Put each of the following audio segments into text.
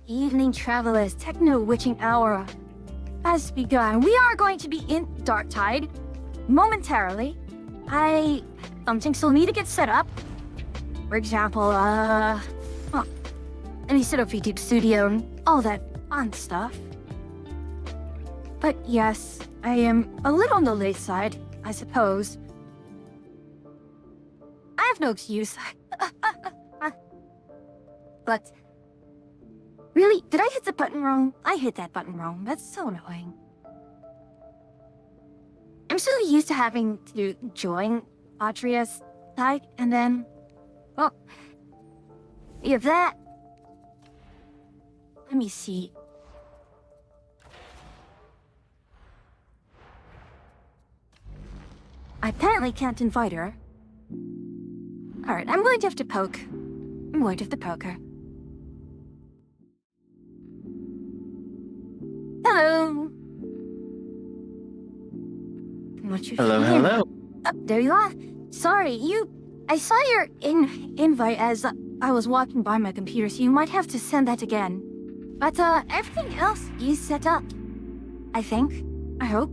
evening travelers, techno witching hour has begun. We are going to be in Darktide momentarily. Something still need to get set up. For example, let me set up YouTube Studio and all that fun stuff. But yes, I am a little on the late side, I suppose. I have no excuse. But really, did I hit the button wrong? I hit that button wrong. That's so annoying. I'm so used to having to join Atria's side, and then, well, we have that. Let me see. I apparently can't invite her. Alright, I'm going to have to poke. I'm going to have to poke her. Hello. Hello. Oh, there you are. Sorry, I saw your invite as I was walking by my computer, so you might have to send that again. But everything else is set up. I think. I hope.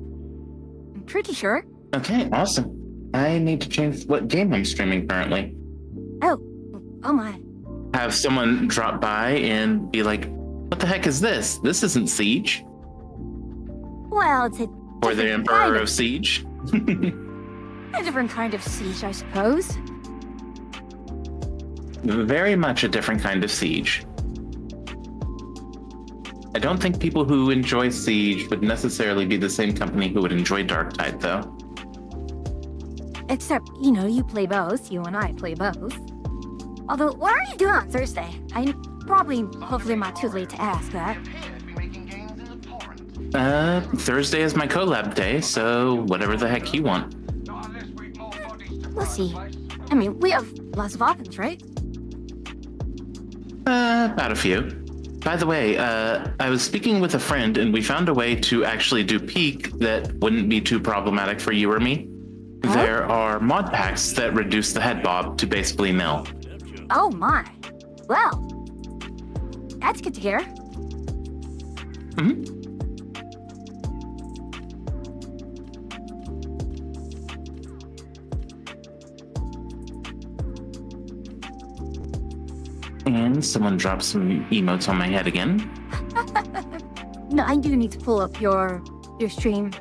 I'm pretty sure. Okay, awesome. I need to change what game I'm streaming currently. Oh my. Have someone drop by and be like, what the heck is this? This isn't Siege. Well, it's a Or the Emperor of Siege. a different kind of siege, I suppose. Very much a different kind of Siege. I don't think people who enjoy Siege would necessarily be the same company who would enjoy Darktide, though. Except, you play both. You and I play both. Although, what are you doing on Thursday? Hopefully not too late to ask that. Thursday is my collab day, so whatever the heck you want. We'll see. I mean, we have lots of options, right? About a few. By the way, I was speaking with a friend and we found a way to actually do peak that wouldn't be too problematic for you or me. Huh? There are mod packs that reduce the head bob to basically nil. Oh my. Well, that's good to hear. Mm-hmm. And someone dropped some emotes on my head again. No, I do need to pull up your stream.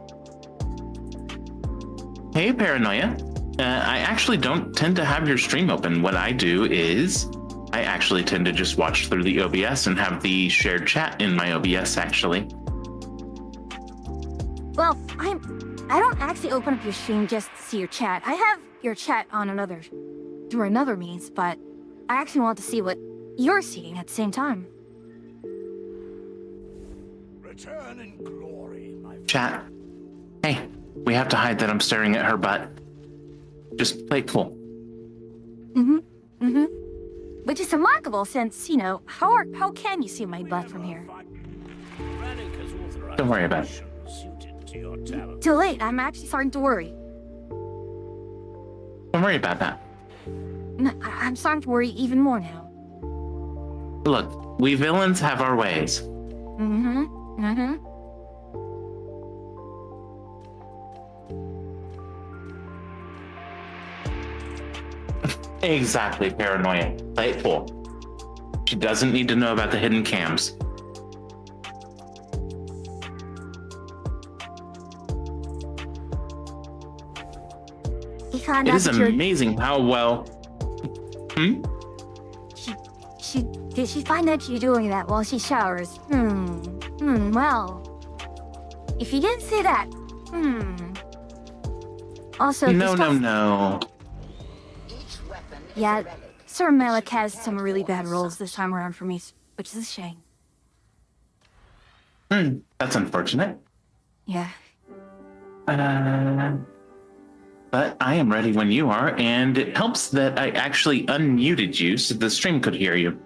Hey, Paranoia. I actually don't tend to have your stream open. What I do is I actually tend to just watch through the OBS and have the shared chat in my OBS, actually. Well, I don't actually open up your stream just to see your chat. I have your chat on through another means, but I actually want to see what you're seeing at the same time. Return in glory, my friend. Chat. Hey, we have to hide that I'm staring at her butt. Just play it cool. Which is remarkable since, how can you see my butt from here? Don't worry about it. Too late, I'm actually starting to worry. Don't worry about that. I'm starting to worry even more now. Look, we villains have our ways. Exactly, Paranoia. Play it cool. She doesn't need to know about the hidden cams. It is amazing how well... Did she find out you're doing that while she showers? Well... If you didn't say that... Also, No. Yeah, Sir Malik has some really bad rolls this time around for me, which is a shame. That's unfortunate. Yeah. But I am ready when you are, and it helps that I actually unmuted you so the stream could hear you.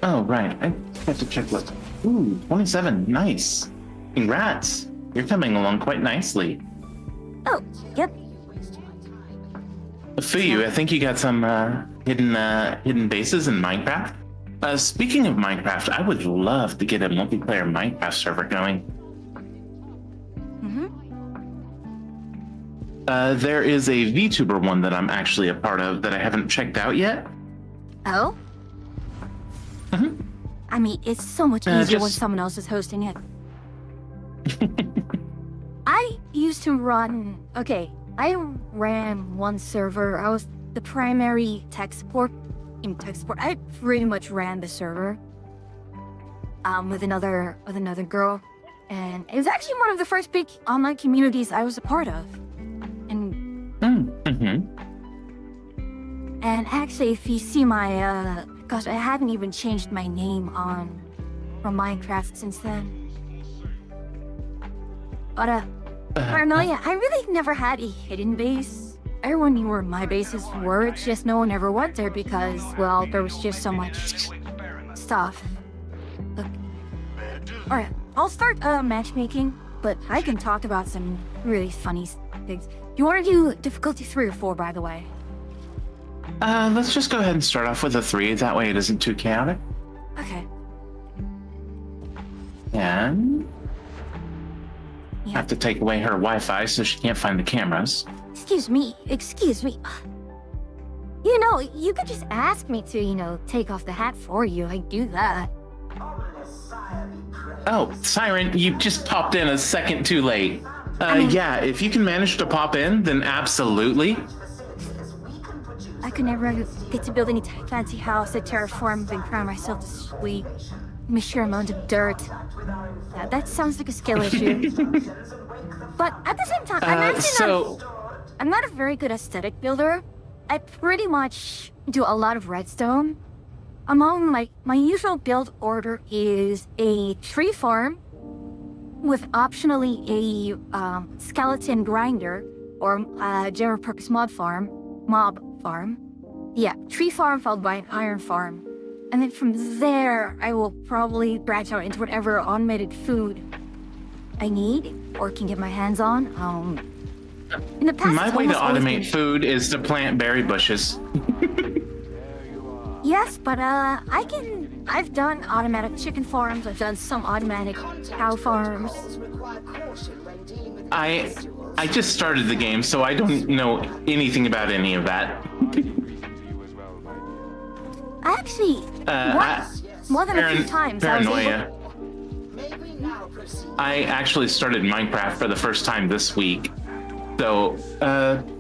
Oh, right. I have to check what... Ooh, 27. Nice. Congrats. You're coming along quite nicely. Oh, yep. Fuyu, I think you got some hidden bases in Minecraft. Speaking of Minecraft, I would love to get a multiplayer Minecraft server going. There is a VTuber one that I'm actually a part of that I haven't checked out yet. Oh? I mean, it's so much easier when someone else is hosting it. I used to run... Okay, I ran one server. I was the primary tech support. I pretty much ran the server with another girl. And it was actually one of the first big online communities I was a part of. And actually, if you see my, gosh, I haven't even changed my name from Minecraft since then. But, Paranoia, I really never had a hidden base. Everyone knew where my bases were, it's just no one ever went there because, well, there was just so much stuff. Look. Alright, I'll start matchmaking, but I can talk about some really funny things. You want to do difficulty 3 or 4, by the way? Let's just go ahead and start off with a 3. That way it isn't too chaotic. Okay. And... yeah. Have to take away her Wi-Fi so she can't find the cameras. Excuse me. You know, you could just ask me to, take off the hat for you. I'd do that. Oh, Siren, you just popped in a second too late. Yeah, if you can manage to pop in, then absolutely. I could never get to build any fancy house or terraform and crown myself this sweet, sheer amount of dirt. That sounds like a skill issue. But at the same time, I'm not a very good aesthetic builder. I pretty much do a lot of redstone. Among my usual build order is a tree farm with optionally a skeleton grinder or general purpose mob farm. Yeah, tree farm followed by an iron farm. And then from there, I will probably branch out into whatever automated food I need or can get my hands on. In the past, my way to automate food is to plant berry bushes. Yes, but I've done automatic chicken farms. I've done some automatic cow farms. I just started the game, so I don't know anything about any of that. I actually more than a few times. Paranoia. I actually started Minecraft for the first time this week. So,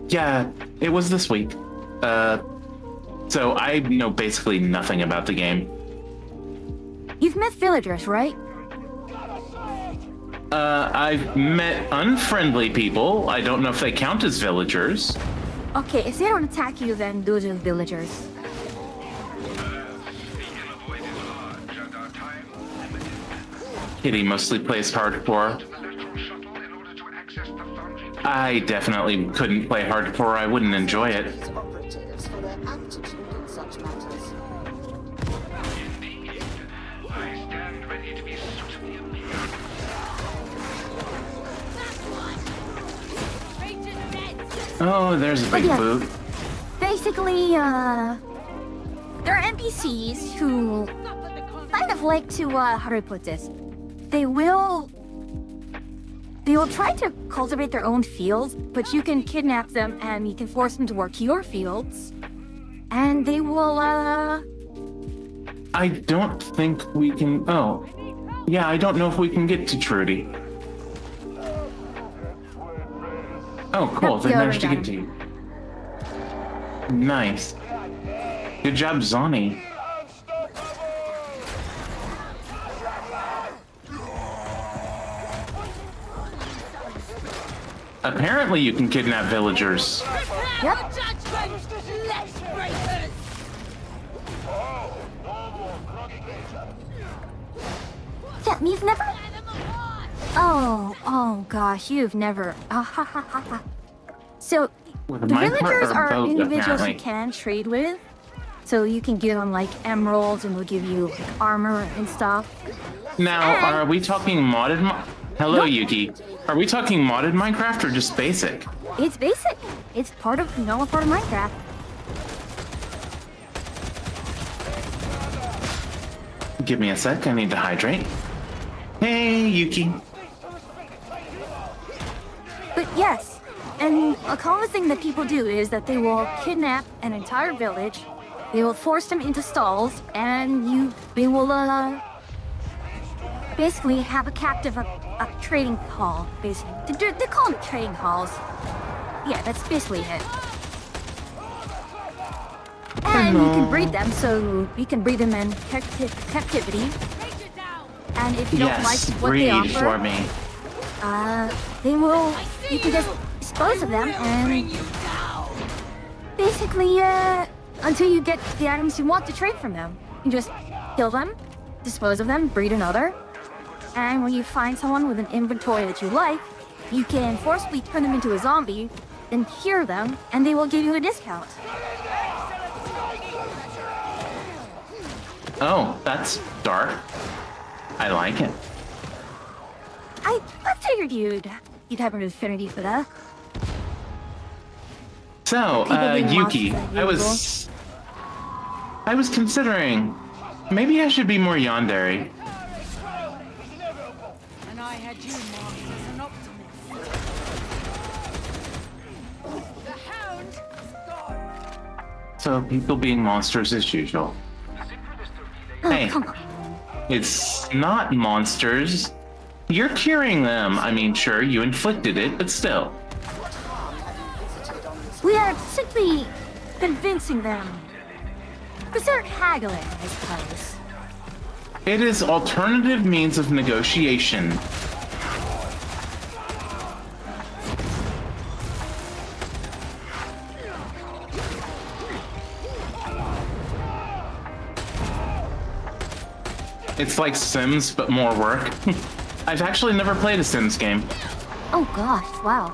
yeah, it was this week. So I know basically nothing about the game. You've met villagers, right? I've met unfriendly people. I don't know if they count as villagers. Okay, if they don't attack you, then those are villagers. Kitty mostly plays hardcore. I definitely couldn't play hardcore. I wouldn't enjoy it. Oh, there's a big boot. Basically, there are NPCs who kind of like to, how do I put this? They will try to cultivate their own fields, but you can kidnap them and you can force them to work your fields. And they will, I don't think we can... Oh. Yeah, I don't know if we can get to Trudy. Oh, cool. They managed to get to you. Nice. Good job, Zonny. Apparently you can kidnap villagers. Yep. Yeah, you've never... Oh gosh, you've never... So, the villagers are individuals you can trade with. So you can give them, like, emeralds and they'll give you like, armor and stuff. Now, are we talking modded Hello, Nope. Yuki. Are we talking modded Minecraft or just basic? It's basic. It's part of normal part of Minecraft. Give me a sec, I need to hydrate. Hey, Yuki. But yes, and a common thing that people do is that they will kidnap an entire village, they will force them into stalls, and they will basically have a captive, a trading hall, basically. They call them trading halls. Yeah, that's basically it. And you can breed them, so you can breed them in captivity. And if you don't like Yes, what they breed offer, for me. you can just dispose of them and basically, until you get the items you want to trade from them. You just kill them, dispose of them, breed another, and when you find someone with an inventory that you like, you can forcibly turn them into a zombie, then cure them, and they will give you a discount. Oh, that's dark. I like it. I figured you'd have an affinity for that. So, People being Yuki, monsters that I was considering maybe I should be more yandere. And I had you marked as an optimist. The hound is gone. So people being monsters as usual. Oh, Hey. come on. It's not monsters. You're curing them. I mean, sure, you inflicted it, but still. We are simply convincing them. Consider haggling, I suppose. It is alternative means of negotiation. It's like Sims, but more work. I've actually never played a Sims game. Oh gosh, wow.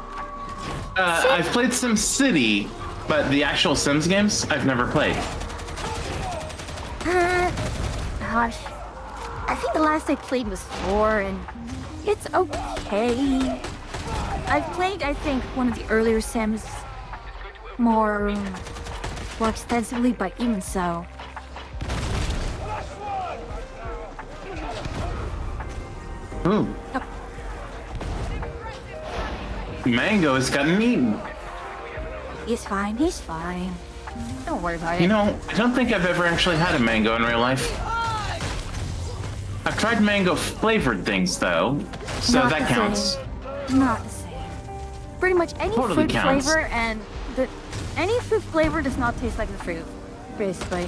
I've played Sim City, but the actual Sims games, I've never played. Gosh. I think the last I played was 4, and it's okay. I've played, I think, one of the earlier Sims more extensively, but even so. Ooh. Mango has gotten eaten. He's fine, he's fine. Don't worry about it. You know, I don't think I've ever actually had a mango in real life. I've tried mango flavored things though, so Not that the counts. same. Not the same. Pretty much any Totally fruit counts. flavor and any fruit flavor does not taste like the fruit, basically.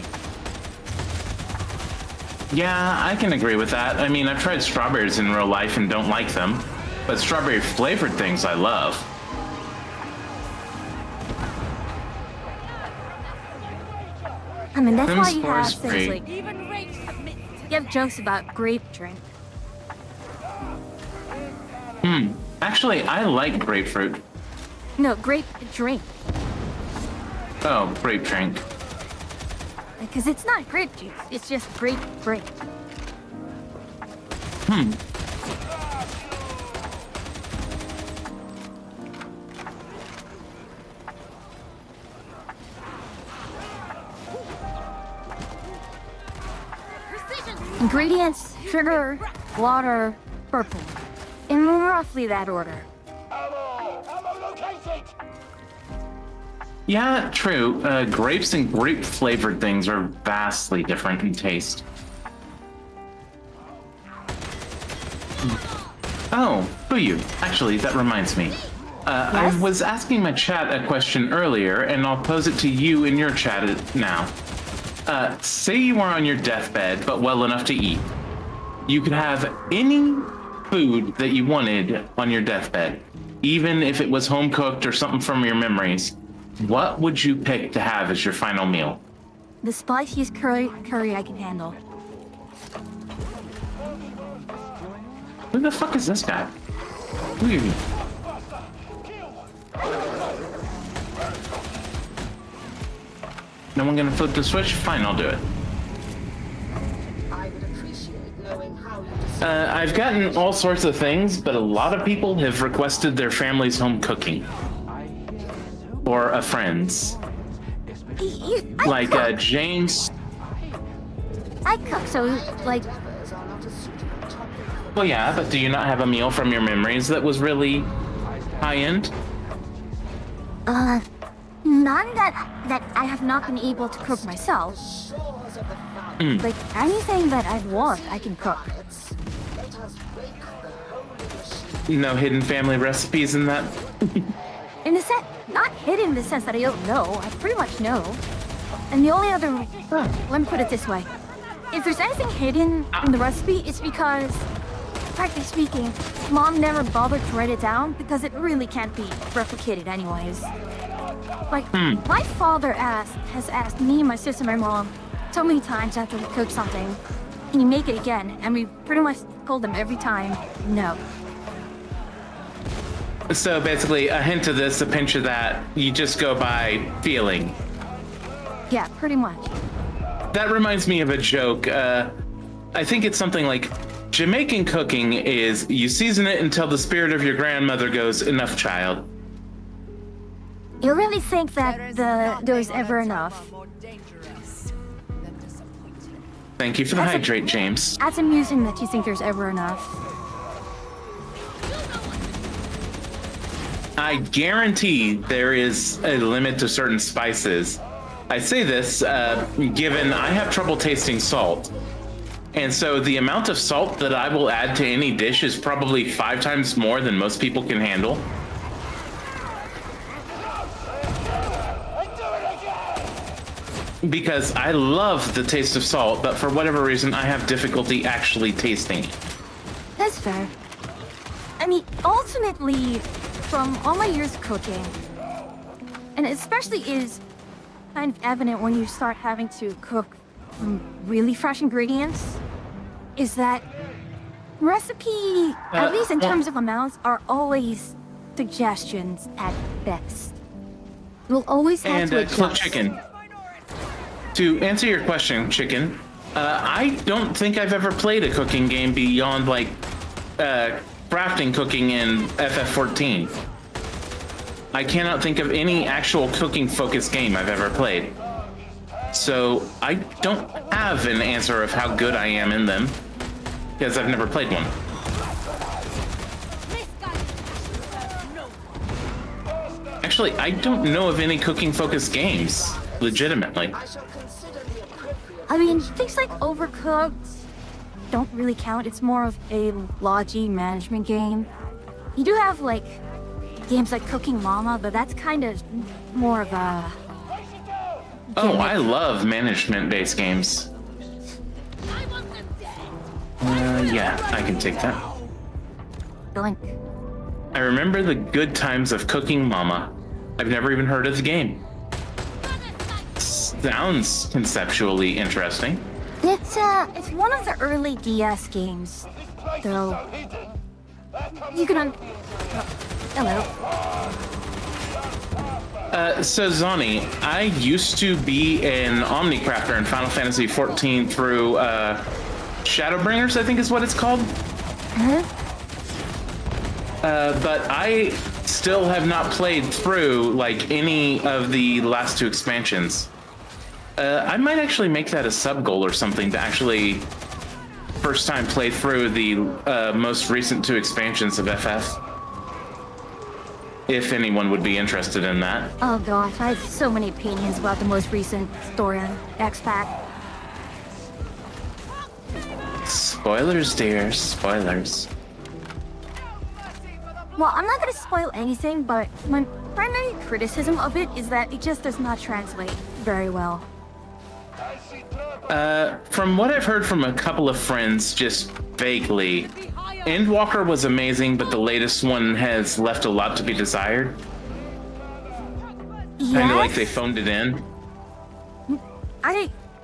Yeah, I can agree with that. I mean, I've tried strawberries in real life and don't like them, but strawberry flavored things I love. I mean, that's why Sims you 4 have is things great. like Even rates admit to you have jokes about grape drink. Actually, I like grapefruit. No, grape drink. Oh, grape drink. Because it's not grape juice, it's just grape drink. Ingredients, sugar, water, purple. In roughly that order. Ammo located! Yeah, true. Grapes and grape flavored things are vastly different in taste. Oh, Fuyu. Actually, that reminds me. I Yes? was asking my chat a question earlier, and I'll pose it to you in your chat now. Say you are on your deathbed, but well enough to eat. You could have any food that you wanted on your deathbed, even if it was home cooked or something from your memories. What would you pick to have as your final meal? The spiciest curry I can handle. Who the fuck is this guy? Who are you? No one gonna flip the switch? Fine, I'll do it. I would appreciate knowing how you I've gotten all sorts of things, but a lot of people have requested their family's home cooking. Or a friend's. Like James. I cook, so, like... Well, yeah, but do you not have a meal from your memories that was really high-end? None that I have not been able to cook myself. Like, anything that I want, I can cook. No hidden family recipes in that? In the sense, not hidden in the sense that I don't know. I pretty much know. And the only other... let me put it this way. If there's anything hidden in the recipe, it's because, practically speaking, Mom never bothered to write it down because it really can't be replicated anyways. Like, my father has asked me, my sister, my mom, so many times after we cook something, can you make it again? And we pretty much told them every time, no. So basically, a hint of this, a pinch of that, you just go by feeling. Yeah, pretty much. That reminds me of a joke. I think it's something like, Jamaican cooking is, you season it until the spirit of your grandmother goes, enough, child. You really think that there's ever enough? Thank you for the hydrate, James. That's amusing that you think there's ever enough. I guarantee there is a limit to certain spices. I say this given I have trouble tasting salt. And so the amount of salt that I will add to any dish is probably 5 times more than most people can handle. Because I love the taste of salt, but for whatever reason, I have difficulty actually tasting it. That's fair. I mean, ultimately, from all my years of cooking, and especially is kind of evident when you start having to cook from really fresh ingredients, is that recipe, at least in terms of amounts, are always suggestions at best. You'll always have to adjust. Chicken. To answer your question, Chicken, I don't think I've ever played a cooking game beyond, like, crafting cooking in FF14. I cannot think of any actual cooking-focused game I've ever played. So I don't have an answer of how good I am in them, because I've never played one. Actually, I don't know of any cooking-focused games, legitimately. I mean, things like Overcooked don't really count. It's more of a logi management game. You do have, like, games like Cooking Mama, but that's kind of more of a... Oh, I love management-based games. Yeah, I can take that. Blink. I remember the good times of Cooking Mama. I've never even heard of the game. Sounds conceptually interesting. It's one of the early DS games, though. You can hello. So Zani, I used to be an Omnicrafter in Final Fantasy XIV through Shadowbringers, I think is what it's called. But I still have not played through like any of the last 2 expansions. I might actually make that a sub goal or something to actually first time play through the most recent 2 expansions of FF. If anyone would be interested in that. Oh gosh, I have so many opinions about the most recent story on X-Pac. Spoilers, dear, spoilers. Well, I'm not gonna spoil anything, but my primary criticism of it is that it just does not translate very well. From what I've heard from a couple of friends, just vaguely, Endwalker was amazing, but the latest one has left a lot to be desired. Yes? Kind of like they phoned it in.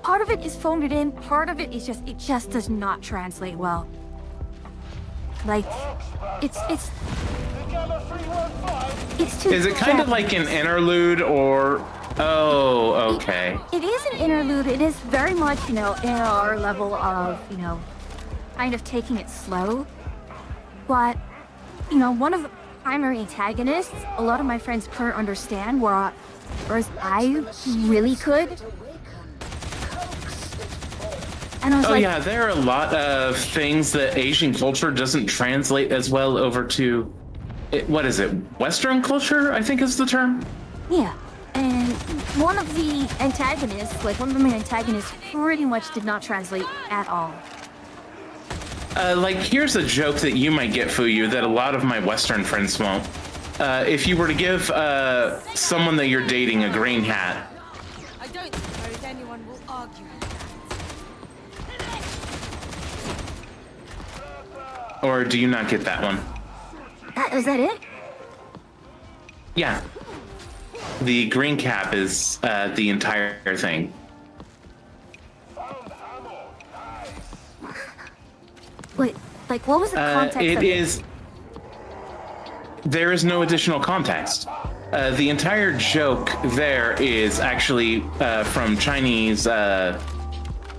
Part of it is phoned it in, part of it is just, it just does not translate well. Like, it's too... Is it kind of like an interlude or... Oh, okay. It is an interlude. It is very much, you know, in our level of, you know, kind of taking it slow. But, you know, one of the primary antagonists, a lot of my friends couldn't understand, whereas I really could. And I was Oh like, yeah, there are a lot of things that Asian culture doesn't translate as well over to, what is it, Western culture, I think is the term? yeah. And one of the antagonists, like one of the main antagonists, pretty much did not translate at all. Like, here's a joke that you might get, Fuyu, that a lot of my Western friends won't. If you were to give someone that you're dating a green hat, I don't suppose anyone will argue with that. or do you not get that one? Is that it? Yeah. The green cap is the entire thing. Wait, like what was the context It of is. There is no additional context. The entire joke there is actually from Chinese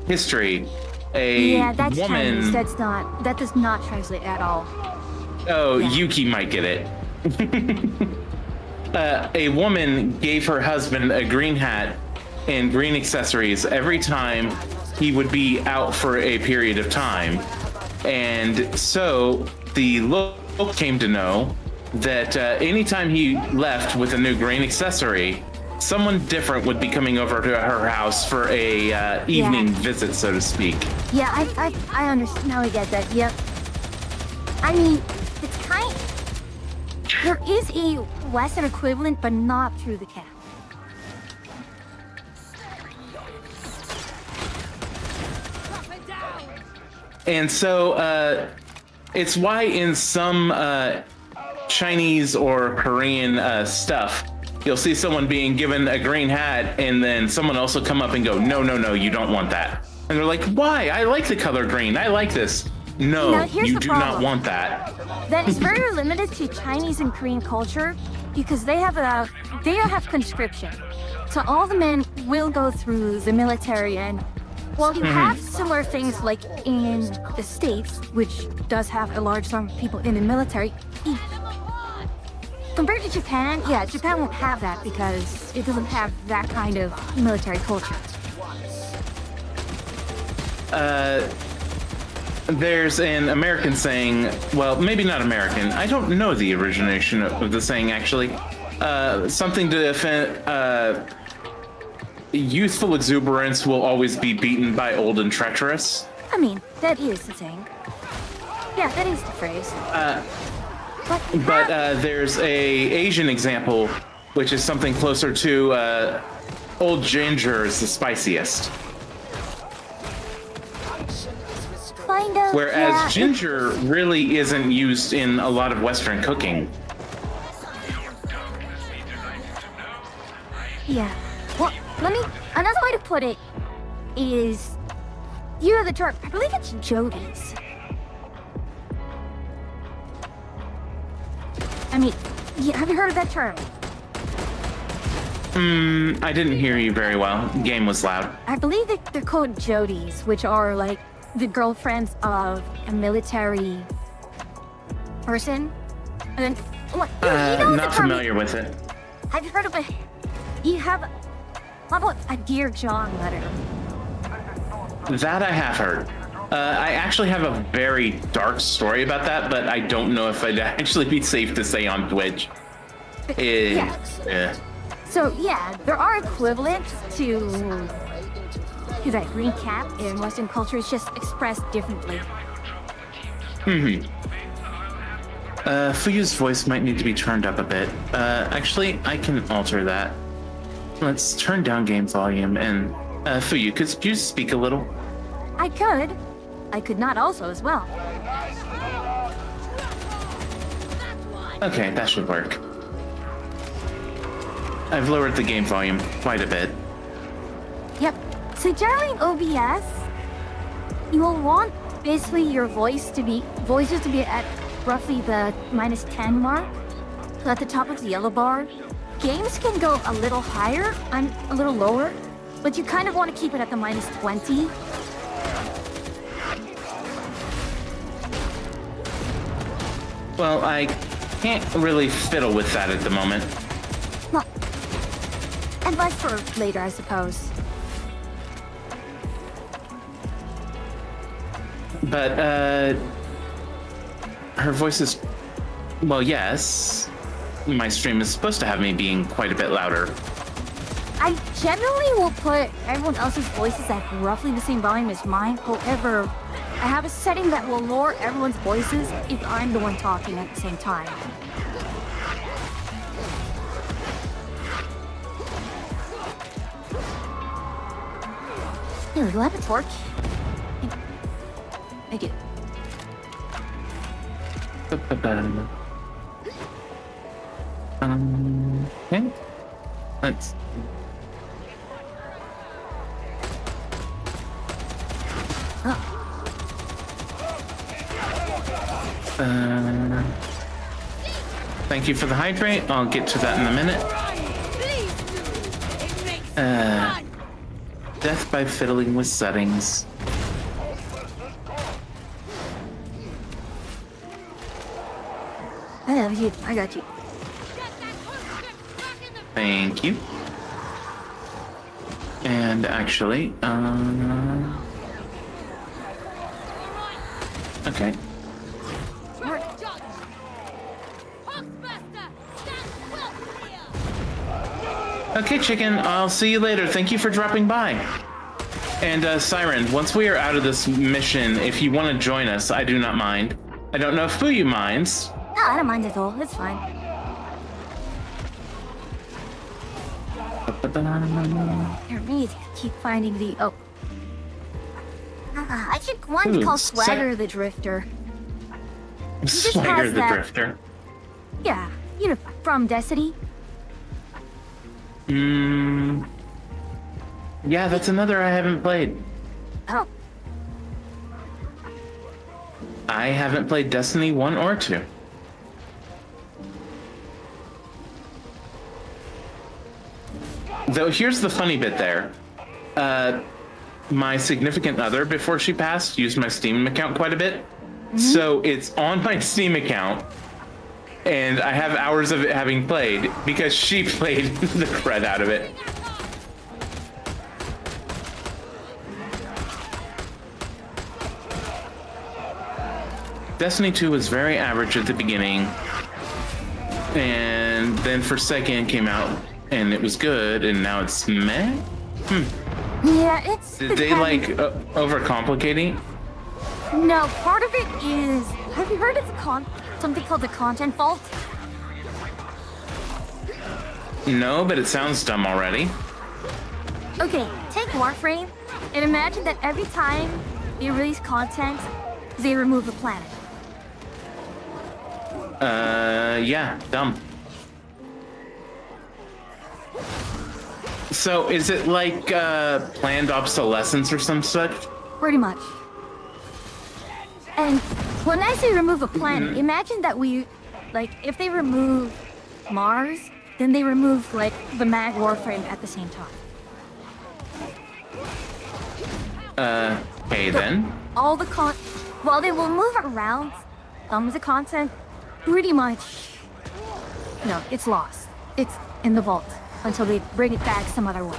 history. Yeah, that's woman. Chinese. That does not translate at all. Oh, Yeah. Yuki might get it. A woman gave her husband a green hat and green accessories every time he would be out for a period of time. And so the local came to know that anytime he left with a new green accessory, someone different would be coming over to her house for a evening visit, so to speak. Yeah, I understand. Now I get that. Yep. I mean, it's there is a Western equivalent, but not through the cap. And so it's why in some Chinese or Korean stuff, you'll see someone being given a green hat and then someone else will come up and go, no, no, no, you don't want that. And they're like, why? I like the color green. I like this. No, Now, here's you the do problem. not want that. That is very limited to Chinese and Korean culture because they have conscription. So all the men will go through the military, and while you have similar things like in the States, which does have a large number of people in the military, compared to Japan, yeah, Japan won't have that because it doesn't have that kind of military culture. There's an American saying, well, maybe not American. I don't know the origination of the saying, actually. Something to defend, youthful exuberance will always be beaten by old and treacherous. I mean, that is the thing. Yeah, that is the phrase. But there's a Asian example, which is something closer to old ginger is the spiciest. Kind of. Whereas yeah, ginger really isn't used in a lot of Western cooking. Yeah. Well, another way to put it is, you know the term, I believe it's Jody's. I mean, yeah, have you heard of that term? I didn't hear you very well. Game was loud. I believe that they're called Jodies, which are like the girlfriends of a military person. And then, what, you know the Not term, familiar with it. have you heard of it? How about a Dear John letter? That I have heard. I actually have a very dark story about that, but I don't know if I'd actually be safe to say on Twitch. Yeah. So yeah, there are equivalents to that green cap in Western culture. It's just expressed differently. Fuyu's voice might need to be turned up a bit. Actually, I can alter that. Let's turn down game volume and Fuyu, could you speak a little? I could not also as well. Okay, that should work. I've lowered the game volume quite a bit. Yep. So generally in OBS, you will want basically your voices to be at roughly the -10 mark. So at the top of the yellow bar. Games can go a little higher and a little lower, but you kind of want to keep it at the -20. Well, I can't really fiddle with that at the moment. Well, advice for later, I suppose. But, her voice is... Well, yes. My stream is supposed to have me being quite a bit louder. I generally will put everyone else's voices at roughly the same volume as mine. However, I have a setting that will lower everyone's voices if I'm the one talking at the same time. Here, do I have a torch? I do. Okay. Let's... Thank you for the hydrate. I'll get to that in a minute. Death by fiddling with settings. I have you. I got you. Thank you. And actually, okay. Okay, chicken, I'll see you later. Thank you for dropping by. And, Siren, once we are out of this mission, if you want to join us, I do not mind. I don't know if Fuyu minds. No, I don't mind at all. It's fine. I need to keep finding the... Oh. I should want to call Swagger the Drifter. Swagger the Drifter? Yeah, you know, from Destiny. Yeah, that's another I haven't played. Oh. I haven't played Destiny 1 or 2. Though here's the funny bit there. My significant other, before she passed, used my Steam account quite a bit. So it's on my Steam account, and I have hours of it having played because she played the crud out of it. Destiny 2 was very average at the beginning, and then for second came out and it was good, and now it's meh? Yeah, it's... Did they like overcomplicate it? No, part of it is... Have you heard of something called the content fault? No, but it sounds dumb already. Okay, take Warframe and imagine that every time they release content, they remove a planet. Yeah, dumb. So is it like planned obsolescence or some such? Pretty much. And when I say remove a planet, imagine that we, like, if they remove Mars, then they remove, like, the Mag Warframe at the same time. Okay then. All the while they will move around some of the content, pretty much, no, it's lost. It's in the vault until they bring it back some other way.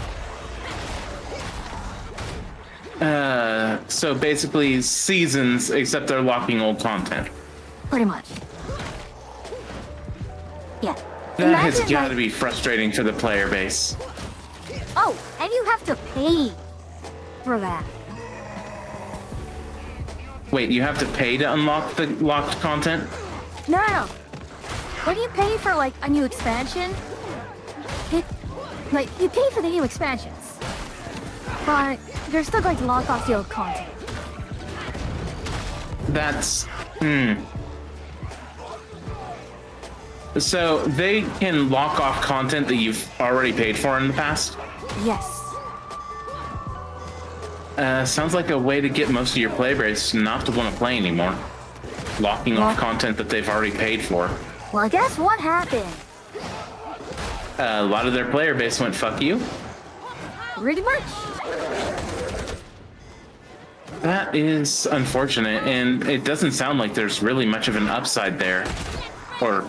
So basically seasons, except they're locking old content. Pretty much. Yeah. That has Imagine, got to like, be frustrating for the player base. Oh, and you have to pay for that. Wait, you have to pay to unlock the locked content? No. When you pay for, like, a new expansion, you pay for the new expansions. But they're still going to lock off the old content. That's... So they can lock off content that you've already paid for in the past? Yes. Sounds like a way to get most of your player base not to want to play anymore. Locking off content that they've already paid for. Well, guess what happened? A lot of their player base went, fuck you. Pretty much. That is unfortunate, and it doesn't sound like there's really much of an upside there. Or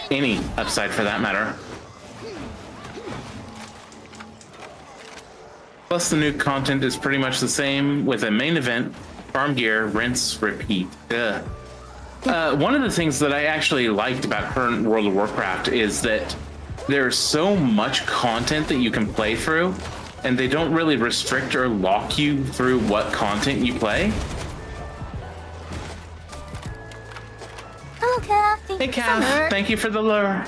any upside for that matter. Plus, the new content is pretty much the same, with a main event, farm gear, rinse, repeat. Ugh. One of the things that I actually liked about current World of Warcraft is that there's so much content that you can play through, and they don't really restrict or lock you through what content you play. Oh, Kath. Hey, Kath, thank you for the lure.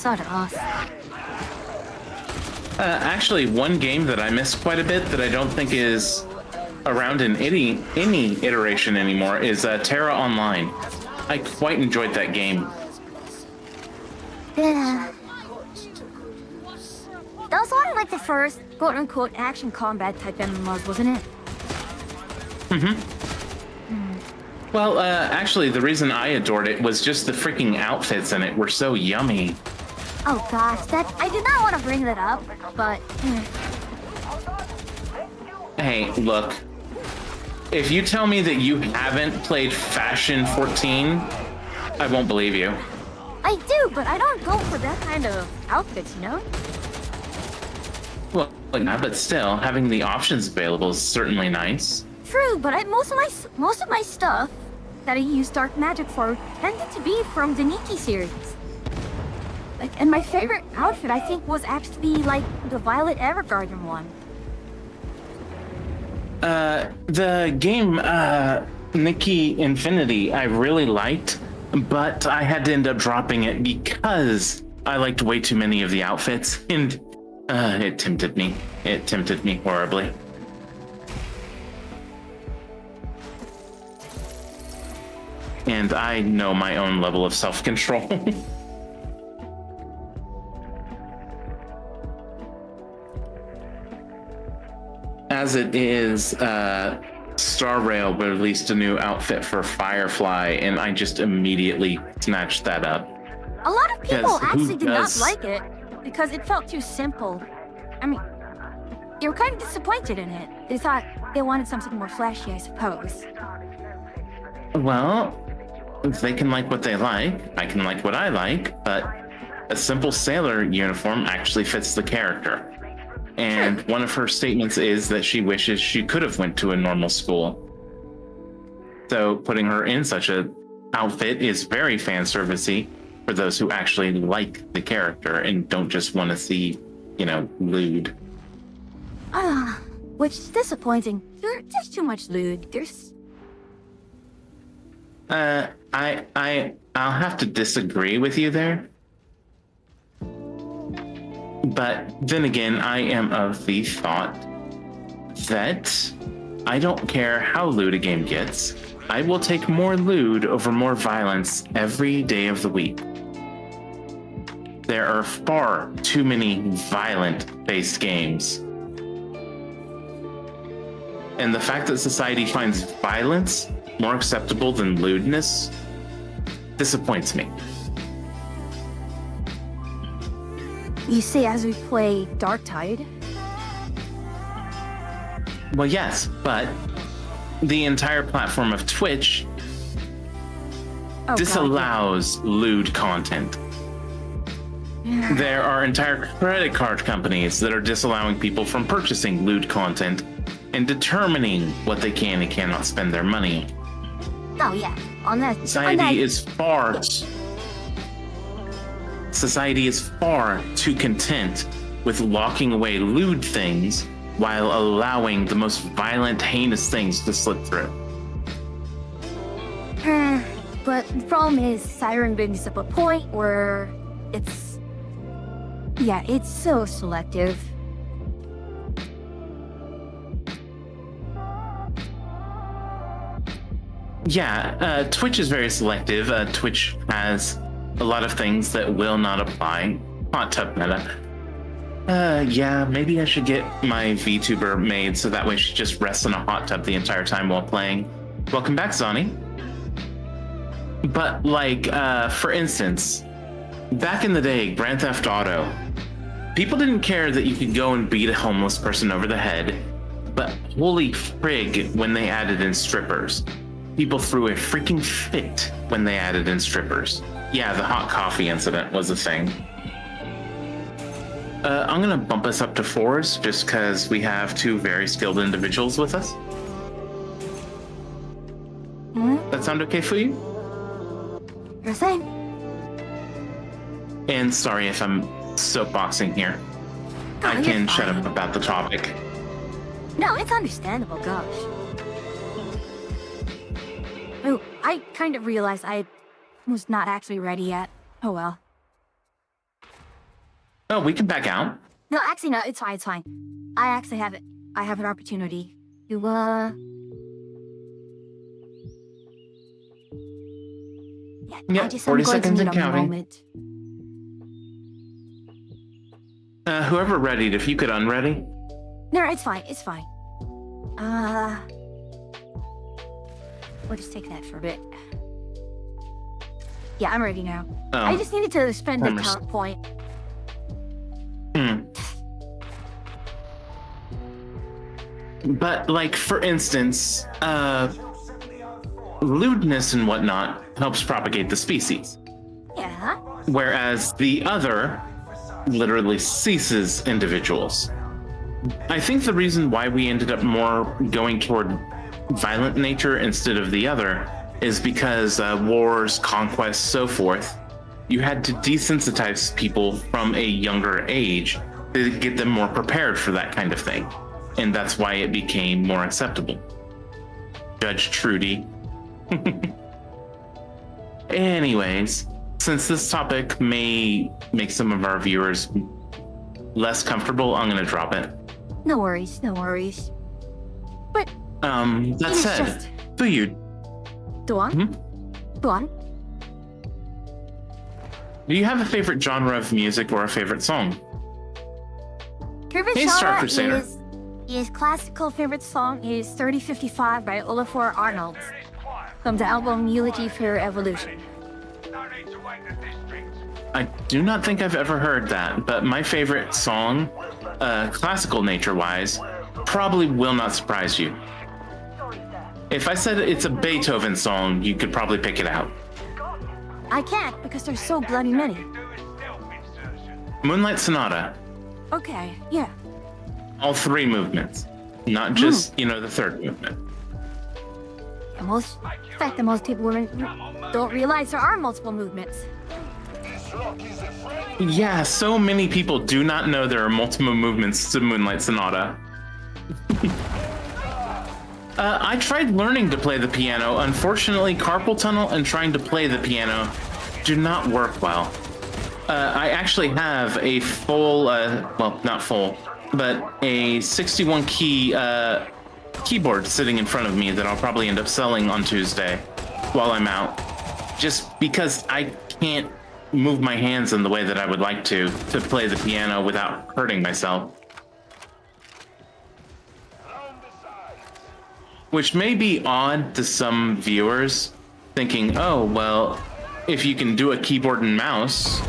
Shut off. Actually, one game that I miss quite a bit that I don't think is around in any iteration anymore is Terra Online. I quite enjoyed that game. Yeah. That was sort of like the first quote-unquote action combat type MMOs, wasn't it? Well, actually, the reason I adored it was just the freaking outfits in it were so yummy. Oh gosh, I did not want to bring that up, but... Hey, look. If you tell me that you haven't played Fashion 14, I won't believe you. I do, but I don't go for that kind of outfits, you know? Well, but still, having the options available is certainly nice. True, but most of my stuff that I use dark magic for tended to be from the Nikki series. Like, and my favorite outfit, I think, was actually like the Violet Evergarden one. The game, Nikki Infinity, I really liked, but I had to end up dropping it because I liked way too many of the outfits, and it tempted me. It tempted me horribly. And I know my own level of self-control. As it is, Star Rail released a new outfit for Firefly, and I just immediately snatched that up. A lot of people Because who actually did not does- like it because it felt too simple. I mean, they were kind of disappointed in it. They thought they wanted something more flashy, I suppose. Well, they can like what they like. I can like what I like, but a simple sailor uniform actually fits the character. And one of her statements is that she wishes she could have went to a normal school. So putting her in such a outfit is very fan servicey for those who actually like the character and don't just want to see, lewd. Which is disappointing. There's too much lewd. There's... I'll have to disagree with you there. But then again, I am of the thought that I don't care how lewd a game gets. I will take more lewd over more violence every day of the week. There are far too many violent-based games. And the fact that society finds violence more acceptable than lewdness disappoints me. You say as we play Darktide? Well, yes, but the entire platform of Twitch Oh, disallows lewd content. God. There are entire credit card companies that are disallowing people from purchasing lewd content and determining what they can and cannot spend their money on. Oh yeah, on that. Society is far too content with locking away lewd things while allowing the most violent, heinous things to slip through. But the problem is Siren brings up a point where it's so selective. Yeah, Twitch is very selective. Twitch has a lot of things that will not apply. Hot tub meta. Yeah, maybe I should get my VTuber made so that way she just rests in a hot tub the entire time while playing. Welcome back, Zani. But, like, for instance, back in the day, Grand Theft Auto, people didn't care that you could go and beat a homeless person over the head, but holy frig when they added in strippers. People threw a freaking fit when they added in strippers. Yeah, the hot coffee incident was a thing. I'm gonna bump us up to 4s just because we have 2 very skilled individuals with us. That sound okay for you? You're saying? And sorry if I'm soapboxing here. I you're can shut fine. up about the topic. No, it's understandable, gosh. Oh, I kind of realized I was not actually ready yet. Oh well. Oh, we can back out. No, actually, no, it's fine, it's fine. I actually have it. I have an opportunity to, Yeah, I just 40 am going to seconds need and a counting. moment. Whoever readied, if you could unready. No, it's fine, it's fine. We'll just take that for a bit. Yeah, I'm ready now. Oh. I just needed to spend the I'm count point. But, like, for instance, lewdness and whatnot helps propagate the species, Yeah. whereas the other literally ceases individuals. I think the reason why we ended up more going toward violent nature instead of the other is because wars, conquests, so forth, you had to desensitize people from a younger age to get them more prepared for that kind of thing. And that's why it became more acceptable. Judge Trudy. Anyways, since this topic may make some of our viewers less comfortable, I'm gonna drop it. No worries, no worries. But That it is said, just... food. Go on. Go on. Do you have a favorite genre of music or a favorite song? Favorite Hey, Star genre Crusader. is classical favorite song is 3055 by Olafur Arnalds from the album Eulogy for Evolution. I do not think I've ever heard that, but my favorite song, classical nature-wise, probably will not surprise you. If I said it's a Beethoven song, you could probably pick it out. I can't because there's so bloody many. Moonlight Sonata, Okay, yeah. all 3 movements, not just, the 3rd movement. And in fact, that most people don't realize there are multiple movements. Yeah, so many people do not know there are multiple movements to Moonlight Sonata. I tried learning to play the piano. Unfortunately, carpal tunnel and trying to play the piano do not work well. I actually have a full, well, not full, but a 61 key keyboard sitting in front of me that I'll probably end up selling on Tuesday while I'm out. Just because I can't move my hands in the way that I would like to play the piano without hurting myself. Which may be odd to some viewers, thinking, oh, well, if you can do a keyboard and mouse,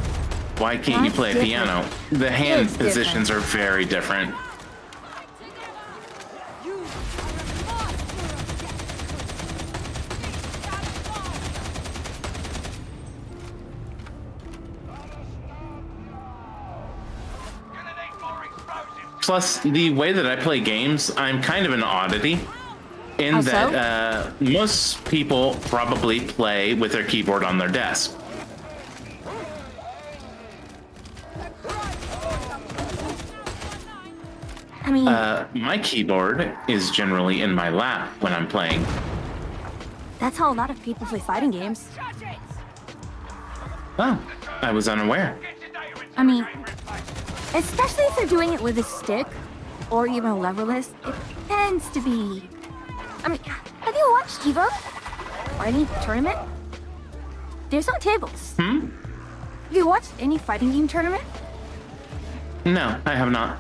why can't you That's play a different. piano? The hand It's positions are very different. Plus, the way that I play games, I'm kind of an oddity in How that most people probably play with their keyboard on their desk. I mean, My keyboard is generally in my lap when I'm playing. that's how a lot of people play fighting games. Oh, I was unaware. I mean, especially if they're doing it with a stick or even a leverless, it tends to be... I mean, have you watched Evo? fighting tournament, there's no tables. Hmm? Have you watched any fighting game tournament? No, I have not.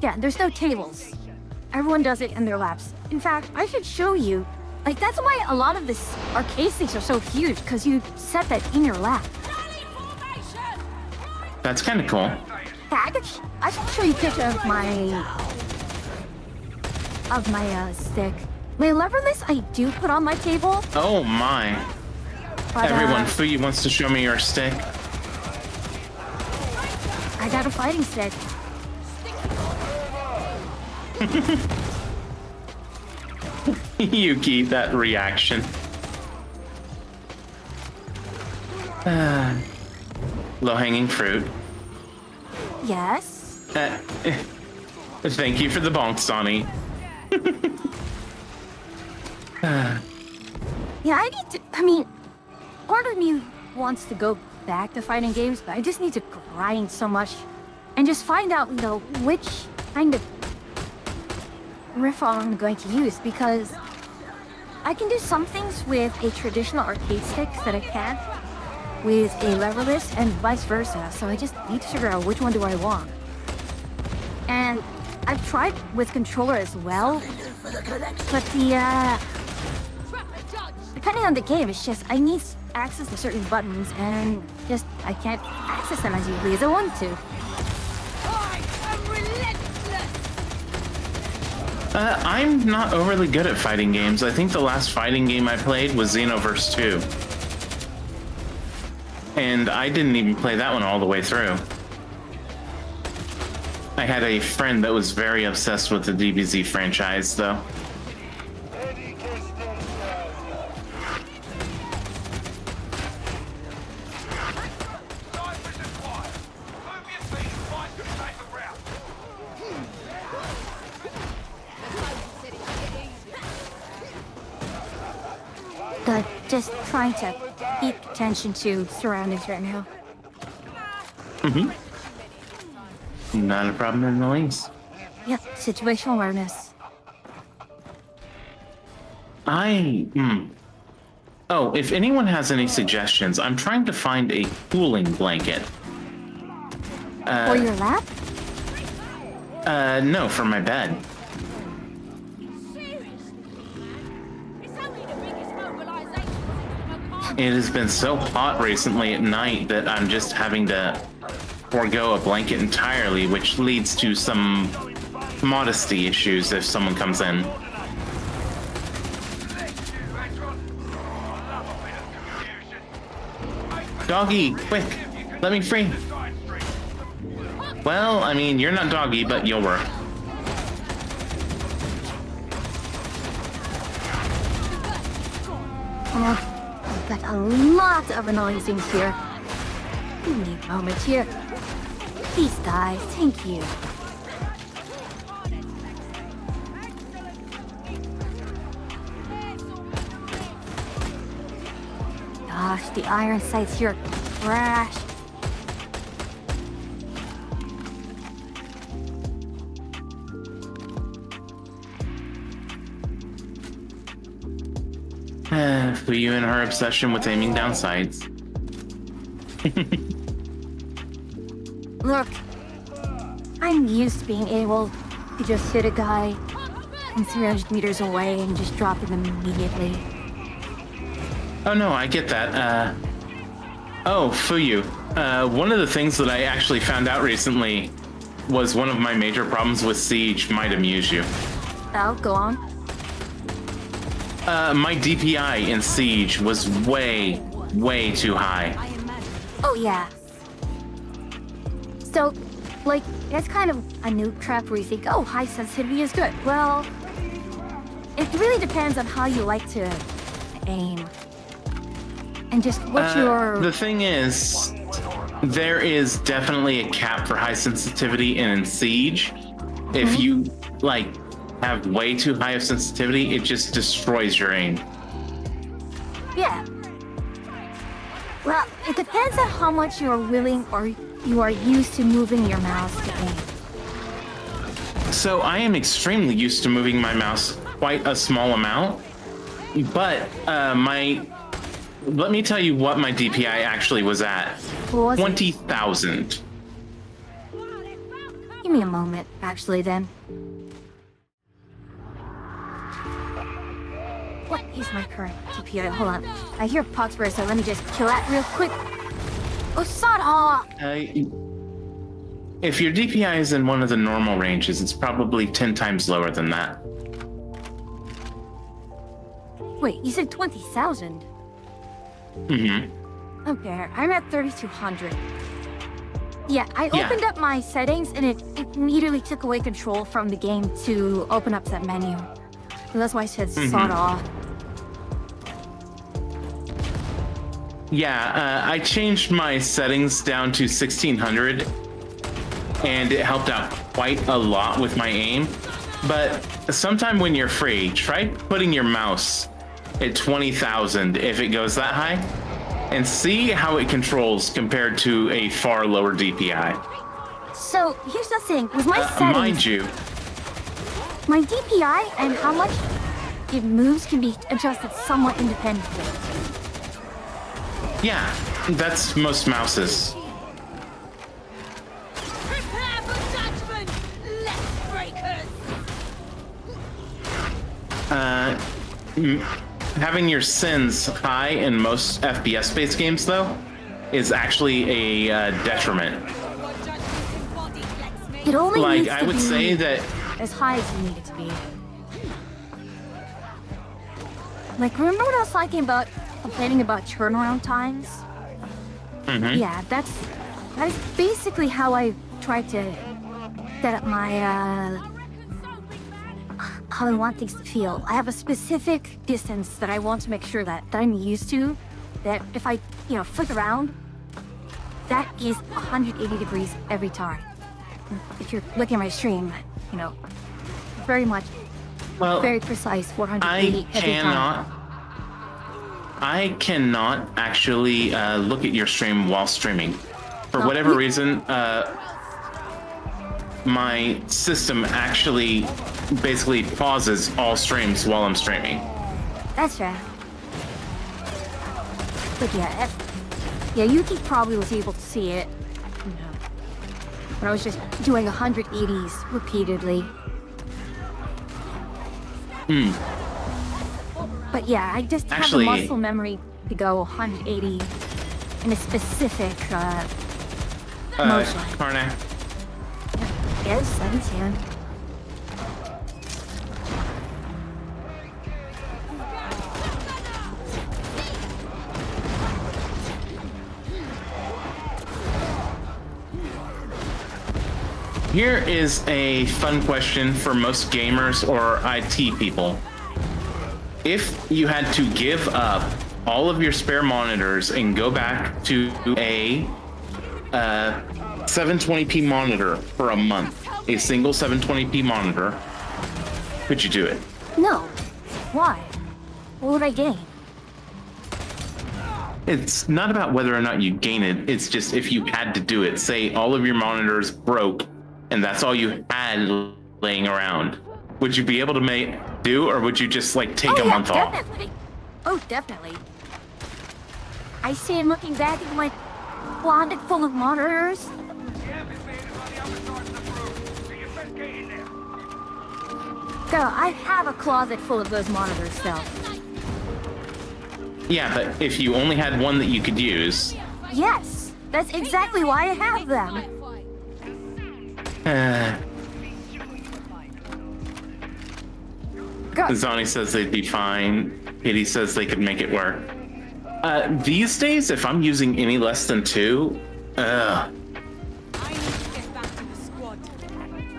Yeah, there's no tables. Everyone does it in their laps. In fact, I should show you. Like, that's why a lot of this arcade sticks are so huge, because you set that in your lap. That's kind of cool. Yeah, I should show you a picture of my stick. My leverless I do put on my table. Oh my. But, Everyone, Fuyu wants to show me your stick. I got a fighting stick. Yuki, that reaction. Low-hanging fruit. Yes. Thank you for the bonk, Sonny. Yeah, I mean, part of me wants to go back to fighting games, but I just need to grind so much and just find out, which kind of riff I'm going to use, because I can do some things with a traditional arcade stick that I can't with a leverless and vice versa, so I just need to figure out which one do I want. And I've tried with controller as well, but depending on the game, it's just I need access to certain buttons, and just I can't access them as easily as I want to. I'm not overly good at fighting games. I think the last fighting game I played was Xenoverse 2. And I didn't even play that one all the way through. I had a friend that was very obsessed with the DBZ franchise, though. But just trying to keep attention to surroundings right now. Not a problem in the least. Yep, situational awareness. Oh, if anyone has any suggestions, I'm trying to find a cooling blanket. For your lap? No, for my bed. It has been so hot recently at night that I'm just having to forego a blanket entirely, which leads to some modesty issues if someone comes in. Doggy, quick! Let me free! Well, I mean, you're not doggy, but you'll work. I've got a lot of annoying things here. Give me a moment here. Please die, thank you. Gosh, the iron sights here are trash. Fuyu and her obsession with aiming down sights. Look, I'm used to being able to just hit a guy from 300 meters away and just drop him immediately. Oh no, I get that. Oh, Fuyu. One of the things that I actually found out recently was one of my major problems with Siege might amuse you. Oh, go on. My DPI in Siege was way, way too high. Oh, yeah. So, like, it's kind of a noob trap where you think, oh, high sensitivity is good. Well, it really depends on how you like to aim. And just what your... The thing is, there is definitely a cap for high sensitivity in Siege. If you, like, have way too high of sensitivity, it just destroys your aim. Yeah. Well, it depends on how much you are willing or you are used to moving your mouse to aim. So I am extremely used to moving my mouse quite a small amount, but my let me tell you what my DPI actually was at. What was it? 20,000. Give me a moment, actually, then. What is my current DPI? Hold on. I hear Poxburst, so let me just kill that real quick. Oh, sod off! If your DPI is in one of the normal ranges, it's probably 10 times lower than that. Wait, you said 20,000? Mm-hmm. Okay, I'm at 3,200. Yeah, I opened up my settings and it immediately took away control from the game to open up that menu. So that's why I said sod off. Yeah, I changed my settings down to 1600, and it helped out quite a lot with my aim. But sometime when you're free, try putting your mouse at 20,000 if it goes that high, and see how it controls compared to a far lower DPI. So here's the thing, with my settings, Mind you, my DPI and how much it moves can be adjusted somewhat independently. yeah, that's most mouses. Prepare for judgment, left breakers! Having your sins high in most FPS-based games, though, is actually a detriment. What judgment embodied lets me. It only Like, needs I to would be say that, as high as you need it to be. Like, remember what I was talking about, complaining about turnaround times? Yeah, that is basically how I try to set up my, how I want things to feel. I have a specific distance that I want to make sure that I'm used to, that if I, flick around, that is 180 degrees every time. If you're looking at my stream, very much, well, very precise 480 every time. I cannot actually look at your stream while streaming. For whatever reason, my system actually basically pauses all streams while I'm streaming. That's right. But yeah, Yuki probably was able to see it. But I was just doing 180s repeatedly. But yeah, I just have the muscle memory to go 180 in a specific motion. Karnak, Yes, I understand. here is a fun question for most gamers or IT people. If you had to give up all of your spare monitors and go back to a 720p monitor for a month, a single 720p monitor, could you do it? No. Why? What would I gain? It's not about whether or not you gain it. It's just if you had to do it. Say all of your monitors broke and that's all you had laying around. Would you be able to do, or would you just take a month off? Definitely. Oh, definitely. I stand looking back at my closet full of monitors. Girl, I have a closet full of those monitors still. Yeah, but if you only had one that you could use. Yes, that's exactly why I have them. Girl, Zani says they'd be fine. Katie says they could make it work. These days, if I'm using any less than 2, I need to get back to the squad.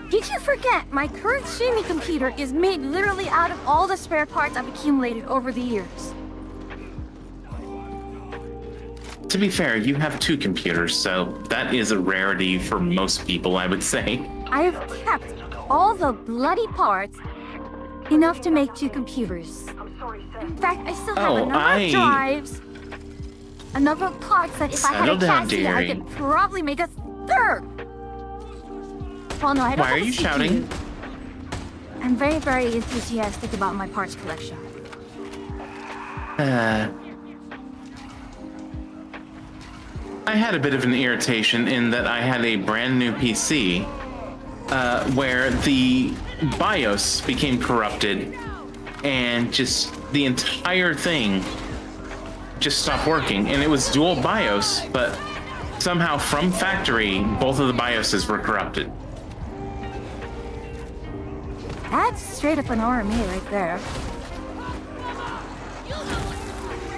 did you forget my current streaming computer is made literally out of all the spare parts I've accumulated over the years? to be fair, you have 2 computers, so that is a rarity for most people, I would say. I have kept all the bloody parts enough to make 2 computers. In fact, I still have a number of drives, a number of parts that if I had a Settle down, chassis, I dearie. could probably make a 3rd. Well, no, I don't Why are have a you CPU. shouting? I'm very, very enthusiastic about my parts collection. I had a bit of an irritation in that I had a brand new PC where the BIOS became corrupted and just the entire thing just stopped working. And it was dual BIOS, but somehow from factory, both of the BIOSes were corrupted. That's straight up an RMA right there.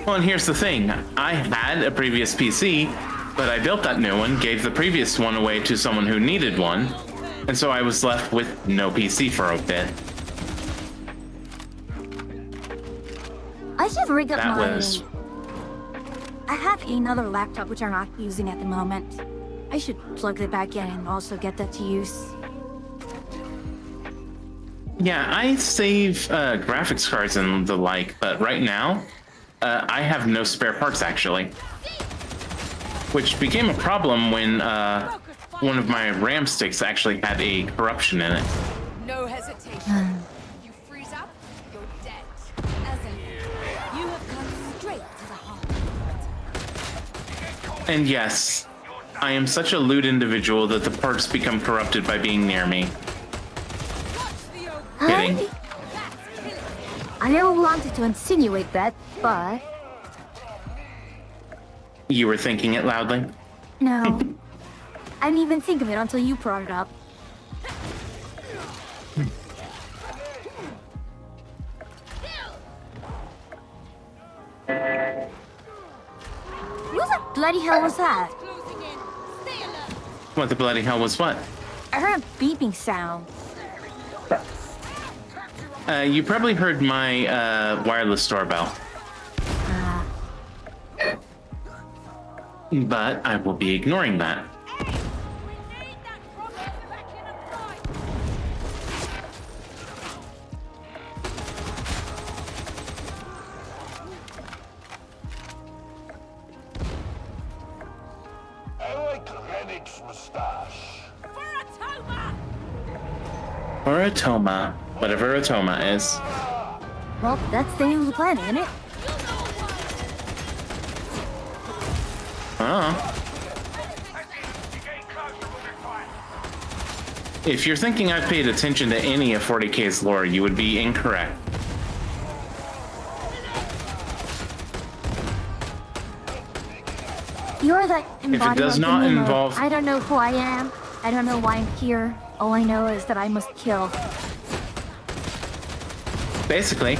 Well, and here's the thing. I had a previous PC, but I built that new one, gave the previous one away to someone who needed one, and so I was left with no PC for a bit. I should rig up That my... was... I have another laptop which I'm not using at the moment. I should plug it back in and also get that to use. Yeah, I save graphics cards and the like, but right now, I have no spare parts, actually. Which became a problem when one of my RAM sticks actually had a corruption in it. No hesitation. You freeze up, you're dead. As in, you have come straight to the heart. And yes, I am such a lewd individual that the parts become corrupted by being near me. Kidding. I never wanted to insinuate that, but... You were thinking it loudly? No. I didn't even think of it until you brought it up. What the bloody hell was that? Closing in. Stay alert. What the bloody hell was what? I heard a beeping sound. You probably heard my wireless doorbell. But I will be ignoring that. We need that cross direction of flight. I like Rennick's moustache. For a Toma! Or a Toma, whatever a Toma is. Well, that's the name of the planet, isn't it? Oh. If you're thinking I've paid attention to any of 40K's lore, you would be incorrect. You're the embodiment does of the not name of, involve- I don't know who I am. I don't know why I'm here. All I know is that I must kill. Basically,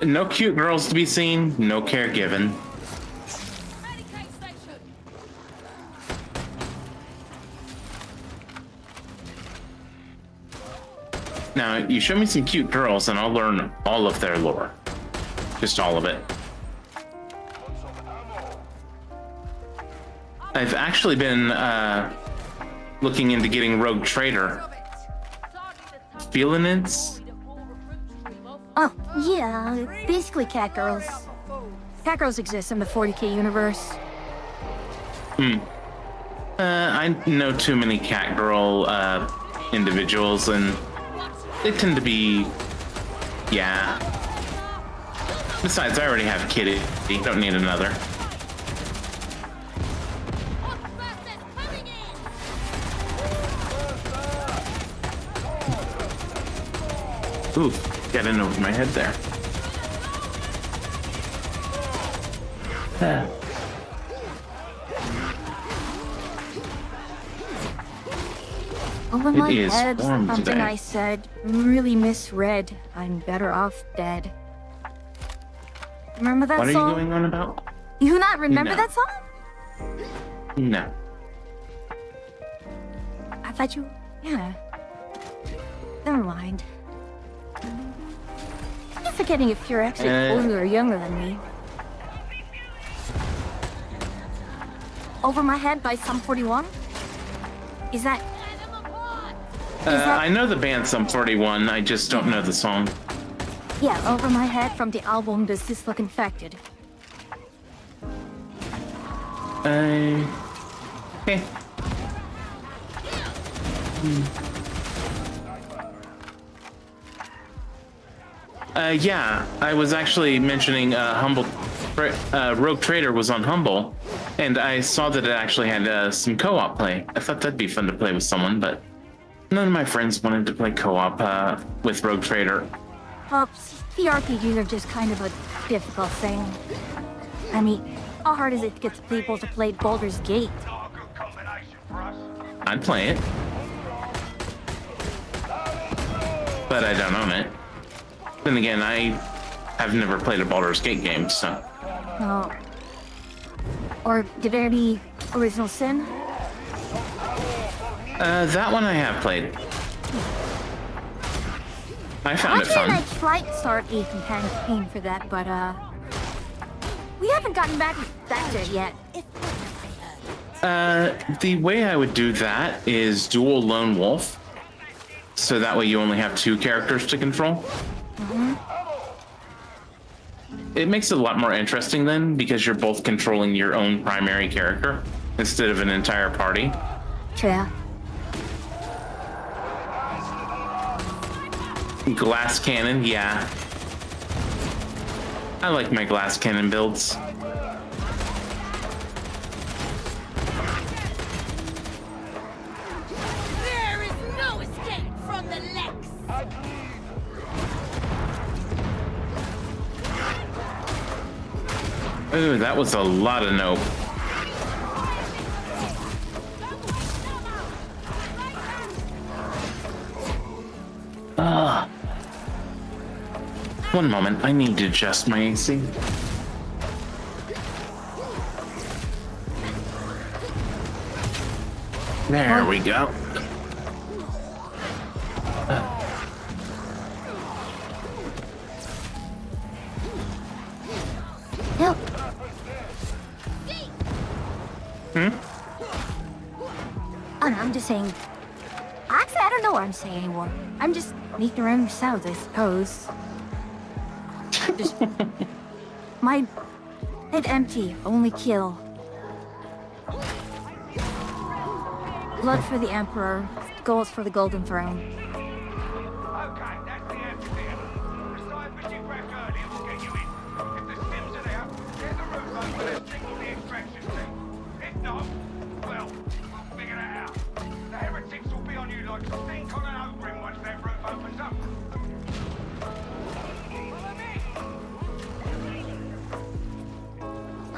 no cute girls to be seen, no care given. Medicate station! Now, you show me some cute girls and I'll learn all of their lore. Just all of it. I've actually been looking into getting Rogue Trader. Feeling it? Oh, yeah, basically cat girls. Cat girls exist in the 40K universe. I know too many cat girl individuals and they tend to be, yeah. Besides, I already have Kitty. Don't need another. Ooh, got in over my head there. Over my is head, warm something today. I said really misread. I'm better off dead. Remember that What are you song? going on about? You not remember No. that song? No. I thought you... Yeah. Never mind. I'm forgetting if you're actually older or younger than me. Over My Head by Sum 41? Is that... I know the band Sum 41, I just don't know the song. Yeah, Over My Head from the album Does This Look Infected? Okay. Yeah, I was actually mentioning Rogue Trader was on Humble, And I saw that it actually had some co-op play. I thought that'd be fun to play with someone, but none of my friends wanted to play co-op with Rogue Trader. Well, CRPGs are just kind of a difficult thing. I mean, how hard is it to get people to play Baldur's Gate? Not a good combination for us. I'd play it. But I don't own it. Then again, I have never played a Baldur's Gate game, so... No. Or did there any Original Sin? That one I have played. I found it fun. Actually, I tried to start a campaign for that, but, we haven't gotten back to it yet. The way I would do that is dual lone wolf. So that way you only have 2 characters to control. It makes it a lot more interesting then, because you're both controlling your own primary character instead of an entire party. True. Glass cannon, yeah. I like my glass cannon builds. There is no escape from the Lex. Ooh, that was a lot of nope. One moment, I need to adjust my AC. There we go. No. I'm just saying. Actually, I don't know what I'm saying anymore. I'm just making random sounds, I suppose. Just my head empty, only kill. Blood for the Emperor, gold for the Golden Throne. Okay, that's the answer there. Decide which you crack early and we'll get you in. If the Sims are there, get the roof open and signal the extraction team. If not, well, we'll figure that out. The heretics will be on you like stink on an oak rim once that roof opens up.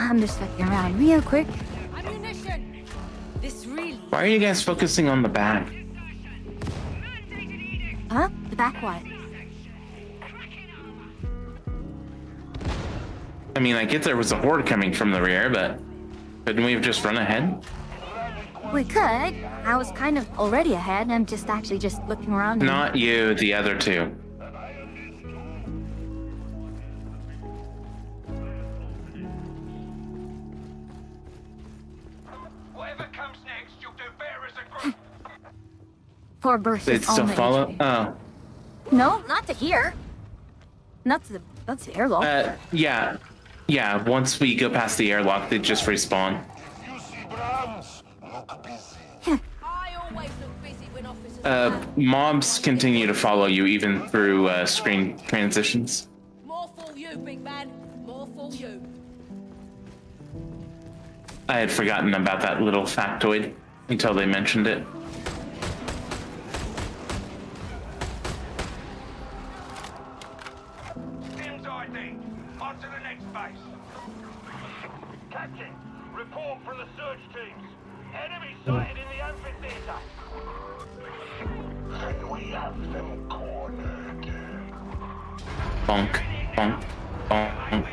I'm just fucking around real quick. Ammunition. This really. Why are you guys focusing on the back? Huh? The back what? I mean, I get there was a horde coming from the rear, but couldn't we have just run ahead? We could. I was kind of already ahead. I'm just actually just looking around. Not you, the other 2. Whatever comes next, you'll do better as a group. Poor burst They'd still follow? Oh. No, not to here. Not to the. That's the airlock. Yeah. Yeah, once we go past the airlock, they just respawn. You see Brahms? Look busy. I always look busy when officers. Mobs continue to follow you even through screen transitions. More for you, big man. More for you. I had forgotten about that little factoid until they mentioned it. Sims ID. On to the next base. Captain, report from the search teams. Enemy sighted in the amphitheater. And we have them cornered. Bonk, bonk, bonk.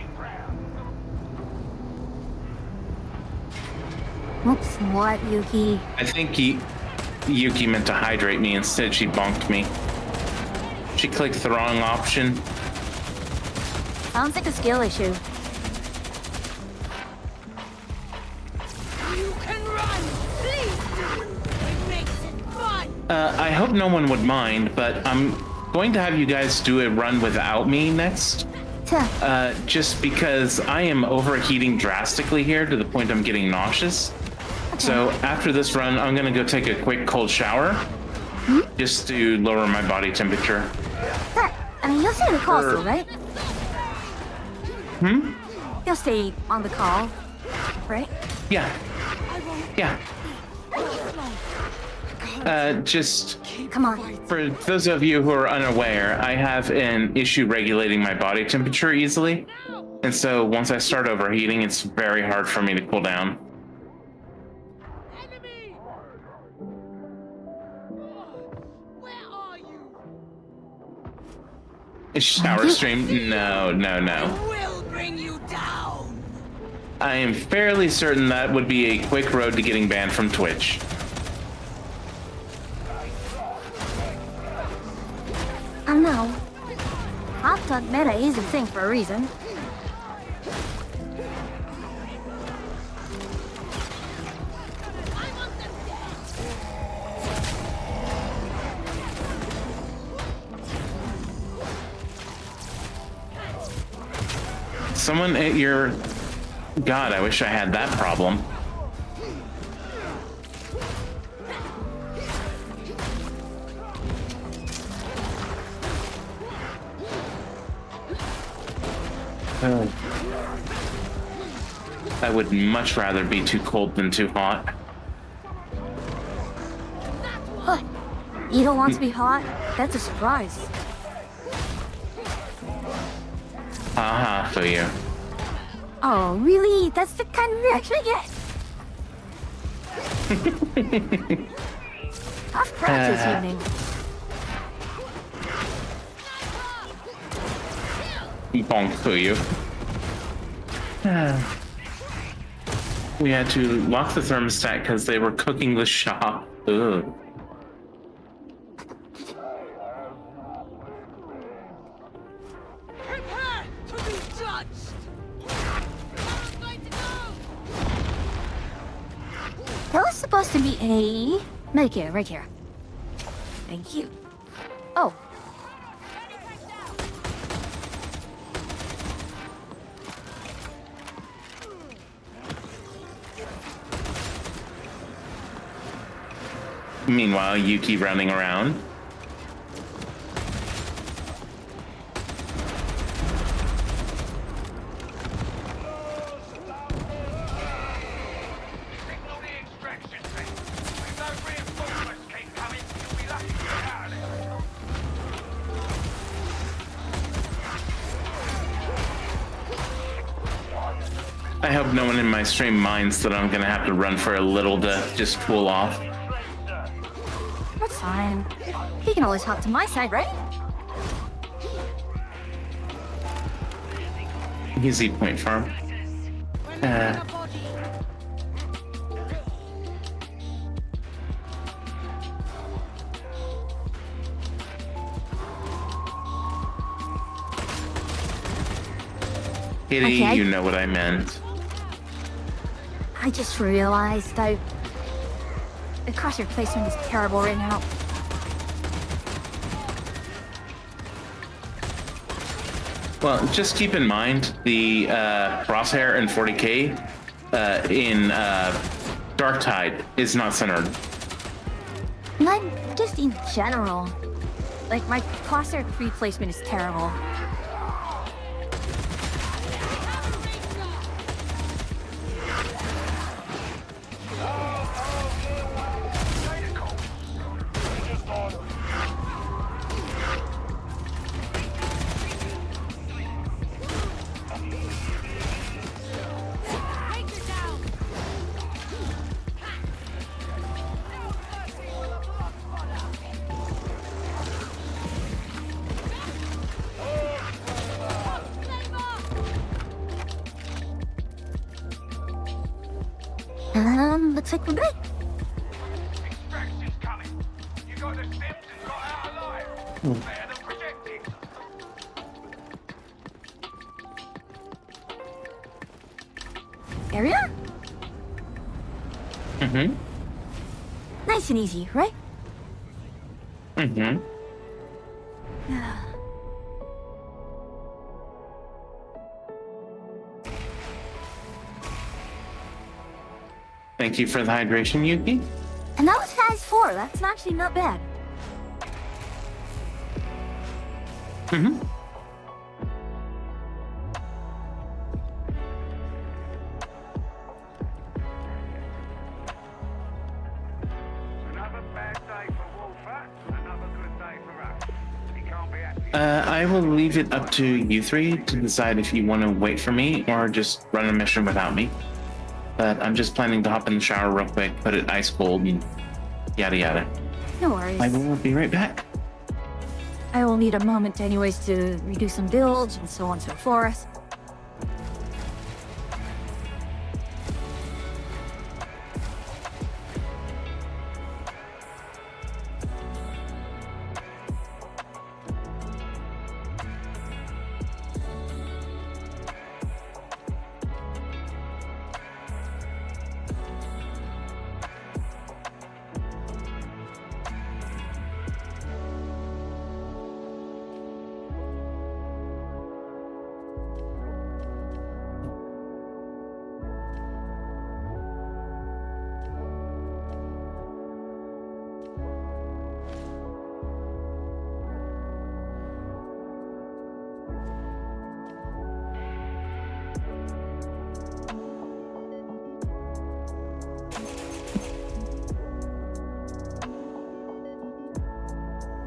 Whoops, what, Yuki? I think Yuki meant to hydrate me. Instead, she bonked me. She clicked the wrong option. Sounds like a skill issue. You can run. Please do. It makes it fun. I hope no one would mind, but I'm going to have you guys do a run without me next. Just because I am overheating drastically here to the point I'm getting nauseous. So after this run, I'm gonna go take a quick cold shower, just to lower my body temperature. I mean, you'll stay on the call still, right? Hmm? You'll stay on the call, right? Yeah. I won't Yeah. long. Just Come on. for those of you who are unaware, I have an issue regulating my body temperature easily. And so once I start overheating, it's very hard for me to cool down. Enemy! Where are you? A shower stream? No. We'll bring you down! I am fairly certain that would be a quick road to getting banned from Twitch. No. Hot dog meta is a thing for a reason. Someone at your... God, I wish I had that problem. I would much rather be too cold than too hot. What? You don't want to be hot? That's a surprise. Haha, for you. Oh, really? That's the kind of reaction I get? Tough practice evening. Bonk for you. We had to lock the thermostat because they were cooking the shop. Ugh. Prepare to be judged! I'm going to go! That was supposed to be a... Medicare, right here. Thank you. Oh. Meanwhile, Yuki running around. Signal the extraction team. If those reinforcements keep coming, you'll be lucky to get out of there. I hope no one in my stream minds that I'm gonna have to run for a little to just cool off. That's fine. He can always hop to my side, right? Easy point farm. Kitty, Okay. you know what I meant. I just realized the crosshair placement is terrible right now. Well, just keep in mind the crosshair in 40k in Dark Tide is not centered. Not just in general. Like, my crosshair placement is terrible. Looks like we're good. Extraction's coming. You got the Sims and got out alive. Better than projected. Area? Mm-hmm. Nice and easy, right? Mm-hmm. Thank you for the hydration, Yuki. And that was size 4. That's actually not bad. Mm-hmm. I will leave it up to you three to decide if you want to wait for me or just run a mission without me. But I'm just planning to hop in the shower real quick, put it ice cold, and yada yada. No worries. I will be right back. I will need a moment anyways to redo some builds and so on and so forth.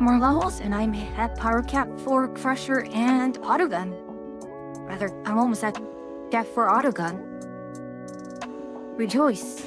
More levels, and I may have power cap for Crusher and Autogun. Rather, I'm almost at cap for Autogun. Rejoice.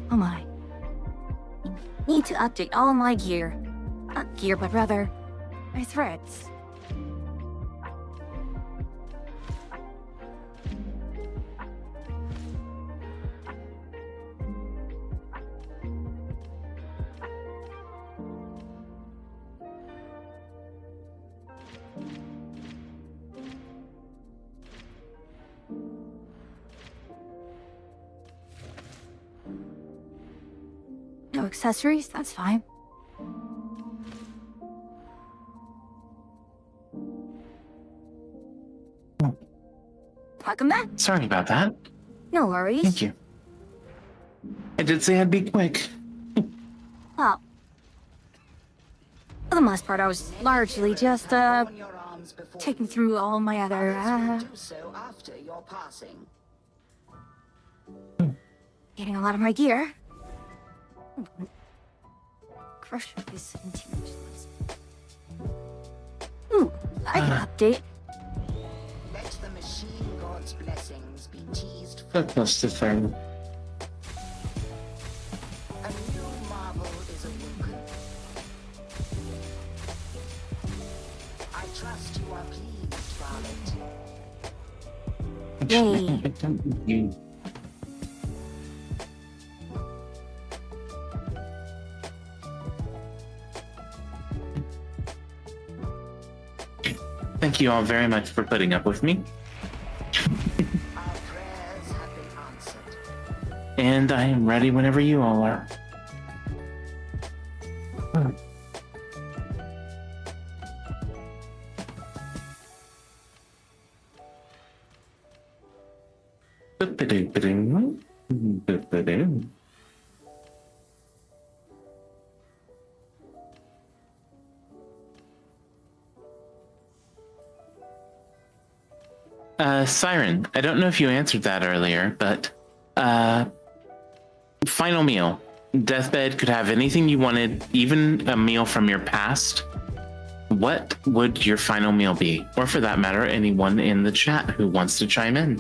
Oh my. Need to update all my gear. Not gear, but rather, my threads. No accessories? That's fine. Welcome back. Sorry about that. No worries. Thank you. I did say I'd be quick. Well, for the most part, I was largely just, On your arms before taking through all my other, others will do so after your passing. getting a lot of my gear. Crush is 17 inches. Ooh, I can update. Let the machine god's blessings be teased So for close to 30. a new marvel is awoken. I trust you are pleased, Violet. Yay. I don't you. Thank you all very much for putting up with me. Our prayers have been answered. And I am ready whenever you all are. Siren, I don't know if you answered that earlier, but final meal. Deathbed could have anything you wanted, even a meal from your past. What would your final meal be? Or for that matter, anyone in the chat who wants to chime in.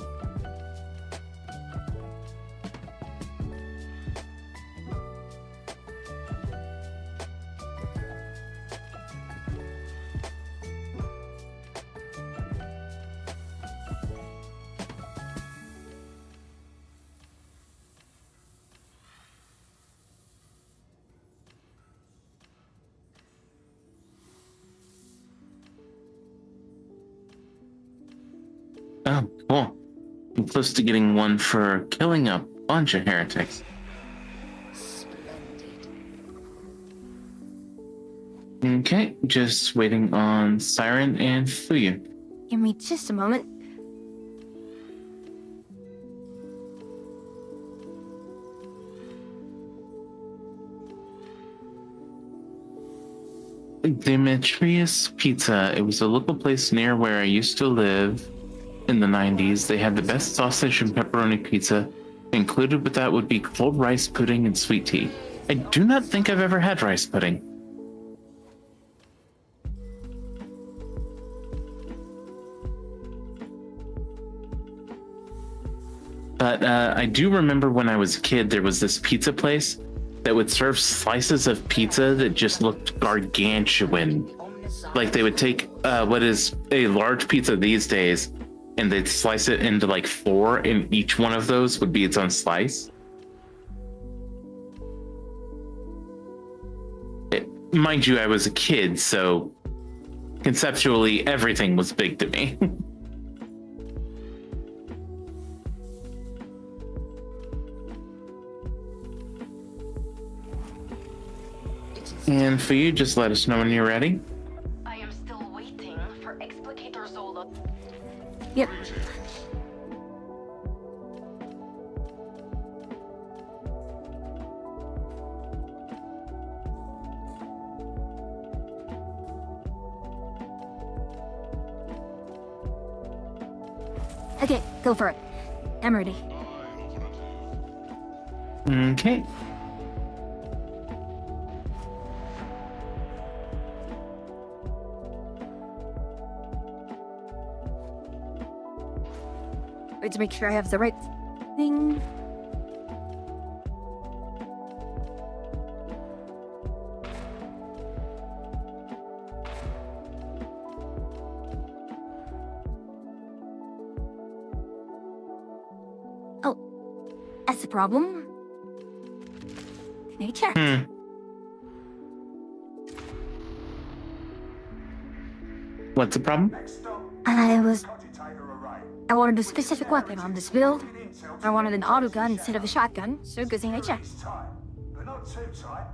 Oh, cool. I'm close to getting one for killing a bunch of heretics. Splendid. Okay, just waiting on Siren and Fuyu. Give me just a moment. Demetrius Pizza. It was a local place near where I used to live in the 90s. They had the best sausage and pepperoni pizza. Included with that would be cold rice pudding and sweet tea. I do not think I've ever had rice pudding. But I do remember when I was a kid, there was this pizza place that would serve slices of pizza that just looked gargantuan. Like they would take what is a large pizza these days and they'd slice it into like 4, and each one of those would be its own slice. Mind you, I was a kid, so conceptually everything was big to me. And for you, just let us know when you're ready. I am still waiting for Explicator Zola. Yep. Okay, go for it. I'm ready. Okay. Wait to make sure I have the right thing. Oh, that's the problem. Can I check? What's the problem? I wanted a specific weapon on this build. I wanted an auto gun instead of a shotgun, so good thing I checked. But not too tight.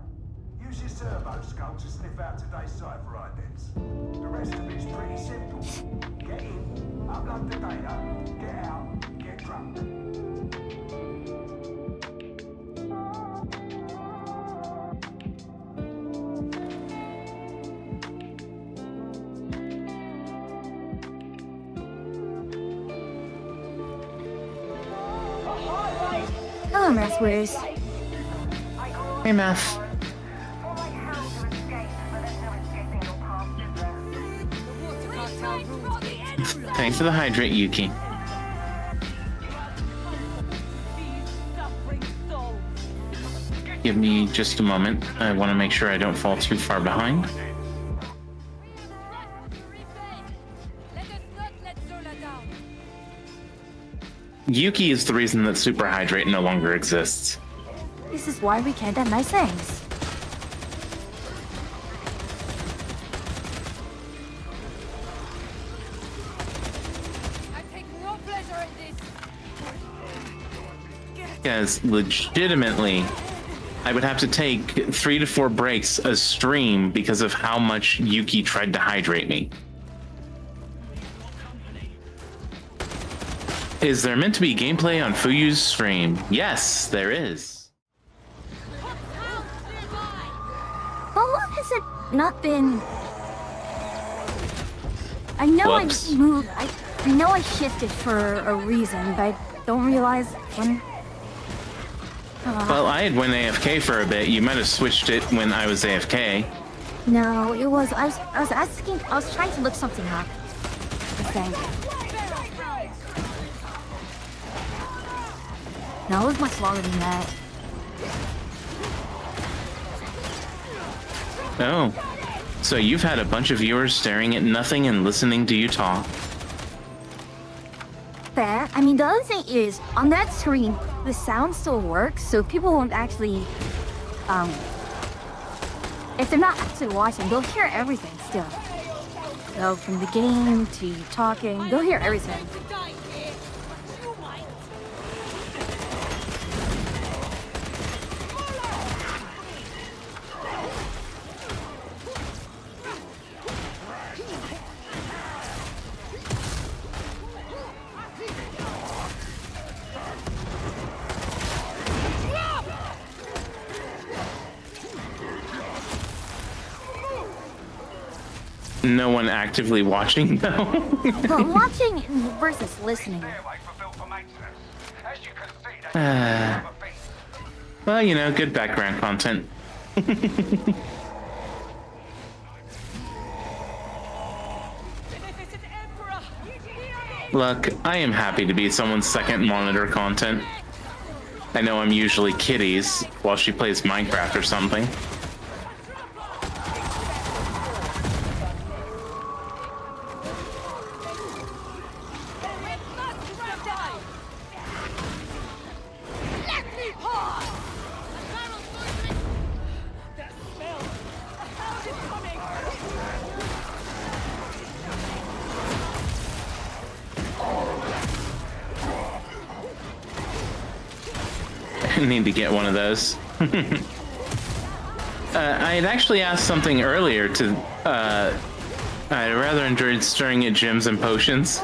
Use your servo skull to sniff out today's cipher idents. The rest of it's pretty simple. Get in, upload the data, get out, get drunk. Hello, Mass Wiz. Hey, Math. Thanks for the hydrate, Yuki. Give me just a moment. I want to make sure I don't fall too far behind. Yuki is the reason that Super Hydrate no longer exists. This is why we can't have nice things. I take no pleasure in this. Because legitimately, I would have to take 3 to 4 breaks a stream because of how much Yuki tried to hydrate me. Is there meant to be gameplay on Fuyu's stream? Yes, there is. How long has it not been? I know Whoops. I moved. I know I shifted for a reason, but I don't realize when. Well, I had went AFK for a bit. You might have switched it when I was AFK. No, it was. I was asking. I was trying to look something up. I think. No, it was much longer than that. Oh. So you've had a bunch of viewers staring at nothing and listening to you talk. Fair. I mean, the other thing is, on that screen, the sound still works, so people won't actually, if they're not actually watching, they'll hear everything still. So from the game to you talking, they'll hear everything. No one actively watching, though. But watching versus listening. Airway for built for maintenance. As you can see, that's a beast. Well, you know, good background content. Look, I am happy to be someone's second monitor content. I know I'm usually Kitty's while she plays Minecraft or something. I need to get one of those. I had actually asked something earlier to, I rather enjoyed stirring at gems and potions.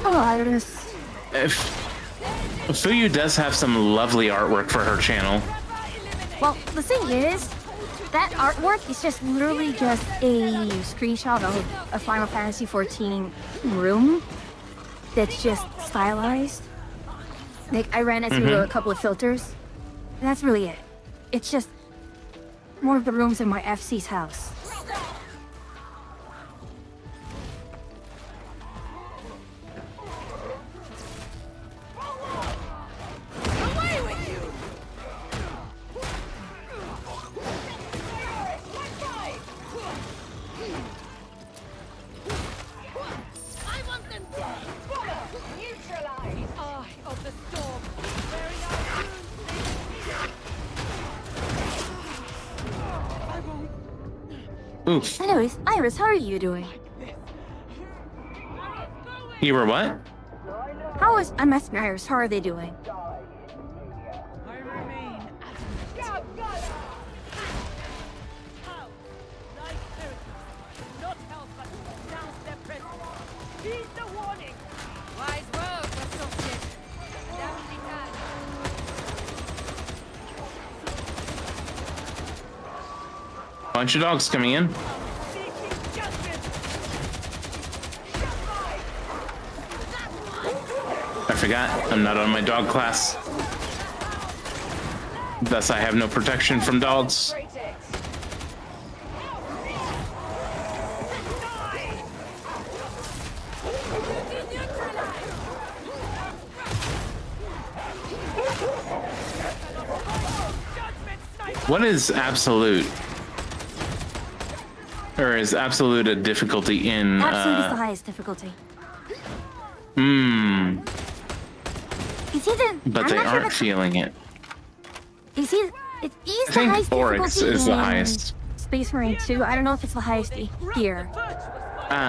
Oh, I just... Fuyu does have some lovely artwork for her channel. Well, the thing is, that artwork is just literally just a screenshot of a Final Fantasy XIV room that's just stylized. Like, I ran it through a couple of filters, and that's really it. It's just more of the rooms in my FC's house. Oof. Anyways, Iris, how are you doing? You were what? I'm asking Iris, how are they doing? I remain wise words, associate. Doubly done. Bunch of dogs coming in. I forgot, I'm not on my dog class. Thus, I have no protection from dogs. What is absolute? Or is absolute a difficulty in... Absolute is the highest difficulty. Hmm. Is he the... But they aren't feeling it. Is he... It is I the think highest Oryx difficulty is the in highest. Space Marine 2. I don't know if it's the highest here.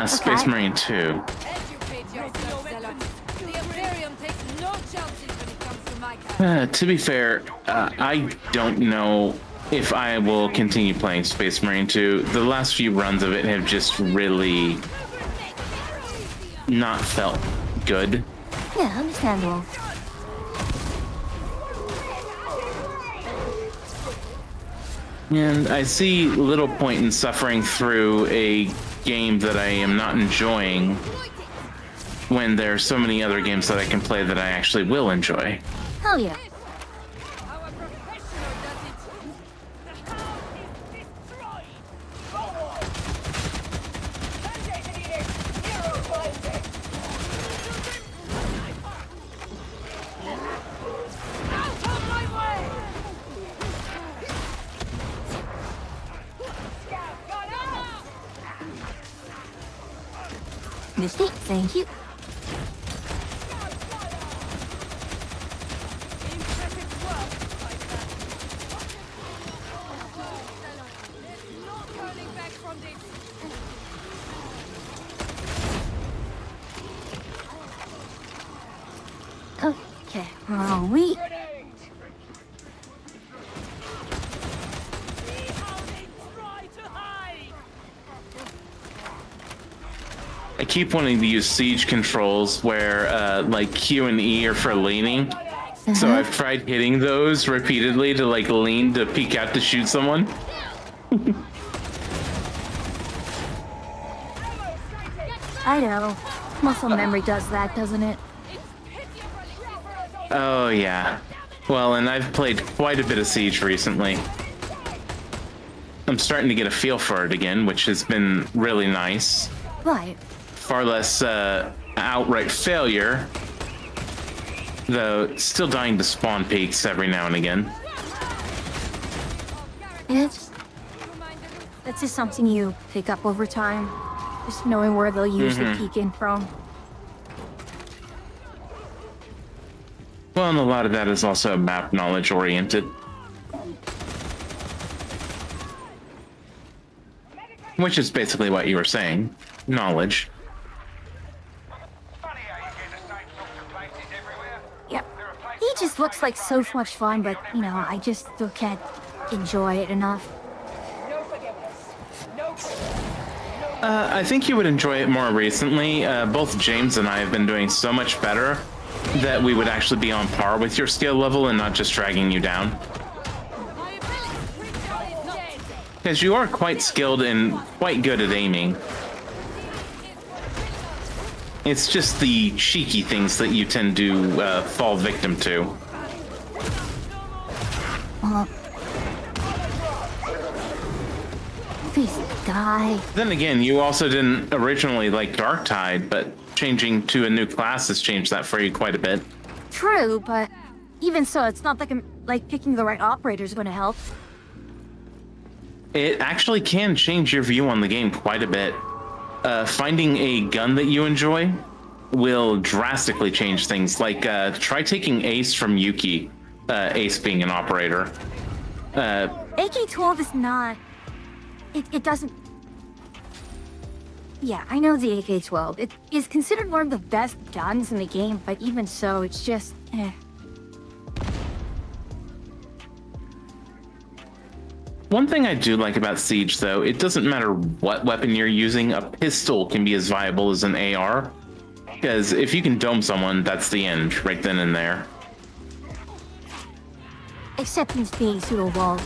Space Okay. Marine 2. Educate yourself, Zealot. The Imperium takes no chances when it comes to my kind. To be fair, I don't know if I will continue playing Space Marine 2. The last few runs of it have just really not felt good. Yeah, understandable. And I see little point in suffering through a game that I am not enjoying when there are so many other games that I can play that I actually will enjoy. Hell yeah. Our professional does it. The house is destroyed. Out of my way! Misty, thank you. Impressive work, fighter. There's no turning back from this. Okay, where are we? See how they try to hide! I keep wanting to use siege controls where like Q and E are for leaning. So I've tried hitting those repeatedly to like lean to peek out to shoot someone. I know. Muscle memory does that, doesn't it? Oh yeah. Well, and I've played quite a bit of Siege recently. I'm starting to get a feel for it again, which has been really nice. Right. Far less outright failure, though still dying to spawn peaks every now and again. It's... That's just something you pick up over time. Just knowing where they'll usually peek in from. Well, and a lot of that is also map knowledge oriented. Which is basically what you were saying. Knowledge. Funny how you get the same sorts of places everywhere. Yep. He just looks like so much fun, but, you know, I just still can't enjoy it enough. I think you would enjoy it more recently. Both James and I have been doing so much better that we would actually be on par with your skill level and not just dragging you down. Because you are quite skilled and quite good at aiming. It's just the cheeky things that you tend to fall victim to. Please die. Then again, you also didn't originally like Darktide, but changing to a new class has changed that for you quite a bit. True, but even so, it's not like picking the right operator is going to help. It actually can change your view on the game quite a bit. Finding a gun that you enjoy will drastically change things. Like, try taking Ace from Yuki, Ace being an operator. AK-12 is not... It doesn't... Yeah, I know the AK-12. It is considered one of the best guns in the game, but even so, it's just... One thing I do like about Siege, though, it doesn't matter what weapon you're using, a pistol can be as viable as an AR. Because if you can dome someone, that's the end, right then and there. Except in being through a wall.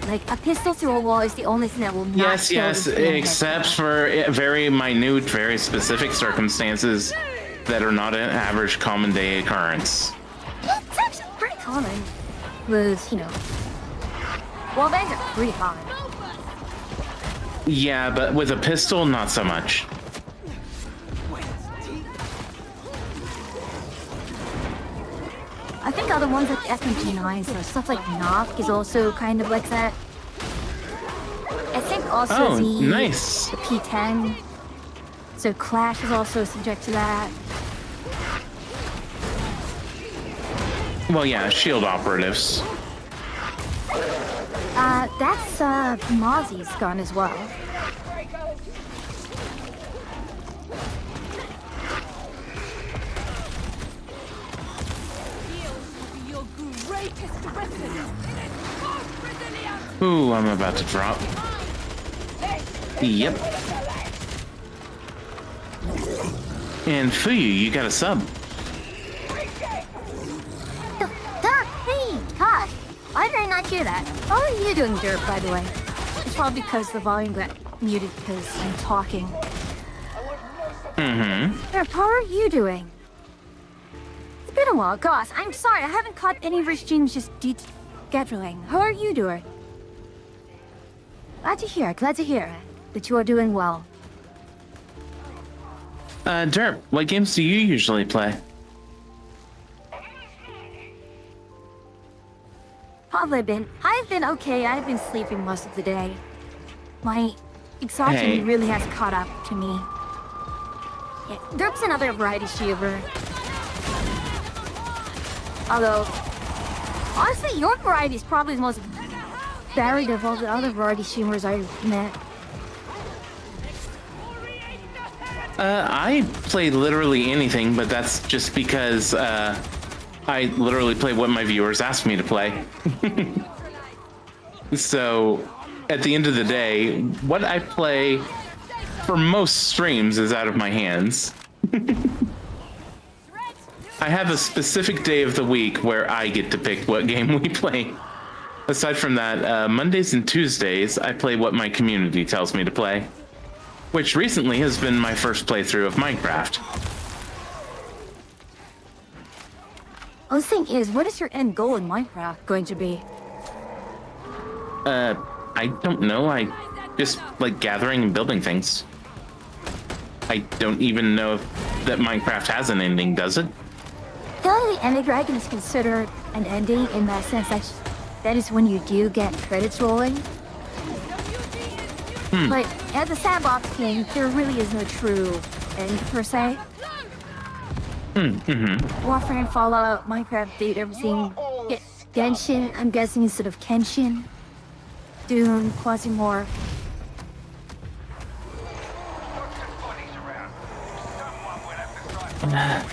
Like, a pistol through a wall is the only thing that will not Yes, kill yes, the human except head. for very minute, very specific circumstances that are not an average common day occurrence. It's actually pretty common. was, well, bangs are pretty hard. Yeah, but with a pistol, not so much. I think other ones like FMG9s or stuff like Knock is also kind of like that. I think also Oh, the nice. P10. So Clash is also subject to that. Well, yeah, shield operatives. That's Mozzie's gun as well. Your greatest weapon. It is most resilient. Ooh, I'm about to drop. Yep. And Fuyu, you got a sub. Derp, hey, gosh. Why did I not hear that? How are you doing, Derp, by the way? It's probably because the volume got muted because I'm talking. Mm-hmm. Derp, how are you doing? It's been a while. Gosh, I'm sorry. I haven't caught any of your streams just scheduling. How are you doing? Glad to hear that you are doing well. Derp, what games do you usually play? I've been okay. I've been sleeping most of the day. My exhaustion Hey. really has caught up to me. Yeah, Derp's another variety streamer. Although, honestly, your variety is probably the most varied of all the other variety streamers I've met. I play literally anything, but that's just because, I literally play what my viewers ask me to play. So, at the end of the day, what I play for most streams is out of my hands. I have a specific day of the week where I get to pick what game we play. Aside from that, Mondays and Tuesdays, I play what my community tells me to play. Which recently has been my first playthrough of Minecraft. Well, the thing is, what is your end goal in Minecraft going to be? I don't know. I just like gathering and building things. I don't even know if that Minecraft has an ending, does it? The Ender Dragon is considered an ending in that sense. That is when you do get credits rolling. But as a sandbox game, there really is no true end per se. Warframe, Fallout, Minecraft, Date, everything. Genshin, I'm guessing instead of Kenshin. Doom, Quasimorph. I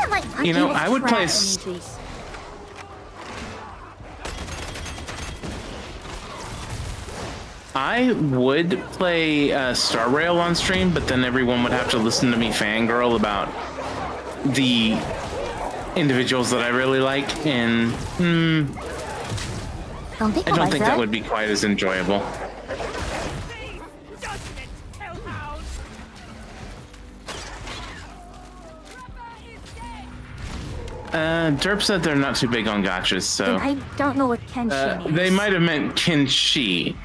am like You know, unable to I would track play any of these. I would play Star Rail on stream, but then everyone would have to listen to me fangirl about the individuals that I really like, and I don't think that would be quite as enjoyable. Derp said they're not too big on gotchas, so I don't know what Kenshin is. they might have meant Kenshi,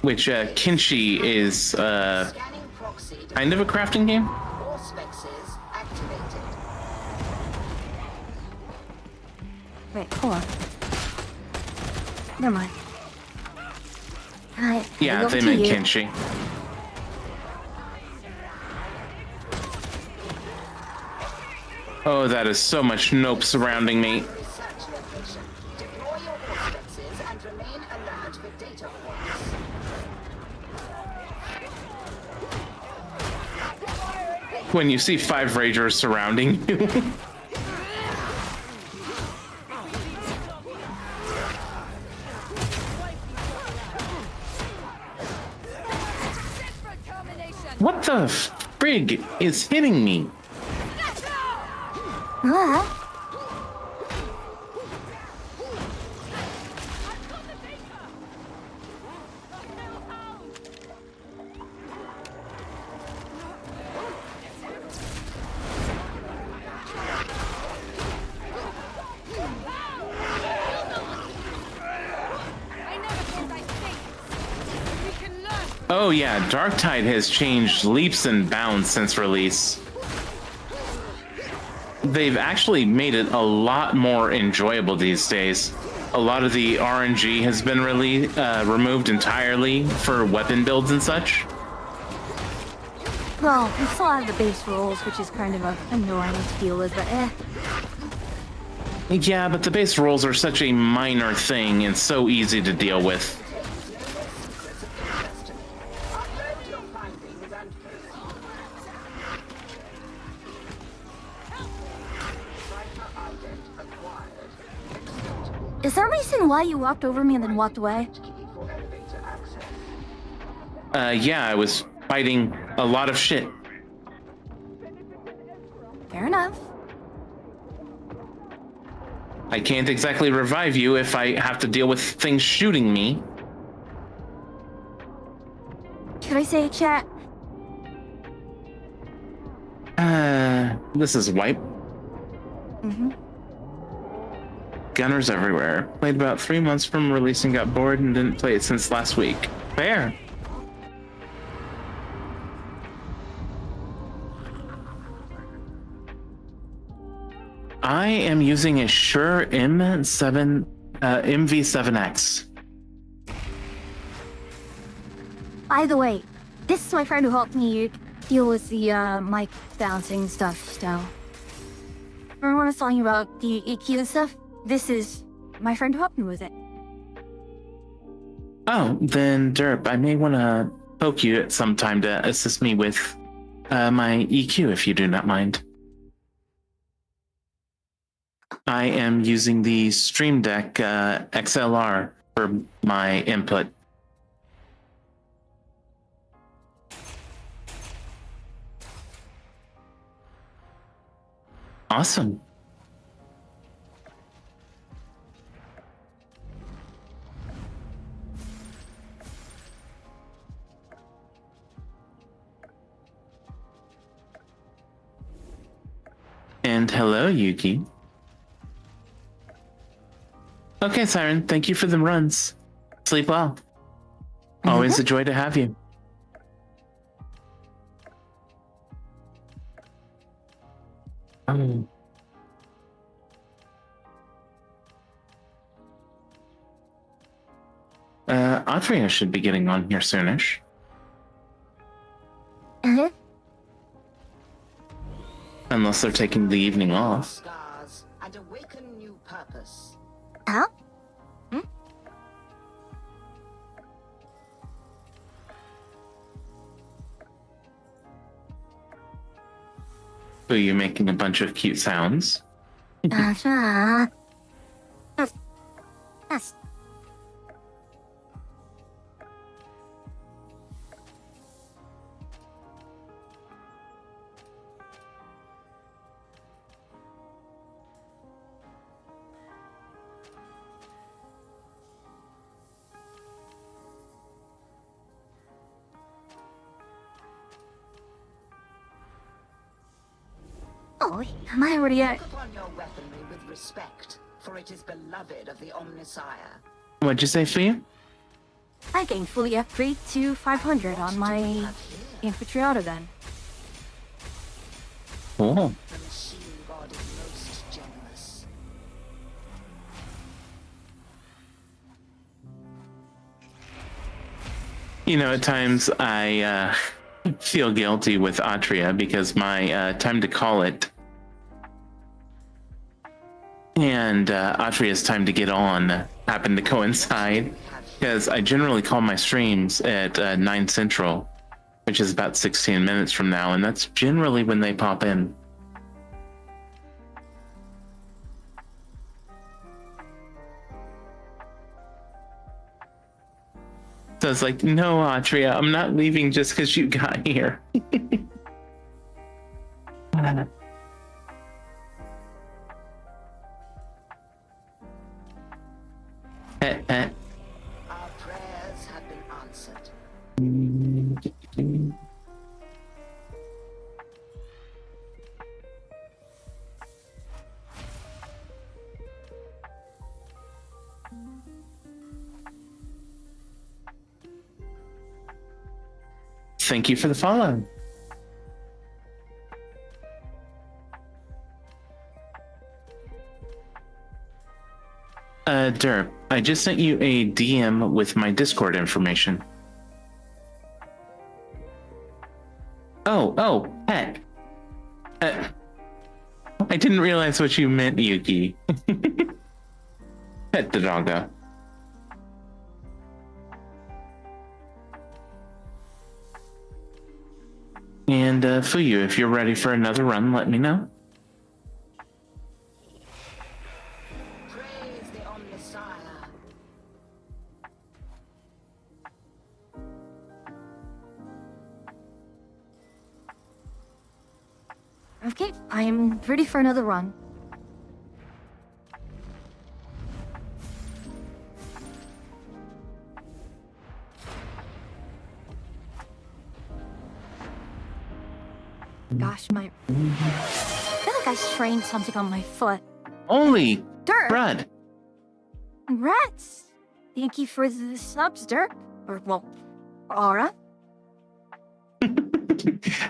which Kenshi is Scanning proxy. kind of a crafting game. All spexes activated. Wait, hold on. Never mind. Alright, Yeah, over they to meant you. Kenshi. Oh, that is so much nope surrounding me. Research location. Deploy your all spexes and remain alert for data points. When you see 5 ragers surrounding you. What the frig is hitting me? What? Oh yeah, Darktide has changed leaps and bounds since release. They've actually made it a lot more enjoyable these days. A lot of the RNG has been removed entirely for weapon builds and such. Well, we still have the base rules, which is kind of annoying to deal with, but Yeah, but the base rolls are such a minor thing and so easy to deal with. Upload your findings and cipher ident acquired. is there a reason why you walked over me and then walked away? Key for elevator access. Yeah, I was fighting a lot of shit. Fair enough. I can't exactly revive you if I have to deal with things shooting me. Should I say, chat? This is wipe. Mm-hmm. Gunners everywhere. Played about 3 months from release and got bored and didn't play it since last week. Fair. I am using a Shure MV7X. By the way, this is my friend who helped me deal with the mic bouncing stuff, so. Remember when I was talking about the EQ and stuff? This is my friend who helped me with it. Oh, then Derp, I may want to poke you at some time to assist me with my EQ if you do not mind. I am using the Stream Deck XLR for my input. Awesome. And hello, Yuki. Okay, Siren, thank you for the runs. Sleep well. Always a joy to have you. Oh. Atria should be getting on here soonish. Uh-huh. Unless they're taking the evening off. Scars and awaken new purpose. Huh? So you're making a bunch of cute sounds. Yes. Oh, am I already at? Look upon your weaponry with respect, for it is beloved of the Omnissiah. What'd you say, Fia? I gained fully upgrade to 500 on my infantry auto then. Cool. The machine god is most generous. You know, at times I feel guilty with Atria because my time to call it and Atria's time to get on happened to coincide because I generally call my streams at 9 Central, which is about 16 minutes from now, and that's generally when they pop in. So it's like, no, Atria, I'm not leaving just because you got here. Our prayers have been answered. thank you for the follow. Derp, I just sent you a DM with my Discord information. Oh, pet. I didn't realize what you meant, Yuki. Pet the doggo. And Fuyu, if you're ready for another run, let me know. Praise the Omnissiah. Okay, I am ready for another run. Gosh, I feel like I strained something on my foot. Holy Dirk! crud. Congrats! Thank you for the subs, Dirk. Or, well, Aura.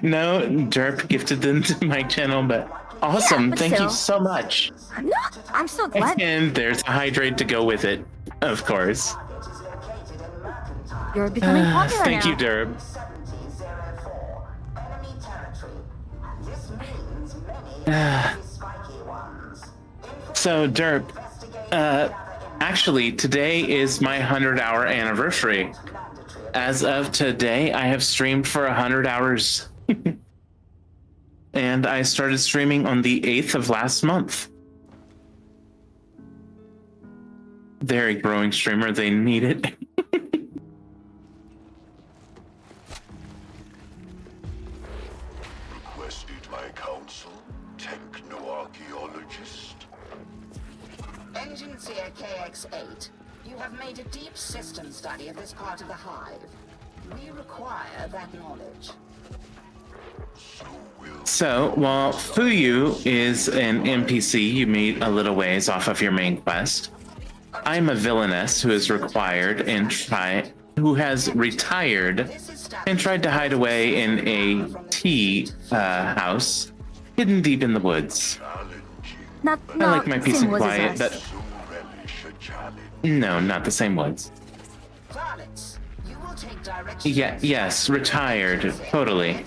No, Derp gifted them to my channel, but awesome. Yeah, but Thank you still. so much. I'm so glad And there's a hydrate to go with it, of course. you're becoming popular Thank now. you, Derp. 7004. Enemy territory. This means many spiky ones. So, Derp, actually, today is my 100-hour anniversary. As of today, I have streamed for 100 hours. And I started streaming on the 8th of last month. They're a growing streamer. They need it. Requested my counsel, techno-archaeologist. Engine Seer KX-8, you have made a deep system study of this part of the hive. We require that knowledge. So, while Fuyu is an NPC you meet a little ways off of your main quest, I'm a villainess who is required and who has retired and tried to hide away in a tea house hidden deep in the woods. Not I like my peace same and woods as quiet, us. but So relish a challenge. no, not the same woods. Varlets, you will take direction. Yes, retired, totally.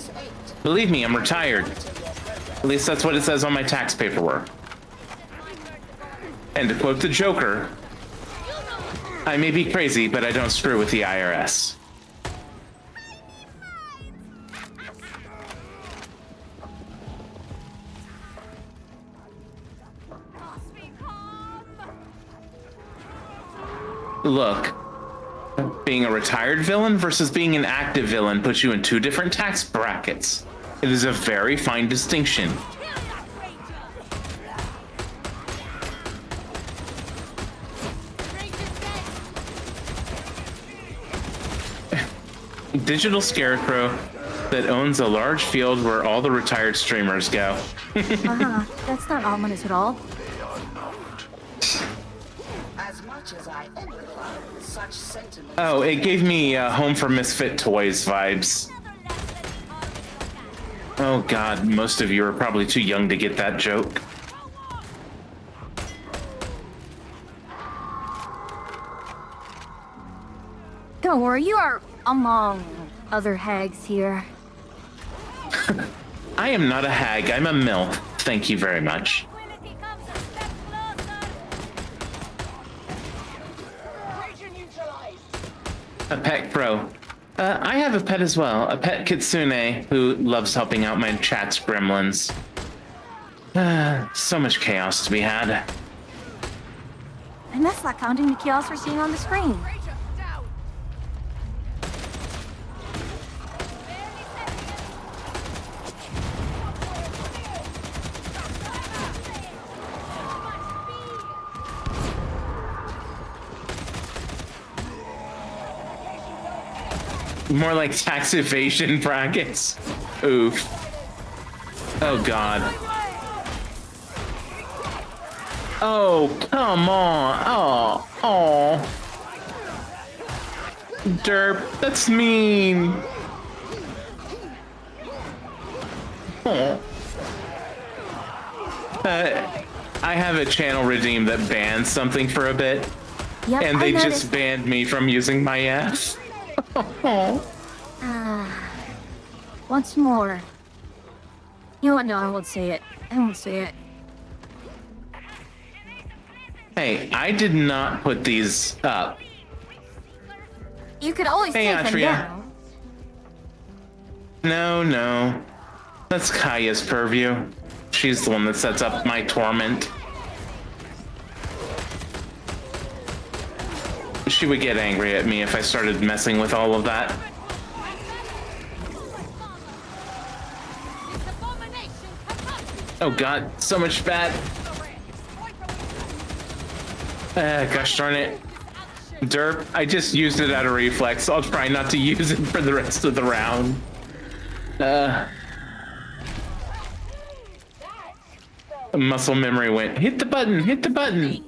Believe me, I'm retired. At least that's what it says on my tax paperwork. And to quote the Joker, I may be crazy, but I don't screw with the IRS. Look, being a retired villain versus being an active villain puts you in two different tax brackets. It is a very fine distinction. Digital scarecrow that owns a large field where all the retired streamers go. That's not ominous at all. As much as I empathize with such sentiments. Oh, it gave me Home for Misfit Toys vibes. Oh god, most of you are probably too young to get that joke. Don't worry, you are among other hags here. I am not a hag, I'm a MILF. Thank you very much. A pet crow. I have a pet as well, a pet kitsune who loves helping out my chat's gremlins. So much chaos to be had. And that's not counting the chaos we're seeing on the screen. More like tax evasion brackets. Oof. Oh god. Oh, come on. Oh. Derp, that's mean. I have a channel redeem that bans something for a bit, Yep, and I they noticed. just banned me from using my ass. Once more. You know what? No, I won't say it. I won't say it. Hey, I did not put these up. You could always Hey, take them Atria. down. No. That's Kaya's purview. She's the one that sets up my torment. She would get angry at me if I started messing with all of that. Oh god, so much fat. Gosh darn it. Derp, I just used it out of reflex. I'll try not to use it for the rest of the round. Muscle memory went, hit the button, hit the button.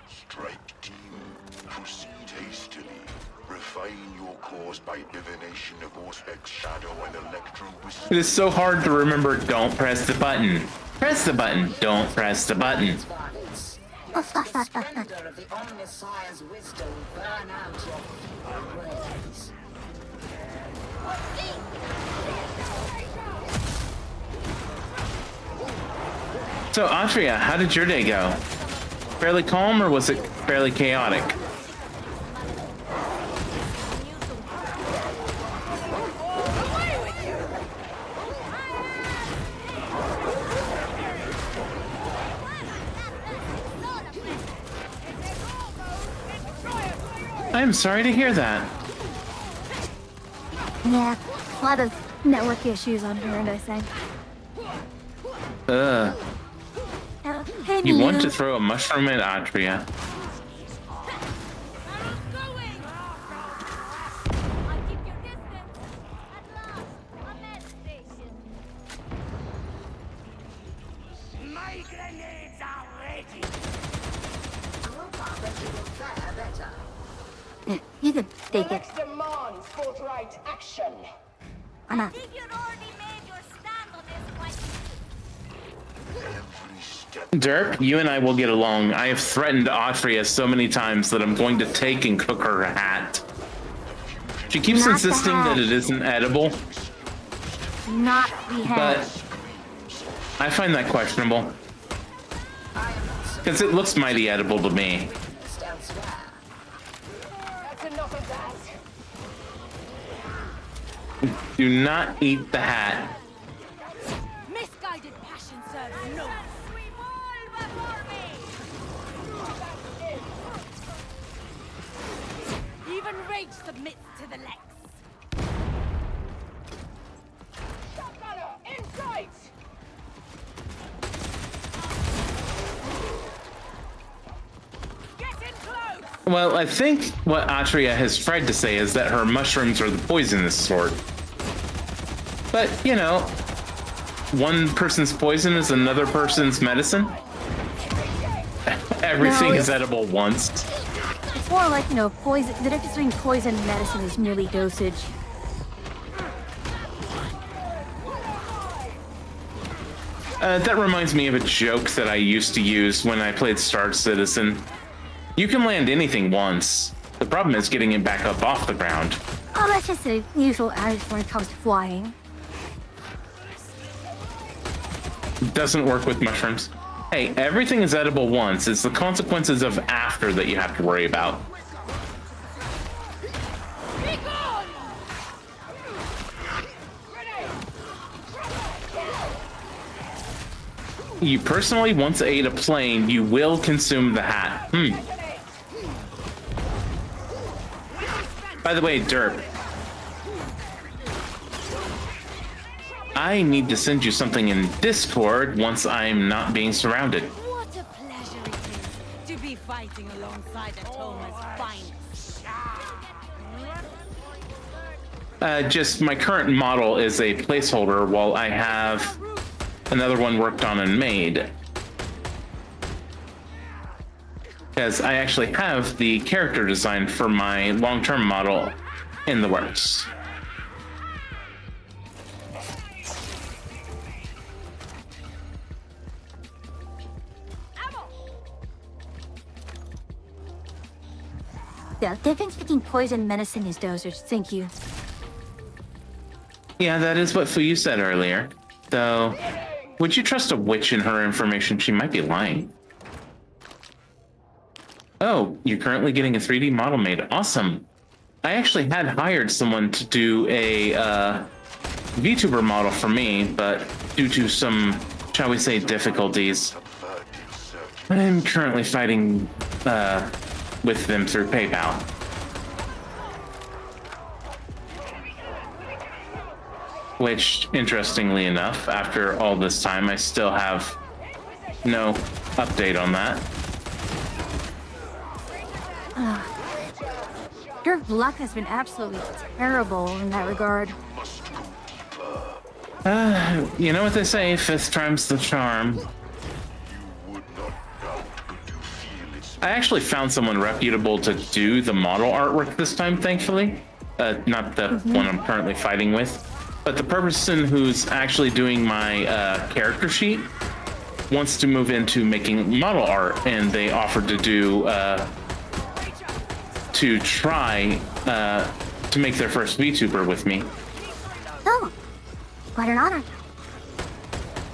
Strike team, proceed hastily. Refine your course by divination of Auspex shadow and electro whisper. It is so hard to remember, don't press the button. Press the button, don't press the button. Bodies. Let the splendor of the Omnissiah's wisdom burn out your feeble brains. So, Atria, how did your day go? Fairly calm, or was it fairly chaotic? I'm sorry to hear that. Yeah, a lot of network issues on her end, I think. Hey, You want Mew. to throw a mushroom at Atria. My grenades are ready. Look up and you will fare better. Yeah, you can take it. demands forthright action. Why not? Every step. Derp, you and I will get along. I have threatened Atria so many times that I'm going to take and cook her hat. She keeps Not the insisting hat. that it isn't edible, Not the but head. I find that questionable. Because it looks mighty edible to me. Just elsewhere. That's enough of that. Do not eat the hat. Misguided passion serves no. Even rage submits to the Lex. Shotgunner, in sight! Get in close! Well, I think what Atria has tried to say is that her mushrooms are the poisonous sort. But, you know, one person's poison is another person's medicine. Everything No, is edible once. It's more like, you know, poison. The difference between poison and medicine is merely dosage. That reminds me of a joke that I used to use when I played Star Citizen. You can land anything once. The problem is getting it back up off the ground. Oh, that's just the usual adage when it comes to flying. It doesn't work with mushrooms. Hey, everything is edible once. It's the consequences of after that you have to worry about. Be gone! You personally once ate a plane, you will consume the hat. By the way, Derp. I need to send you something in Discord once I'm not being surrounded. What a pleasure it is to be fighting alongside Atoma's finest. Just my current model is a placeholder while I have another one worked on and made. Because I actually have the character design for my long-term model in the works. The difference between poison and medicine is dosage. Thank you. Yeah, that is what Fuyu said earlier. Though, would you trust a witch in her information? She might be lying. Oh, you're currently getting a 3D model made. Awesome. I actually had hired someone to do a VTuber model for me, but due to some, shall we say, difficulties, I'm currently fighting with them through PayPal. Which, interestingly enough, after all this time, I still have no update on that. Your luck has been absolutely terrible in that regard. You know what they say, fifth time's the charm. I actually found someone reputable to do the model artwork this time, thankfully. Not the one I'm currently fighting with, but the person who's actually doing my character sheet wants to move into making model art, and they offered to do to try to make their first VTuber with me. Oh, what an honor.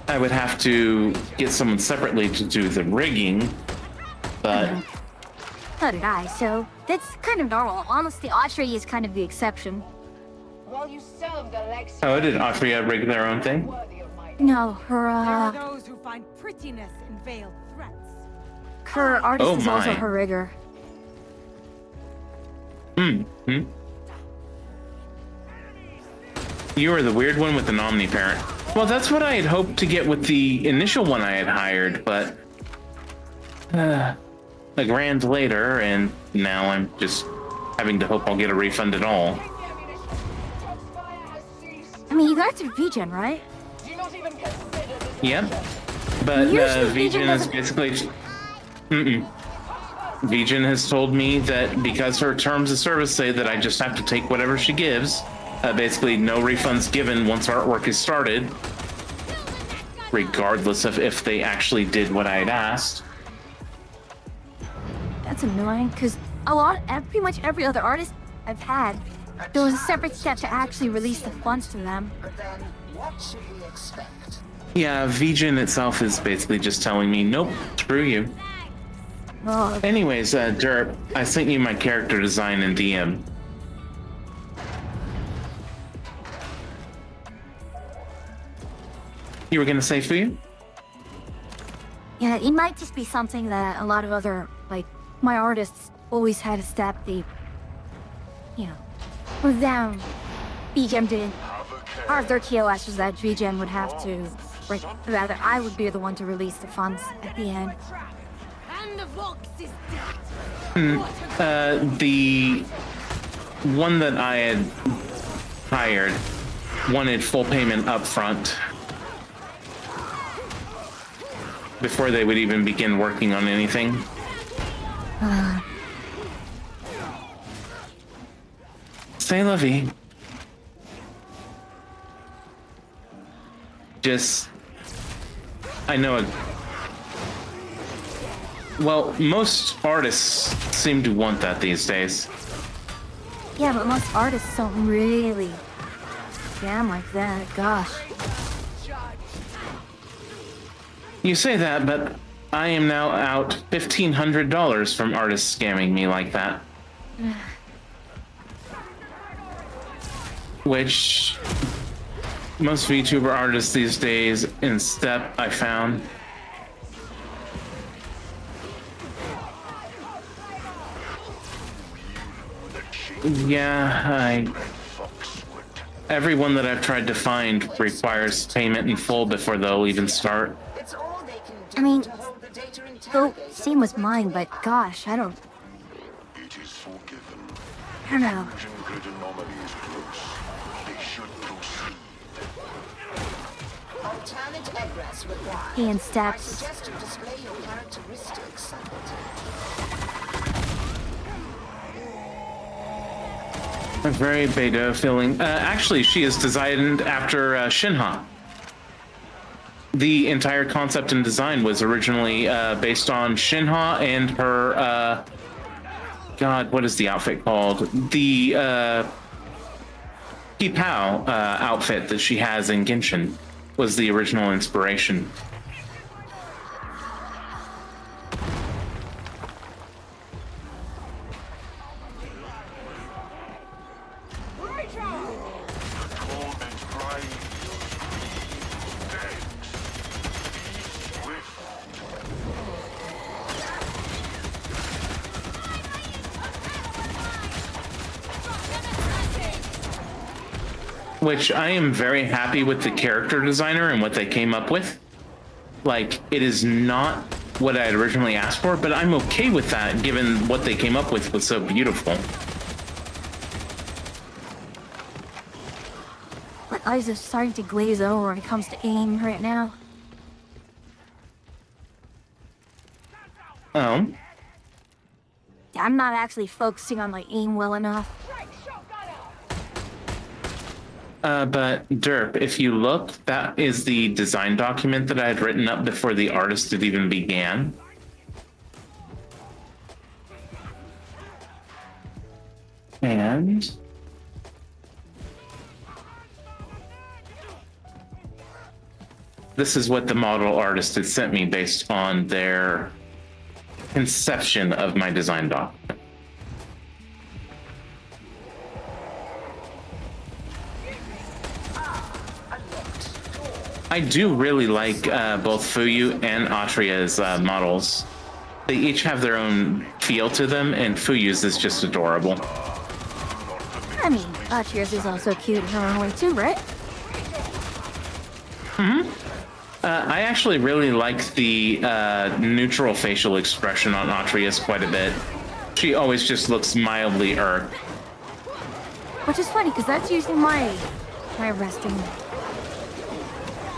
I would have to get someone separately to do the rigging, but So did I, so that's kind of normal. Honestly, Audrey is kind of the exception. While you serve the legs. oh, did Austria rig their own thing? No, her, There are those who find prettiness in veiled threats. her artist Oh is also my. her rigger. You are the weird one with an omni-parent. Well, that's what I had hoped to get with the initial one I had hired, but a grand later, and now I'm just having to hope I'll get a refund at all. I mean, you guys are vegan, right? Do not even consider this. Yep. But Usually Vegan vegan is doesn't- basically... Vegan has told me that because her terms of service say that I just have to take whatever she gives, basically no refunds given once artwork is started, regardless of if they actually did what I had asked. That's annoying, because pretty much every other artist I've had, there was a separate step to actually release the funds to them. But then, what should we expect? Yeah, Vegan itself is basically just telling me, nope, screw you. Oh, Anyways, Derp, I sent you my character design in DM. You were gonna say for you? yeah, it might just be something that a lot of other, like, my artists always had a step the, you know, for them, BGM didn't. Part of their TOS was that BGM would have to, rather, I would be the one to release the funds at the end. And the Vox is dead. The one that I had hired wanted full payment up front before they would even begin working on anything. Say la vie. Just, I know it. Well, most artists seem to want that these days. Yeah, but most artists don't really jam like that, gosh. You say that, but I am now out $1,500 from artists scamming me like that. Which most VTuber artists these days in step, I found. Yeah, everyone that I've tried to find requires payment in full before they'll even start. It's all they can do I mean, to hold the data Oh, interrogated. same with mine, but gosh, I don't It is forgiven. know. Fusion grid anomaly is close. They should proceed. Alternate egress required. He and I steps. suggest you display your characteristics. A very Beidou feeling. Actually, she is designed after Shinha. The entire concept and design was originally based on Shinha and her God, what is the outfit called? The Ki-Pow outfit that she has in Genshin was the original inspiration. Which I am very happy with the character designer and what they came up with. Like, it is not what I had originally asked for, but I'm okay with that given what they came up with was so beautiful. My eyes are starting to glaze over when it comes to aim right now. Oh. I'm not actually focusing on my aim well enough. But Derp, if you look, that is the design document that I had written up before the artist had even began. And this is what the model artist had sent me based on their conception of my design document. I do really like both Fuyu and Atria's models. They each have their own feel to them, and Fuyu's is just adorable. I mean, Atria's is also cute in her own way too, right? I actually really like the neutral facial expression on Atria's quite a bit. She always just looks mildly irked. Which is funny, because that's usually my resting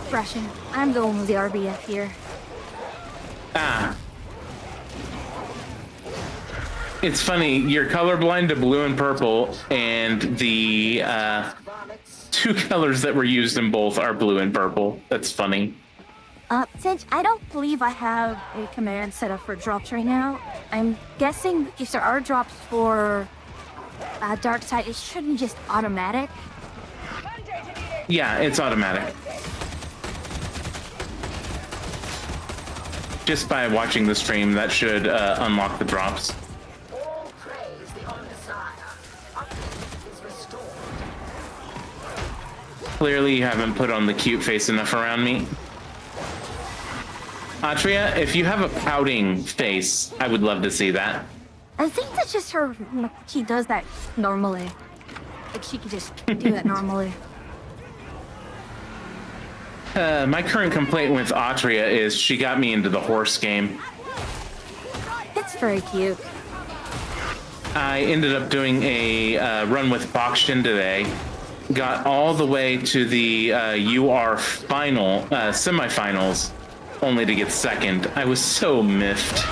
expression. I'm going with the RBF here. Ah. It's funny, you're colorblind to blue and purple, and the two colors that were used in both are blue and purple. That's funny. Since I don't believe I have a command set up for drops right now, I'm guessing if there are drops for Dark Side, it shouldn't just automatic. Yeah, it's automatic. Just by watching the stream, that should unlock the drops. All praise the Omnissiah. Upkeep is restored. Clearly, you haven't put on the cute face enough around me. Atria, if you have a pouting face, I would love to see that. I think that's just her. She does that normally. Like she could just do that normally. My current complaint with Atria is she got me into the horse game. It's very cute. I ended up doing a run with Boxton today. Got all the way to the UR final, semifinals, only to get second. I was so miffed.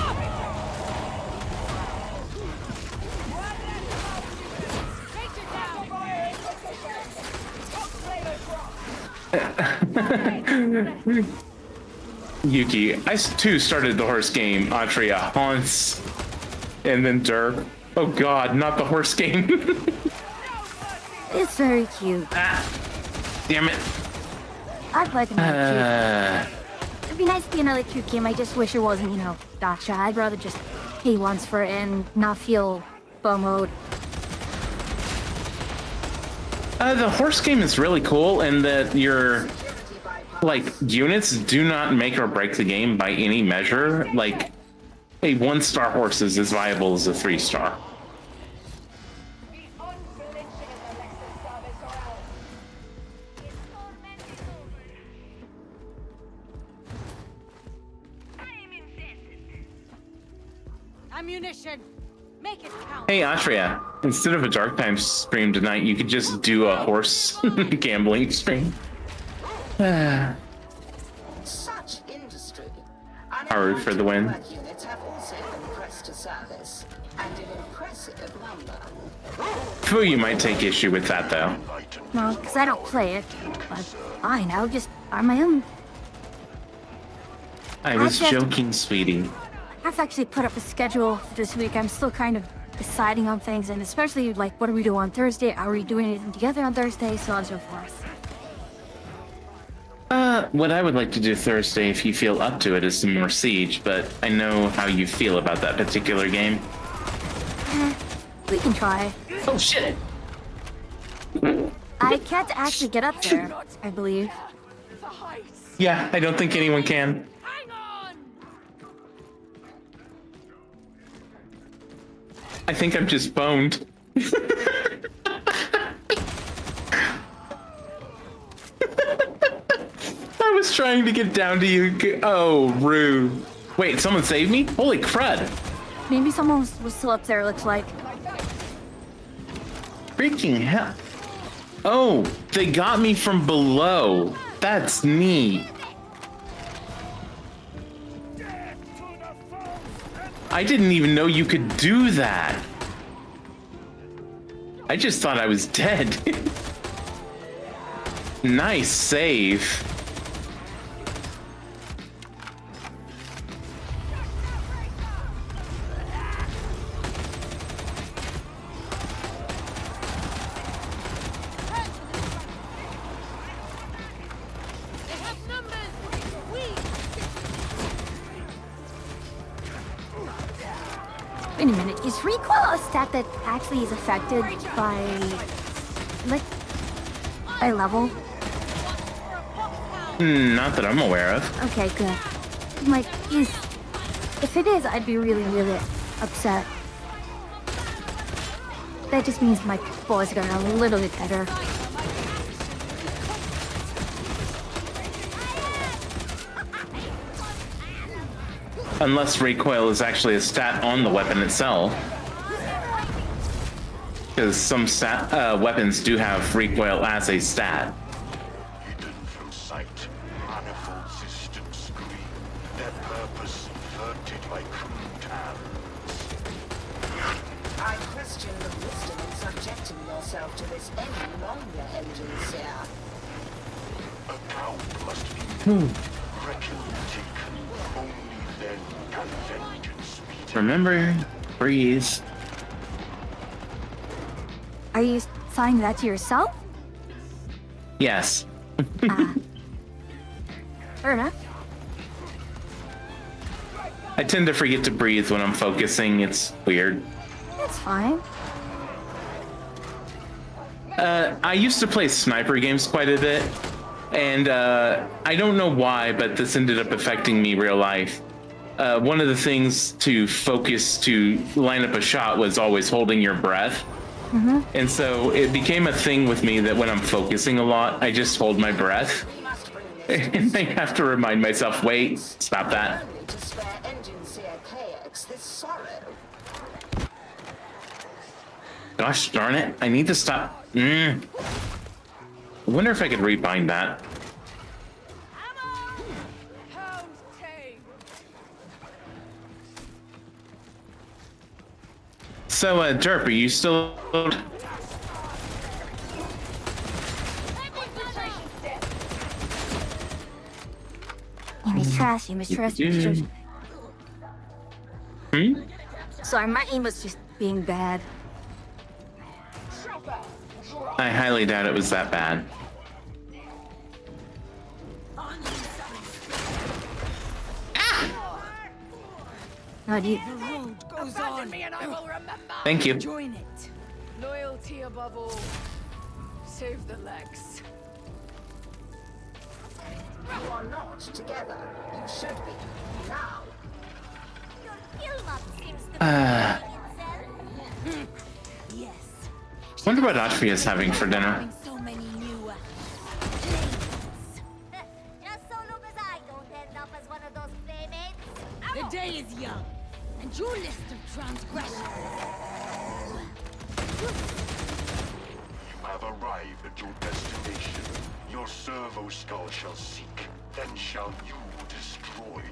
Yuki, I too started the horse game. Atria, Hans, and then Derp. Oh god, not the horse game. It's very cute. Ah, damn it. I'd like another cute. It'd be nice to be another cute game. I just wish it wasn't, you know, Dacha. I'd rather just pay once for it and not feel FOMO'd. The horse game is really cool in that your units do not make or break the game by any measure. Like, a 1-star horse is as viable as a 3-star. Ammunition. Make it count. Hey Atria, instead of a Dark Time stream tonight, you could just do a horse gambling stream. Such industry. Haru for the win. Network units have also been pressed to service, and in impressive number. Fuyu might take issue with that though. No, because I don't play it. But fine, I'll just on my own. I was joking, sweetie. I've actually put up a schedule for this week. I'm still kind of deciding on things, and especially like what do we do on Thursday? Are we doing it together on Thursday? So on and so forth. What I would like to do Thursday, if you feel up to it, is some more Siege, but I know how you feel about that particular game. We can try. Oh shit! I can't actually get up there, I believe. The heights. Yeah, I don't think anyone can. Hang on. I think I'm just boned. I was trying to get down to you. Oh, rude. Wait, someone saved me? Holy crud. Maybe someone was still up there, it looks like. Freaking hell. Oh, they got me from below. That's neat. I didn't even know you could do that. I just thought I was dead. Nice save. Wait a minute, is recoil a stat that actually is affected by, like, by level? Not that I'm aware of. Okay, good. Like, if it is, I'd be really, really upset. That just means my boys got a little bit better. Unless recoil is actually a stat on the weapon itself. Because some weapons do have recoil as a stat. Hidden from sight, manifold systems screen, their purpose inverted by crude hands. I question the wisdom in subjecting yourself to this any longer, Engine Seer. Account must be reckoned taken. Only then can vengeance be. Remember, breathe. Are you saying that to yourself? Yes. Fair enough. I tend to forget to breathe when I'm focusing. It's weird. It's fine. I used to play sniper games quite a bit, and I don't know why, but this ended up affecting me real life. One of the things to focus to line up a shot was always holding your breath. And so it became a thing with me that when I'm focusing a lot, I just hold my breath. And I have to remind myself, wait, stop that. Only to spare Engine Seer KX this sorrow. Gosh darn it, I need to stop. I wonder if I could rebind that. Hound tame. So, Derp, are you still... You mistrust, you mistrust, you mistrust. Sorry, my aim was just being bad. I highly doubt it was that bad. No, do you... The road goes on. Me and I will remember. Thank you. Join it. Loyalty above all. Save the legs. You are not together. You should be. Now. Yes. Wonder what Atreus having for dinner. Having so many new Just so long as I don't end up as one of those playmates. The day is young, and your list of transgressions. You have arrived at your destination. Your servo skull shall seek, then shall you destroy.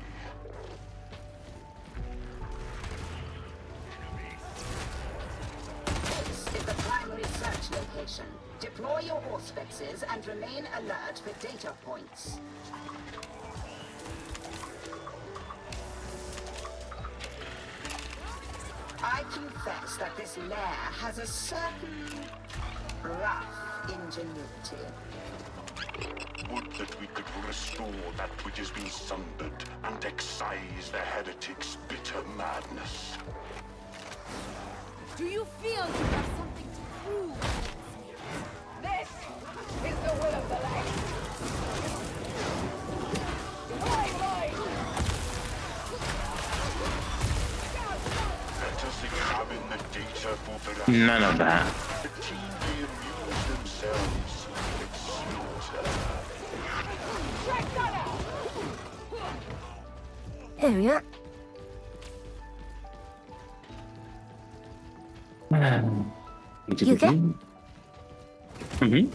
This is the primary search location. Deploy your auspices and remain alert for data points. I confess that this lair has a certain rough ingenuity. Would that we could restore that which has been sundered and excise the heretic's bitter madness. Do you feel you have something to prove? This is the will of the light. Let us examine the data for veracity. None of that. The team may amuse themselves with slaughter. There we are. You okay? Mm-hmm.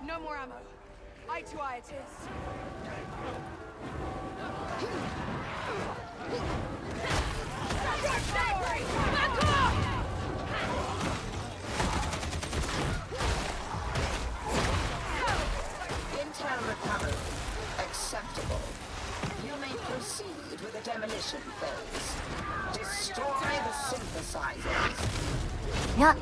No more ammo. Eye to eye it is. Back off! Intel recovery. Acceptable. You may proceed with the demolition phase. Destroy the synthesizers. Yeah.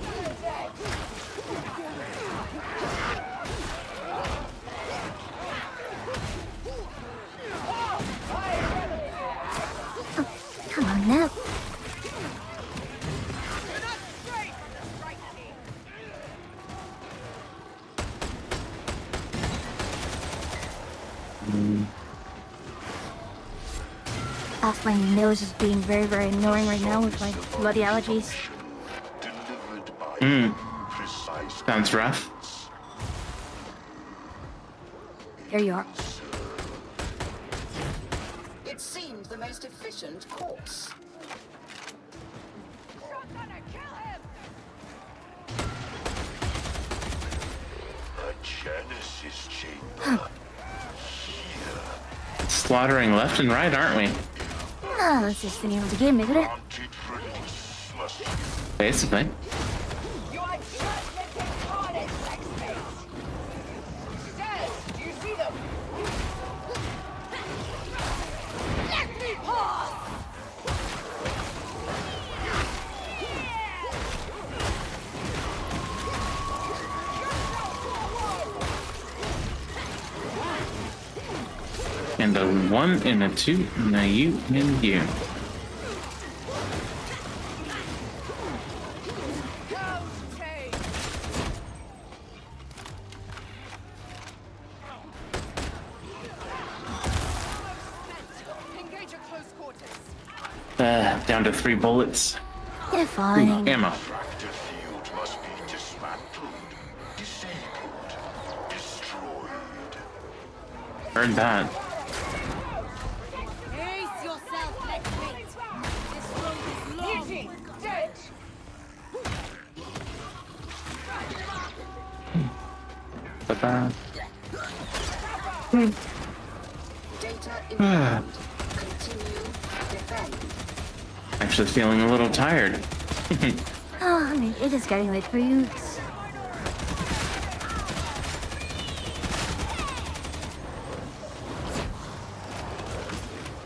Come on now. Off my nose is being very, very annoying right now with my bloody allergies. Delivered by precise Sounds rough. Here you are. It seemed the most efficient course. a Genesis chamber. Slaughtering left and right, aren't we? Ah, that's just the name of the game, isn't it? Wanted release must Basically. You are just getting harder, sex face. Stairs, do you see them? Let me pause! And a 1 and a 2 and a U and U. Engage at close quarters. Down to 3 bullets. You're fine. Ammo. Fractal field must be dismantled, disabled, destroyed. Heard that. Brace yourself, let's wait. This road is long. Dead! Ba-ba. Data inbound. Continue. Defend. Actually feeling a little tired. Oh, I mean, it is getting late for you.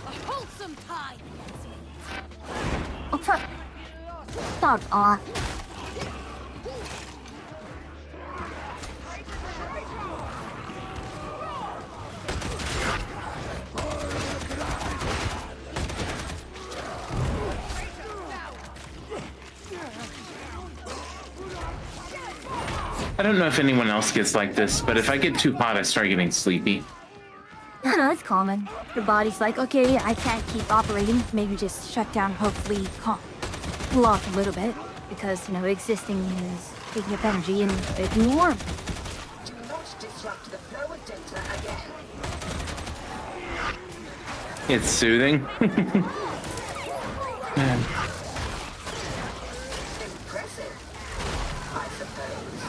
A wholesome time. Oh, fuck. Stop off. I don't know if anyone else gets like this, but if I get too hot, I start getting sleepy. I know, it's common. Your body's like, okay, I can't keep operating. Maybe just shut down, hopefully cool off a little bit. Because, you know, existing is taking up energy and making you warm. Do not disrupt the flow of data again. It's soothing. Man. Impressive, I suppose.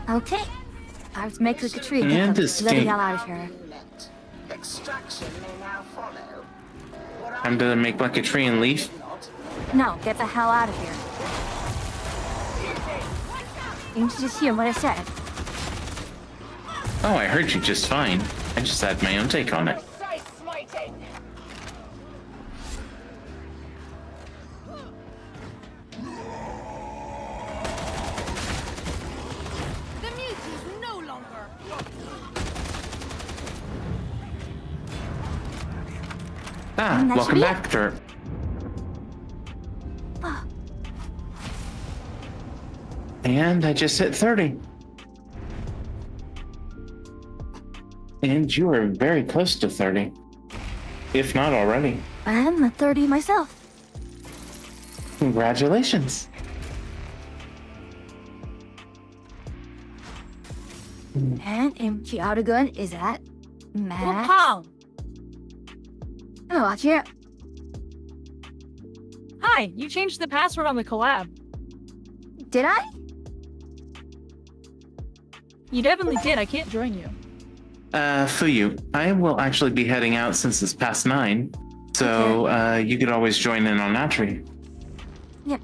Okay. I have to make like a tree And and get the escape. bloody hell out of here. Met. Extraction may now follow. What Time to make like a tree and leaf. not No, get the hell out of here. You should just hear what I said. Oh, I heard you just fine. I just had my own take on it. Precise smiting! The mute is no longer. Ah, And that should welcome be back, Dirt. And I just hit 30. And you are very close to 30. If not already. I'm a 30 myself. Congratulations. And empty outer gun is at max. Wow. Oh, watch here. Hi, you changed the password on the collab. Did I? You definitely did. I can't join you. Fuyu, I will actually be heading out since it's past 9. So, you could always join in on Atri. Yep.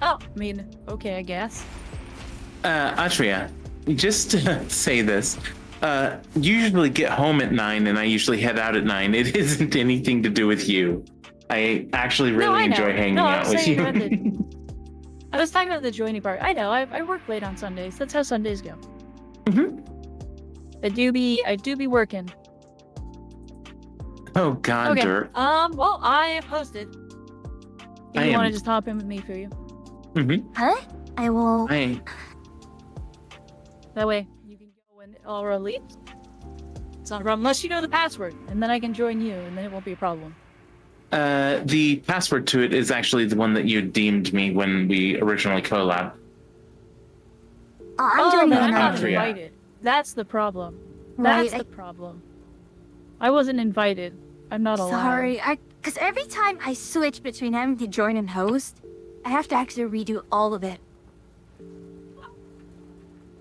Oh, I mean, okay, I guess. Atria, just to say this, usually get home at 9 and I usually head out at 9. It isn't anything to do with you. I actually really enjoy hanging out with you. I was talking about the joining part. I know, I work late on Sundays. That's how Sundays go. Mm-hmm. I do be working. Oh God, Okay. Dirt. Well, I have hosted. If you want to just hop in with me for you. Mm-hmm. Huh? I will. That way you can go when Aura leaves. It's not a problem unless you know the password, and then I can join you, and then it won't be a problem. The password to it is actually the one that you deemed me when we originally collabed. Oh, I'm doing then it I'm now. not Atria. invited. That's the problem. Right, That's the problem. I wasn't invited. I'm not allowed. Sorry, because every time I switch between having to join and host, I have to actually redo all of it.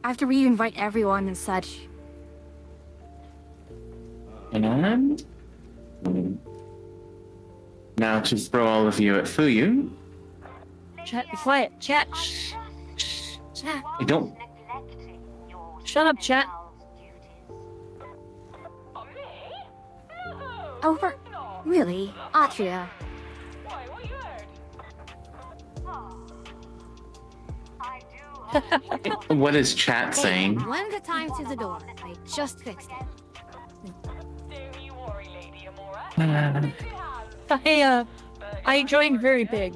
I have to re-invite everyone and such. And now to throw all of you at Fuyu. Chat, be quiet. Chat. Shh. Shh. Chat. I don't. Shut up, chat. Over. Really? Atria. Why, what you heard? What is chat saying? One at a time to the door. I just fixed it. Don't you worry, Lady Amora. I joined very big.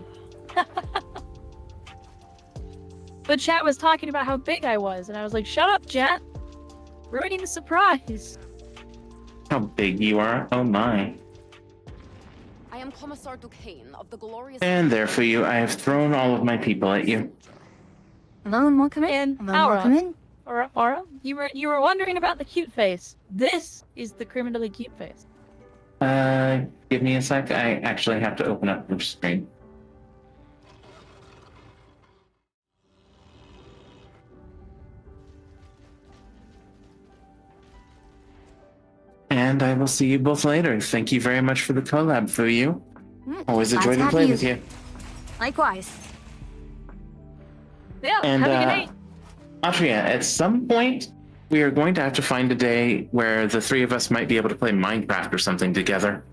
But chat was talking about how big I was, and I was like, shut up, chat. Ruining the surprise. How big you are? Oh my. I am Commissar Duquesne of the glorious. And there, Fuyu, I have thrown all of my people at you. Alone, welcome in. And Alone, Aura. welcome in. Aura, you were wondering about the cute face. This is the criminally cute face. Give me a sec. I actually have to open up your screen. And I will see you both later. Thank you very much for the collab, Fuyu. Always a glad joy to to have play you. with you. Likewise. Yeah, And, have a good night. Atria, at some point, we are going to have to find a day where the three of us might be able to play Minecraft or something together.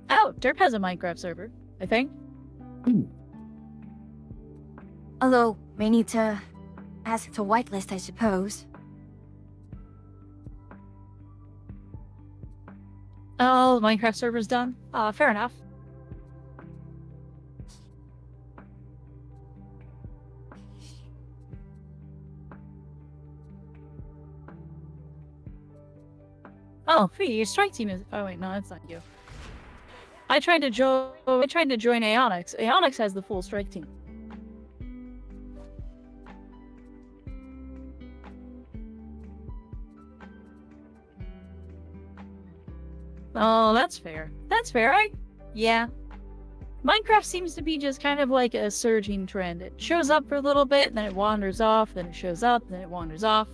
Oh, Derp has a Minecraft server, I think. Although, may need to ask to whitelist, I suppose. Oh, the Minecraft server's done? Fair enough. Oh, Fee, your strike team is. Oh wait, no, that's not you. I tried to join Aonix. Aonix has the full strike team. Oh, that's fair. That's fair. Yeah. Minecraft seems to be just kind of like a surging trend. It shows up for a little bit, then it wanders off, then it shows up, then it wanders off.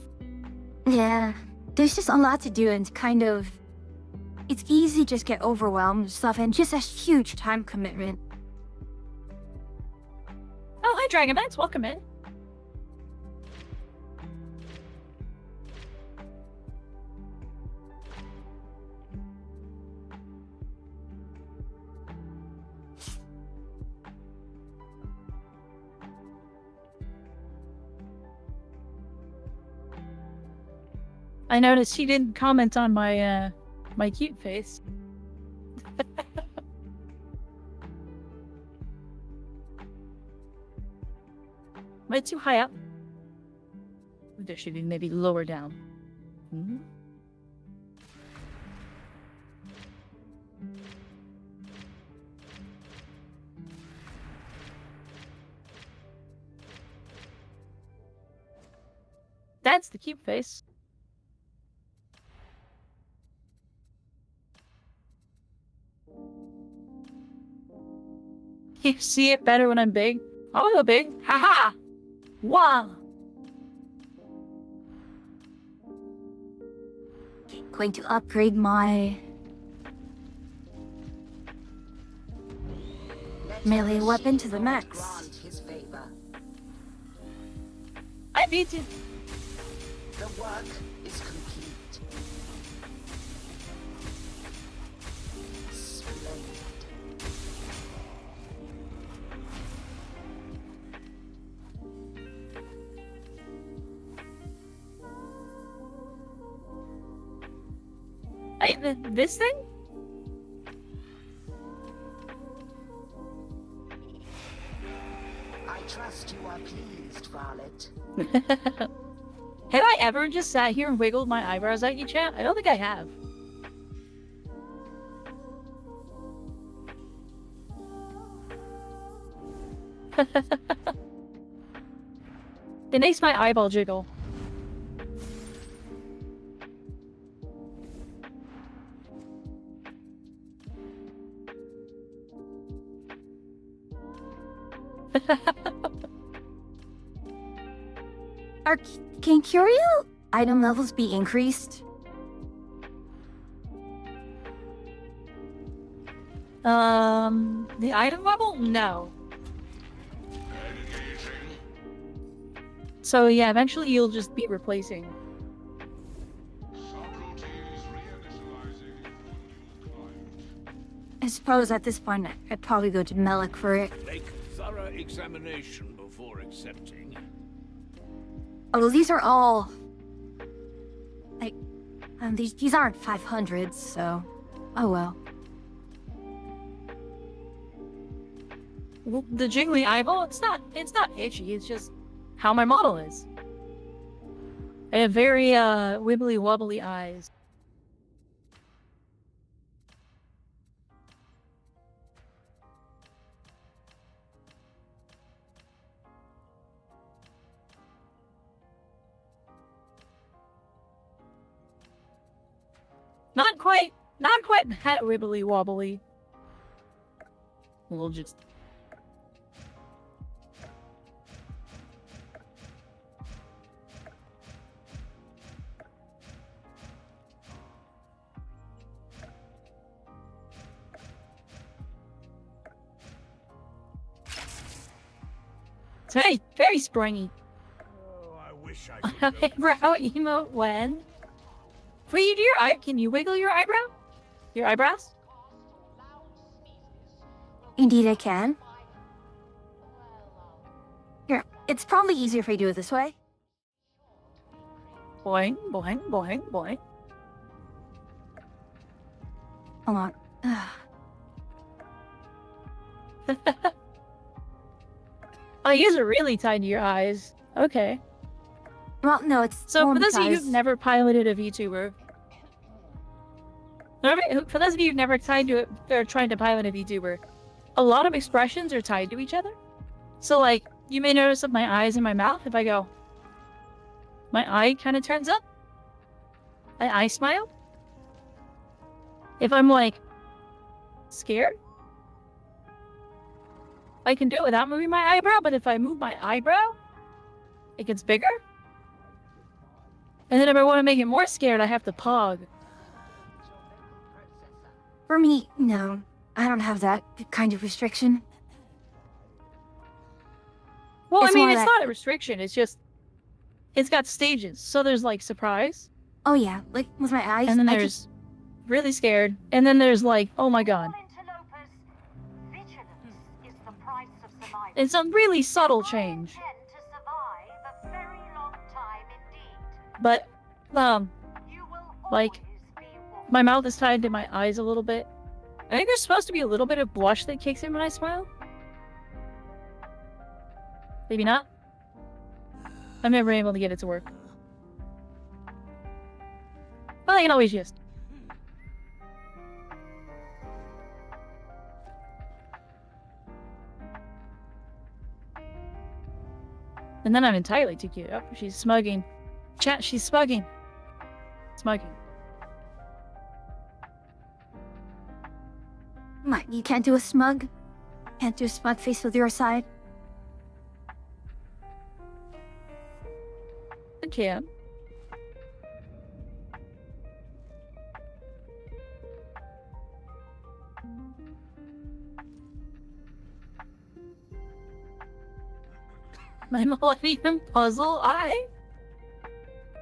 Yeah, there's just a lot to do and kind of... It's easy to just get overwhelmed and stuff and just a huge time commitment. Oh, hi, Dragonbats. Welcome in. I noticed he didn't comment on my my cute face. Am I too high up? There should be maybe lower down. Hmm? That's the cute face. You see it better when I'm big? Oh, hello, big. Haha! Wow! Going to upgrade my melee weapon to the max. Grant his favor. I beat you. The work is complete. Splendid. This thing? I trust you are pleased, Varlet. Have I ever just sat here and wiggled my eyebrows at you, chat? I don't think I have. It makes my eyeball jiggle. Can curio item levels be increased? The item level? No. So yeah, eventually you'll just be replacing. I suppose at this point I'd probably go to Melik for it. Make thorough examination before accepting. Oh, these are all like these aren't 500s, so oh well. Well, the jiggly eyeball, it's not itchy, it's just how my model is. I have very wibbly wobbly eyes. Not quite that wibbly wobbly. We'll just... It's very springy. Oh, I wish I could. Eyebrow emote when? Wait, you do your eye? Can you wiggle your eyebrow? Your eyebrows? Indeed I can. Here, it's probably easier if I do it this way. Boing, boing, boing, boing. Hold on. Oh, you guys are really tied to your eyes. Okay. Well, no, it's So for those of you traumatized. who've never piloted a VTuber, for those of you who've never tied to it or tried to pilot a VTuber, a lot of expressions are tied to each other. So like, you may notice that my eyes and my mouth, if I go, my eye kind of turns up. I smile. If I'm like scared, I can do it without moving my eyebrow, but if I move my eyebrow, it gets bigger. And then if I want to make it more scared, I have to pog. For me, no. I don't have that kind of restriction. Well, I It's mean, more it's that- not a restriction. It's just it's got stages. So there's like surprise, Oh yeah, like with my eyes. and then I there's really scared, and then there's like, oh my god. Interlopers, vigilance is the price of survival. It's a really subtle change. I intend to survive a very long time indeed. But You will Like, always be watched. my mouth is tied to my eyes a little bit. I think there's supposed to be a little bit of blush that kicks in when I smile. Maybe not. I've never been able to get it to work. Well, I can always just. And then I'm entirely too cute. Oh, she's smugging. Chat, she's smugging. Smugging. What, you can't do a smug? Can't do a smug face with your side? I can. My millennium puzzle eye?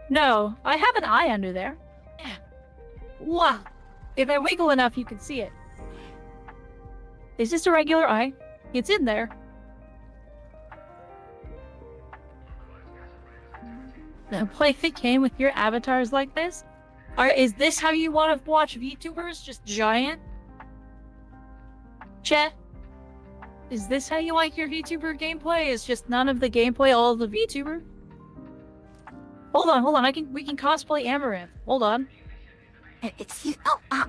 No, I have an eye under there. Yeah. Wow. If I wiggle enough, you can see it. It's just a regular eye. It's in there. Now play the game with your avatars like this? Is this how you want to watch VTubers? Just giant? Chat? Is this how you like your VTuber gameplay? It's just none of the gameplay, all of the VTuber? Hold on. We can cosplay Amaranth. Hold on. It's you. Oh, ah.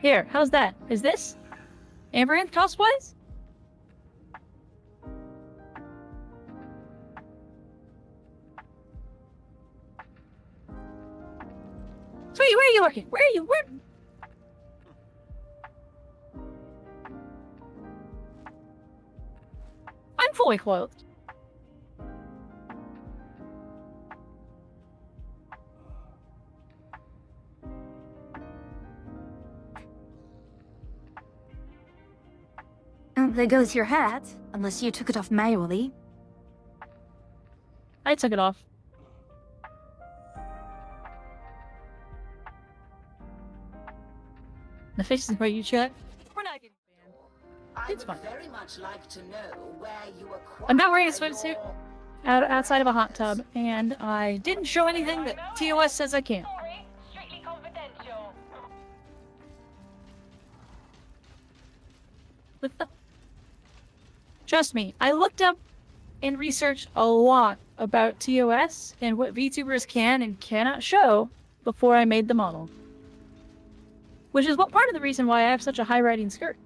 Here, how's that? Is this Amaranth cosplays? Sweetie, where are you working? Where? I'm fully clothed. There goes your hat, unless you took it off manually. I took it off. The fish is where you check. We're not getting banned. I It's would fine. very much like to know where you acquired I'm not wearing a your- swimsuit outside of a hot tub, and I didn't show anything that TOS says I can't. Sorry, strictly confidential. What the? Trust me, I looked up and researched a lot about TOS and what VTubers can and cannot show before I made the model. Which is what part of the reason why I have such a high riding skirt.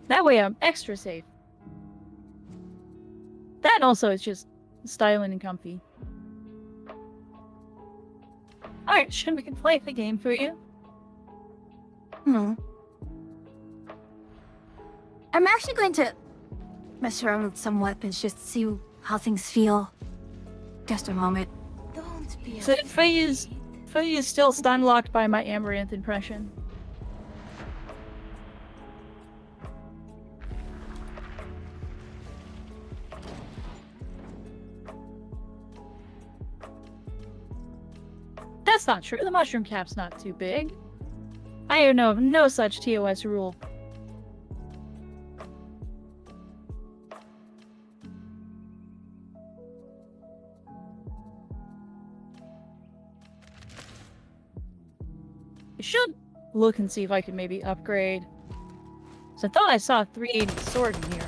That way I'm extra safe. That also is just styling and comfy. Alright, should we can play the game for you? I'm actually going to mess around with some weapons just to see how things feel. Just a moment. Don't be So Faye is still stun locked by my Amaranth impression. That's not true. The mushroom cap's not too big. I know of no such TOS rule. I should look and see if I can maybe upgrade. So I thought I saw a 380 sword in here.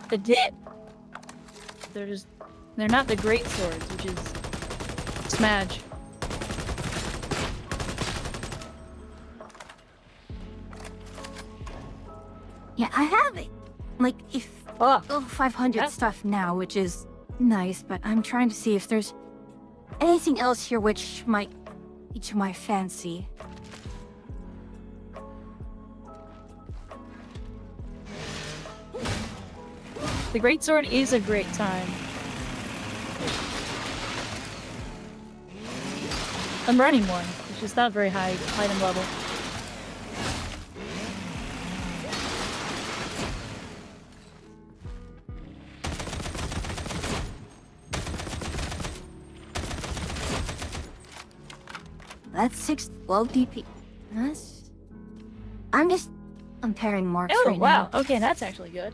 The dip. They're not the great swords, which is smash. Yeah, I have it. Like, if Oh, 500 That's- stuff now, which is nice, but I'm trying to see if there's anything else here which might be to my fancy. the great sword is a great time. I'm running one, which is not very high item level. That's 612 DP. That's... I'm just comparing marks Oh, right wow. now. Okay, that's actually good.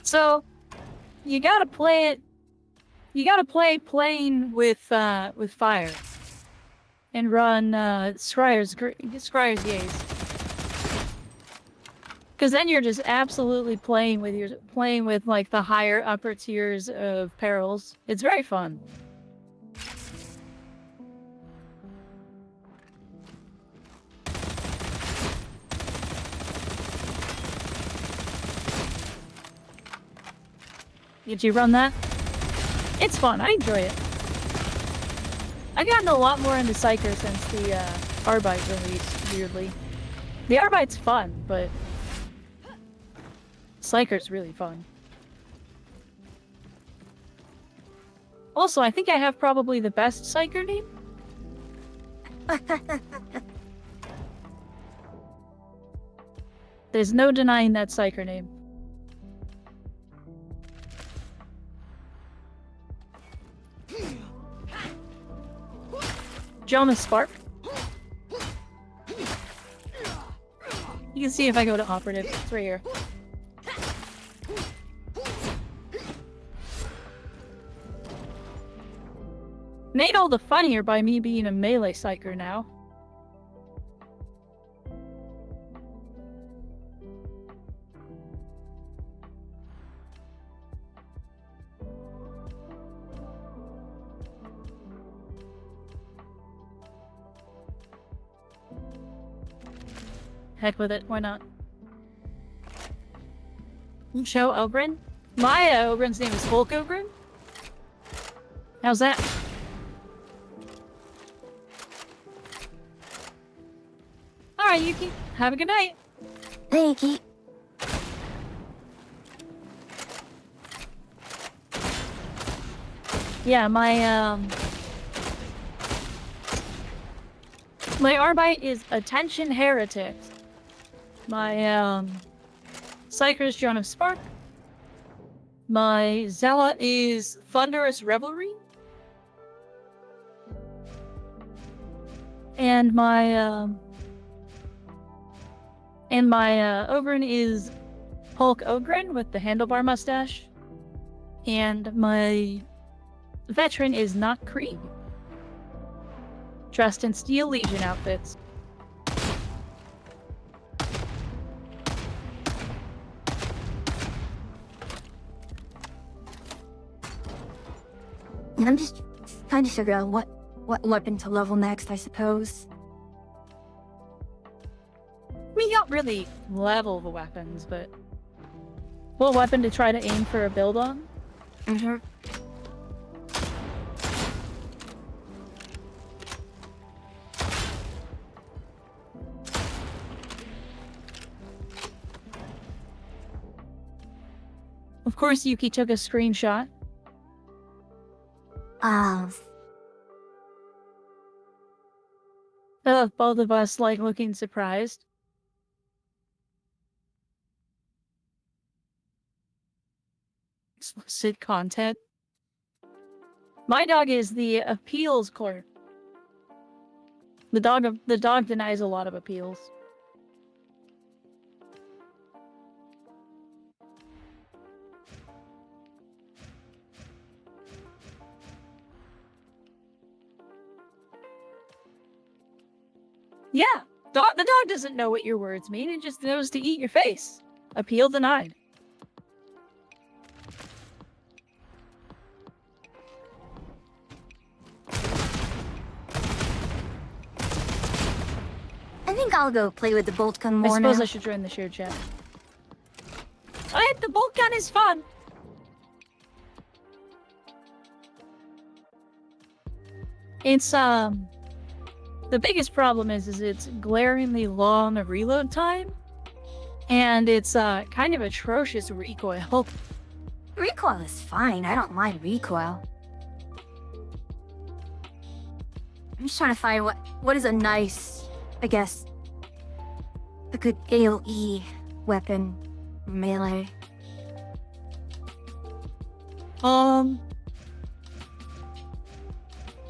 So, you gotta play it. You gotta play playing with fire, and run Scryer's Yays. Because then you're just absolutely playing with like the higher upper tiers of perils. It's very fun. Did you run that? It's fun. I enjoy it. I've gotten a lot more into Psyker since the Arbite release, weirdly. The Arbite's fun, but Psyker's really fun. Also, I think I have probably the best Psyker name. There's no denying that Psyker name. Jonas Spark. You can see if I go to operative. It's right here. Made all the funnier by me being a melee psyker now. Heck with it, why not? Show Ogren? My Ogren's name is Hulk Ogren? How's that? Alright, Yuki. Have a good night. Thank you. Yeah, my Arbite is Attention Heretics. My Psyker is Jonas Spark. My Zealot is Thunderous Revelry. And my Ogren is Hulk Ogren with the handlebar mustache. And my Veteran is not Krieg. Dressed in Steel Legion outfits. I'm just trying to figure out what weapon to level next, I suppose. We don't really level the weapons, but what weapon to try to aim for a build on? Mm-hmm. Of course, Yuki took a screenshot. Of both of us, like, looking surprised. Explicit content. My dog is the appeals clerk. The dog denies a lot of appeals. Yeah, the dog doesn't know what your words mean. It just knows to eat your face. Appeal denied. I think I'll go play with the bolt gun more I suppose now. I should join the shared chat. The bolt gun is fun. It's the biggest problem is it's glaringly long reload time, and it's kind of atrocious recoil. Recoil is fine. I don't mind recoil. I'm just trying to find what is a nice, I guess, a good AoE weapon, melee.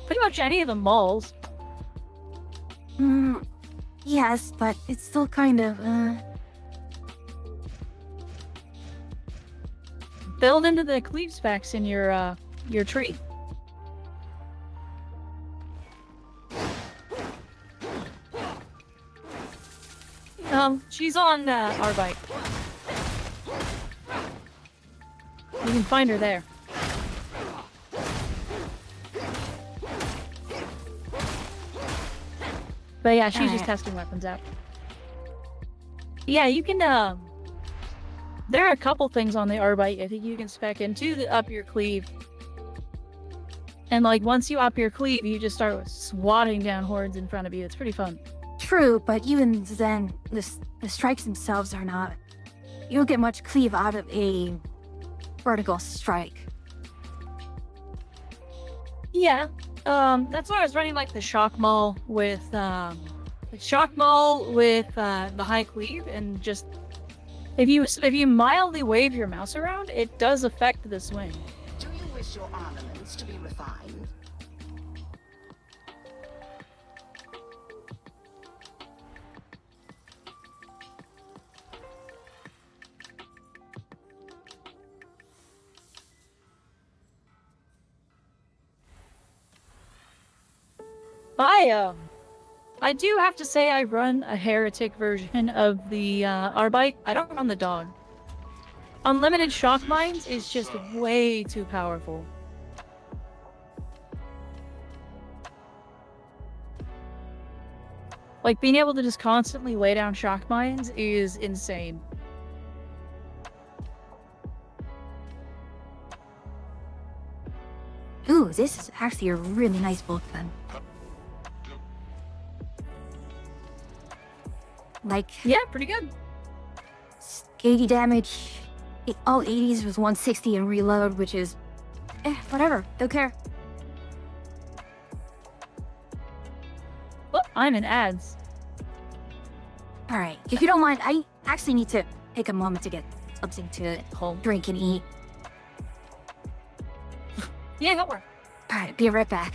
Pretty much any of the malls. Yes, but it's still kind of, Build into the cleave specs in your tree. She's on our bike. You can find her there. But yeah, she's just testing weapons out. Yeah, you can, there are a couple things on the Arbite I think you can spec into to up your cleave. And like, once you up your cleave, you just start swatting down hordes in front of you. It's pretty fun. true, but even then, the strikes themselves are not... You don't get much cleave out of a vertical strike. Yeah, that's why I was running like the shock maul with, the high cleave, and just if you mildly wave your mouse around, it does affect the swing. Do you wish your armaments to be refined? I do have to say I run a heretic version of the Arbite. I don't run the dog. Unlimited shock mines is just way too powerful. Like, being able to just constantly lay down shock mines is insane. Ooh, this is actually a really nice bolt gun. Like, Yeah, pretty good. 80 damage, all 80s with 160 and reload, which is... whatever, don't care. Well, I'm in ads. Alright, if you don't mind, I actually need to take a moment to get something to drink and eat. Yeah, go for it. Alright, be right back.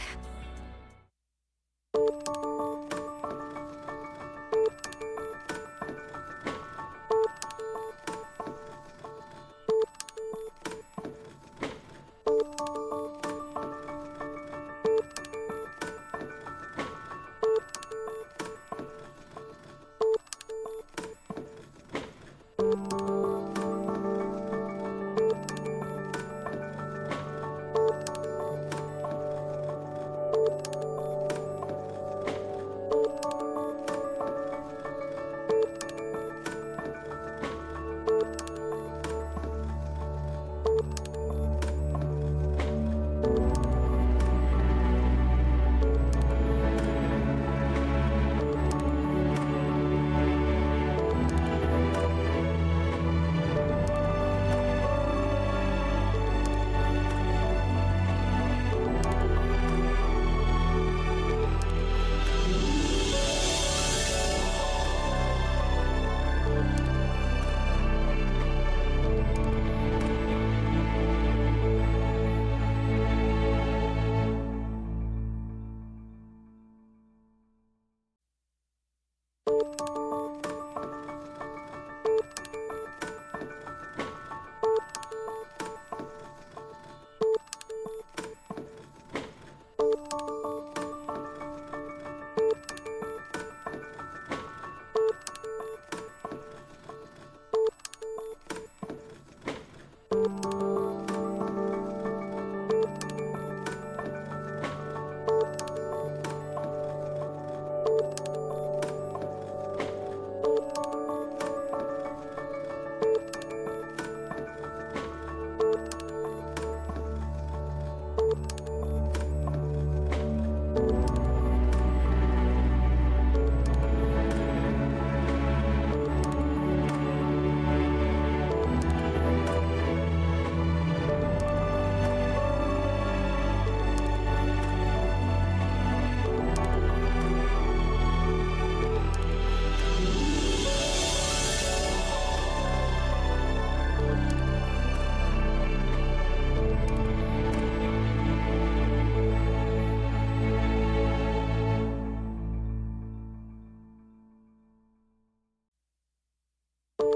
The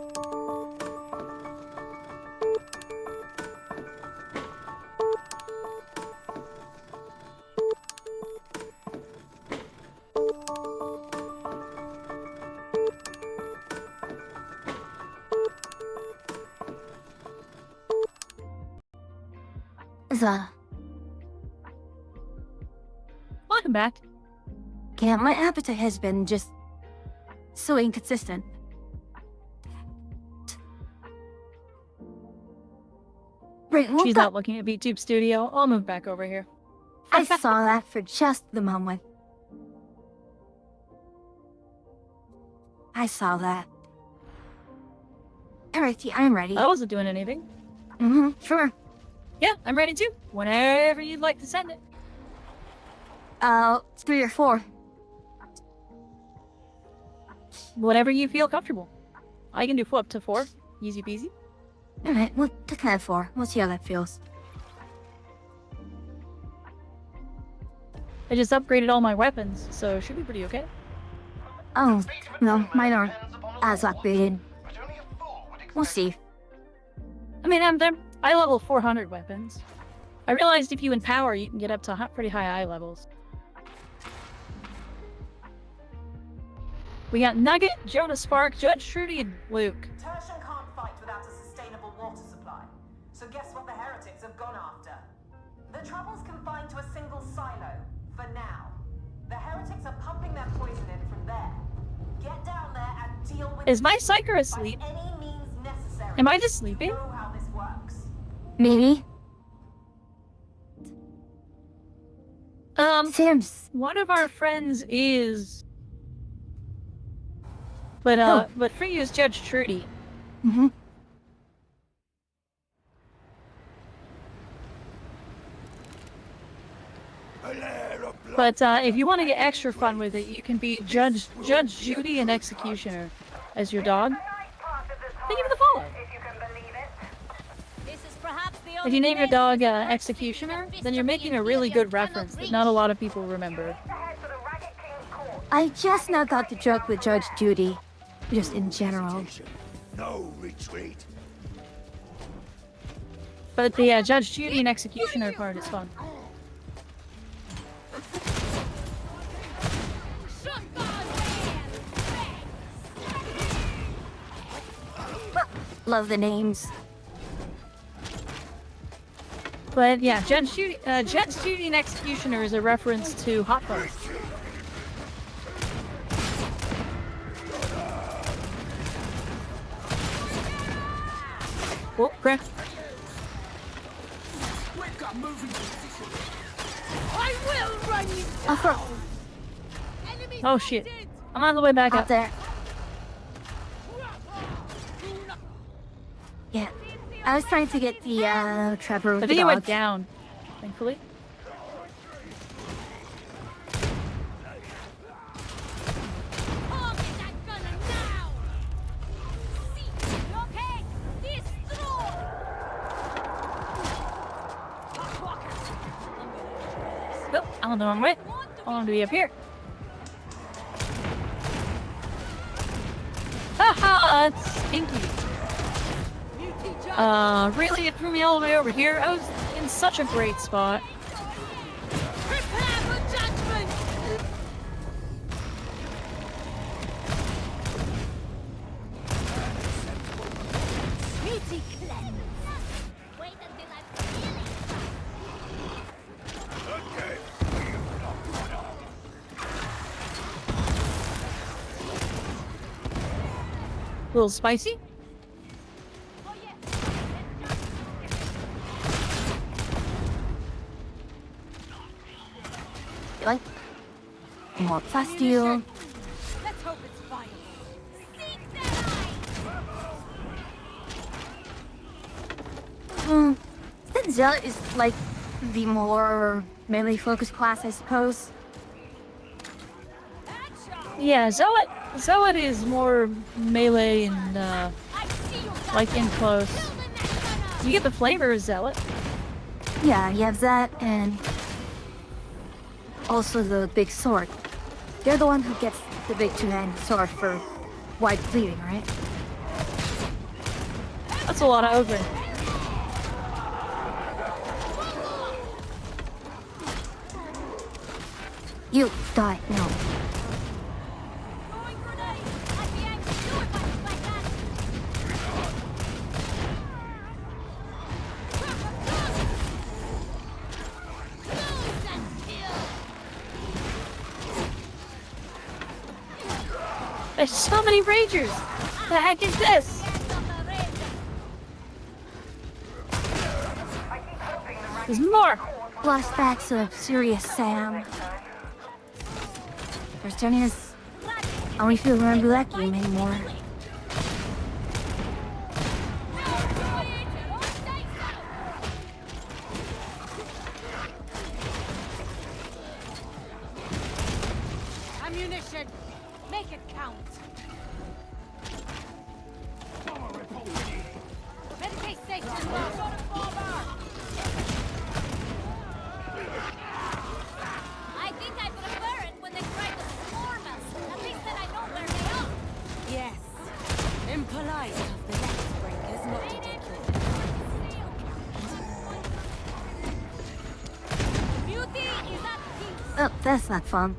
Welcome back. yeah, my appetite has been just so inconsistent. Right, what She's the- out looking at VTube Studio. I'll move back over here. I saw that for just the moment. I saw that. Alrighty, I'm ready. I wasn't doing anything. Sure. Yeah, I'm ready too. Whenever you'd like to send it. 3 or 4. Whatever you feel comfortable. I can do up to 4. Easy peasy. Alright, well, take that 4. We'll see how that feels. I just upgraded all my weapons, so it should be pretty okay. Oh, no, mine aren't as upgraded. We'll see. I mean, I level 400 weapons. I realized if you empower, you can get up to pretty high eye levels. We got Nugget, Jonah Spark, Judge Trudy, and Luke. Tertian can't fight without a sustainable water supply. So guess what the heretics have gone after? The trouble's confined to a single silo, for now. The heretics are pumping their poison in from there. Get down there and deal with Is my psyker asleep? by any means necessary. Am I just sleeping? You know how this works. Maybe. Sims. One of our friends is... But Free is Judge Trudy. But if you want to get extra fun with it, you can be Judge Judy and Executioner as your dog. Thank you for the follow. This is perhaps the If only you name your way dog to Executioner, then you're making a really good reference that not a lot of people remember. I just now got the joke with Judge Judy. Just in general. No retreat. But the Judge Judy and Executioner part is fun. Love the names. But yeah, Judge Judy and Executioner is a reference to Hot Fuzz. Oh, crap. I will run you Oh shit. I'm on the way back Out up. there. Yeah. I was trying to get the Trevor with I the think it dog. went down, thankfully. Oh, I'm on the wrong way. I want to be up here. Haha, it's stinky. Really? It threw me all the way over here? I was in such a great spot. Prepare for judgment! beauty cleanse. Wait until I'm feeling. A little spicy? Like more plasteel. Let's hope it's final. Then Zealot is like the more melee focused class, I suppose. Yeah, Zealot is more melee and like in close. You get the flavor of Zealot. Yeah, you have that and also the big sword. You're the one who gets the big two-handed sword for wide cleaving, right? That's a lot of open. You die. No. There's so many ragers! The heck is this? There's more! Flashbacks of Serious Sam. First turn is I don't feel remember that game anymore. Ammunition! Make it count! Meditate station! I think I prefer it when they try to swarm us. At least then I know where they are. Yes. Impolite of the next breakers not to take your beauty is at peace. Oh, that's not fun.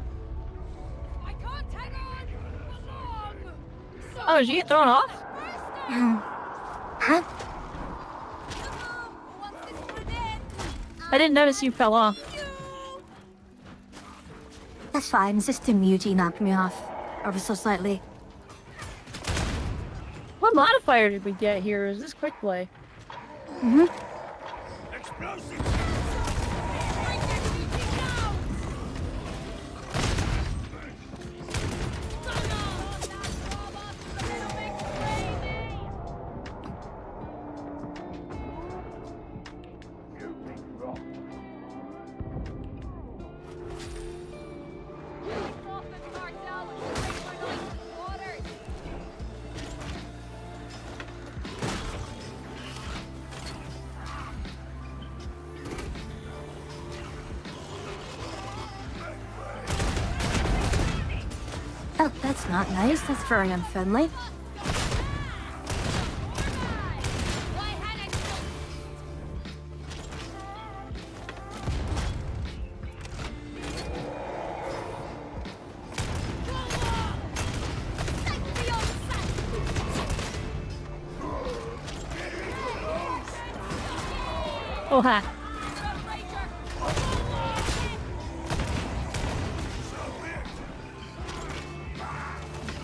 I can't hang on for long. Oh, did you get thrown off? Huh? I didn't notice you fell off. That's fine. It's just the Muji knocked me off ever so slightly. What modifier did we get here? Is this quick play? Mm-hmm. Oh, that's not nice. That's very unfriendly. Oh, ha.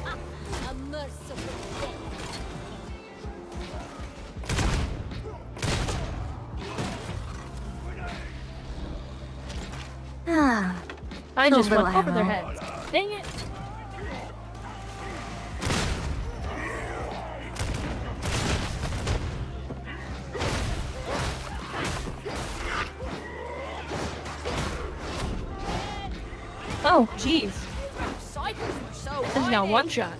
A merciful death. Ah, I just little went over their ammo. heads. Dang it. Oh, jeez. This is now one shot.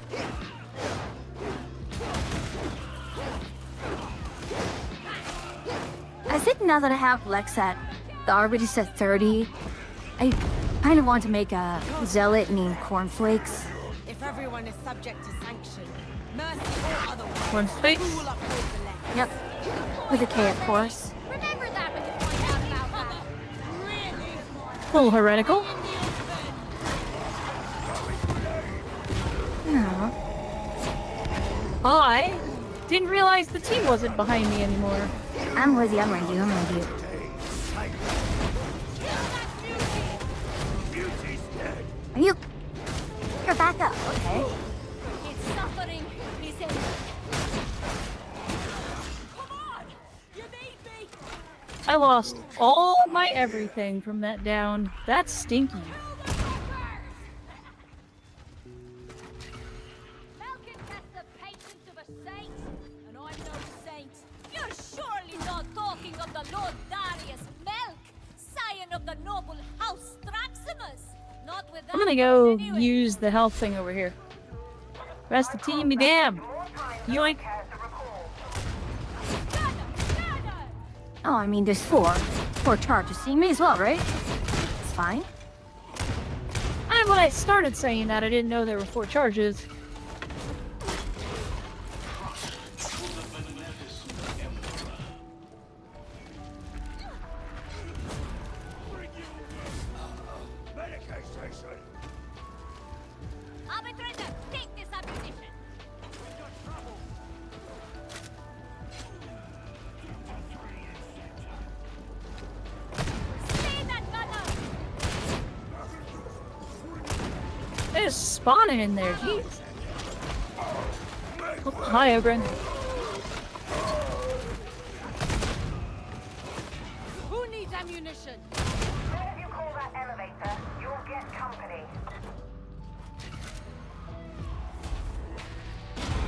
I think now that I have Lex at already set 30, I kind of want to make a zealot named Cornflakes. If everyone is subject to sanction, mercy or otherwise, Cornflakes? who will uphold the left? Yep, with a K, of course. Remember that when you find out about that. Really? A little heretical. No. I didn't realize the team wasn't behind me anymore. I'm with you, I'm with you, I'm with you. Are you? You're back up, okay. It's suffering, is it? Come on! You need me! I lost all my everything from that down. That's stinky. Falcon has the patience of a saint, and I'm no saint. You're surely not talking of the Lord Darius Melk, scion of the noble house Thraximus. Not with that I'm gonna go anyway. use the health thing over here. Rest of the team be damned. Yoink. Oh, I mean, there's four charges. So you may as well, right? It's fine. And when I started saying that, I didn't know there were 4 charges. just spawning in there, jeez. Oh, hi, Ogren. Who needs ammunition? If you call that elevator, you'll get company.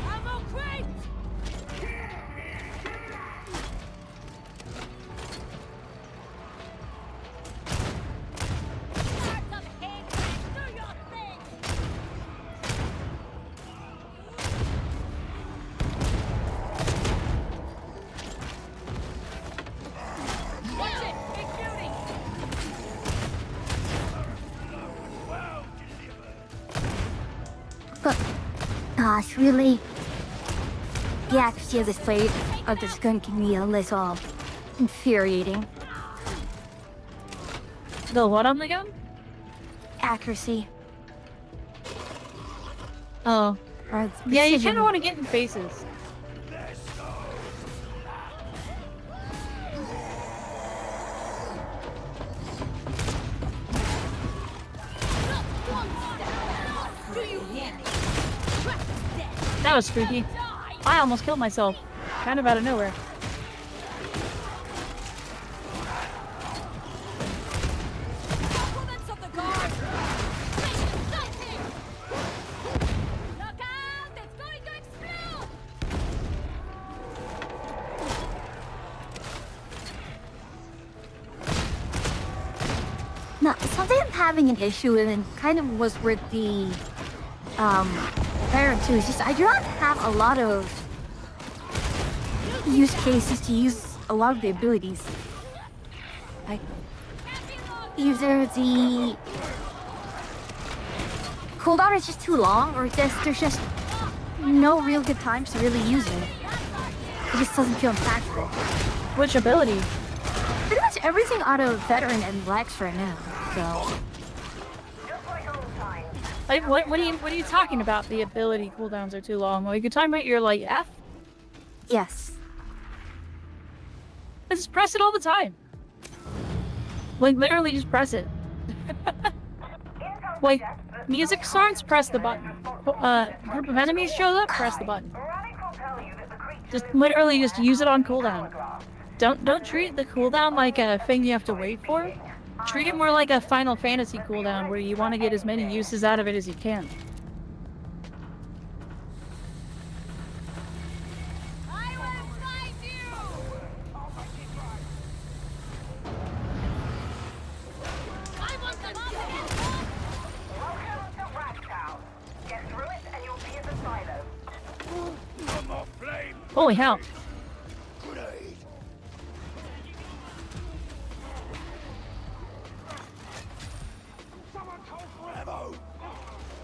Ammo crate! Start some head, do your thing! Watch it! Big shooting! But, gosh, really? The accuracy of this blade of this gun can be a little infuriating. The what on the gun? Accuracy. Oh. Or Yeah, you precision. kind of want to get in faces. Do you hear me? Trap is dead! That was spooky. I almost killed myself. Kind of out of nowhere. Compliments of the guard! Mission sighting! Look out! It's going to explode! No, something I'm having an issue with and kind of was with the Baron 2 is just I do not have a lot of use cases to use a lot of the abilities. Like either the cooldown is just too long or there's just no real good times to really use it. It just doesn't feel impactful. Which ability? Pretty much everything out of Veteran and Lex right now, so... Like, what are you talking about? The ability cooldowns are too long. Well, you could talk about your, like, F? Yes. I just press it all the time. Like, literally just press it. Like, music starts, press the button. Group of enemies shows up, press the button. Just literally just use it on cooldown. Don't treat the cooldown like a thing you have to wait for. Treat it more like a Final Fantasy cooldown where you want to get as many uses out of it as you can. I will find you! I want the mob! Welcome to Ragtown. Get through it and you'll be at the silo. Come on, flame! Holy hell. Grenade! Ammo!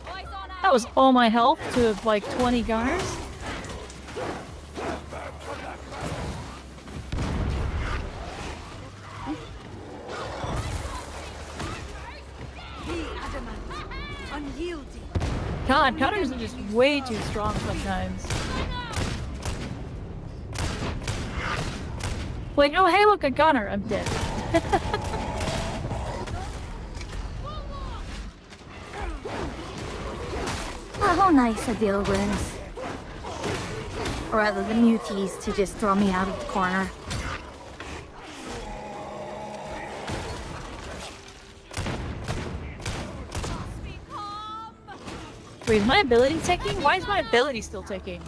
Boys on That was all my health to like 20 gunners. Be adamant, unyielding. God, gunners are just way too strong sometimes. Wait, oh hey look, a gunner, I'm dead. Oh, how nice of the Ogrins. Or rather, the muties to just throw me out of the corner. Wait, is my ability ticking? Why is my ability still ticking?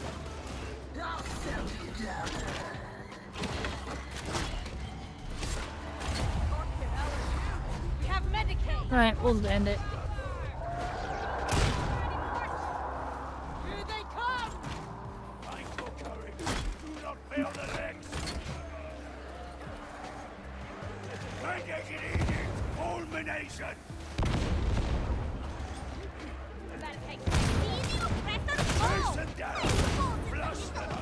We have Medicaid. Alright, we'll end it. Here they come! Fight for courage! Do not fail the legs! Radiating Edict! Fulmination! Chase them down! Flush them out!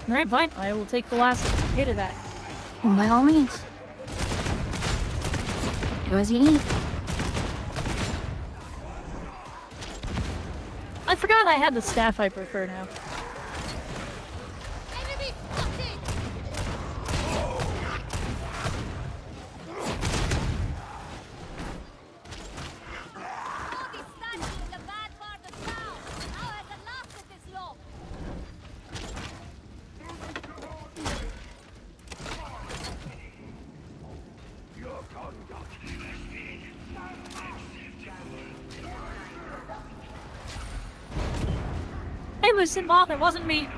Alright, fine. I will take the last hit of that. By all means. Do as you need. I forgot I had the staff I prefer now. Lucid Moth, it wasn't me.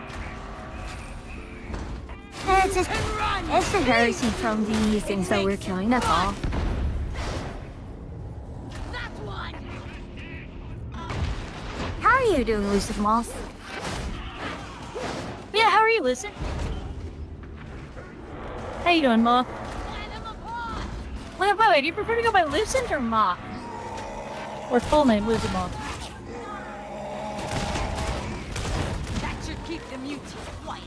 It's just, it's the heresy from the things that we're killing, that's all. That one! How are you doing, Lucid Moth? Yeah, how are you, Lucid? How you doing, Moth? Wait, by the way, do you prefer to go by Lucid or Moth? Or full name, Lucid Moth? That should keep the mutie quiet.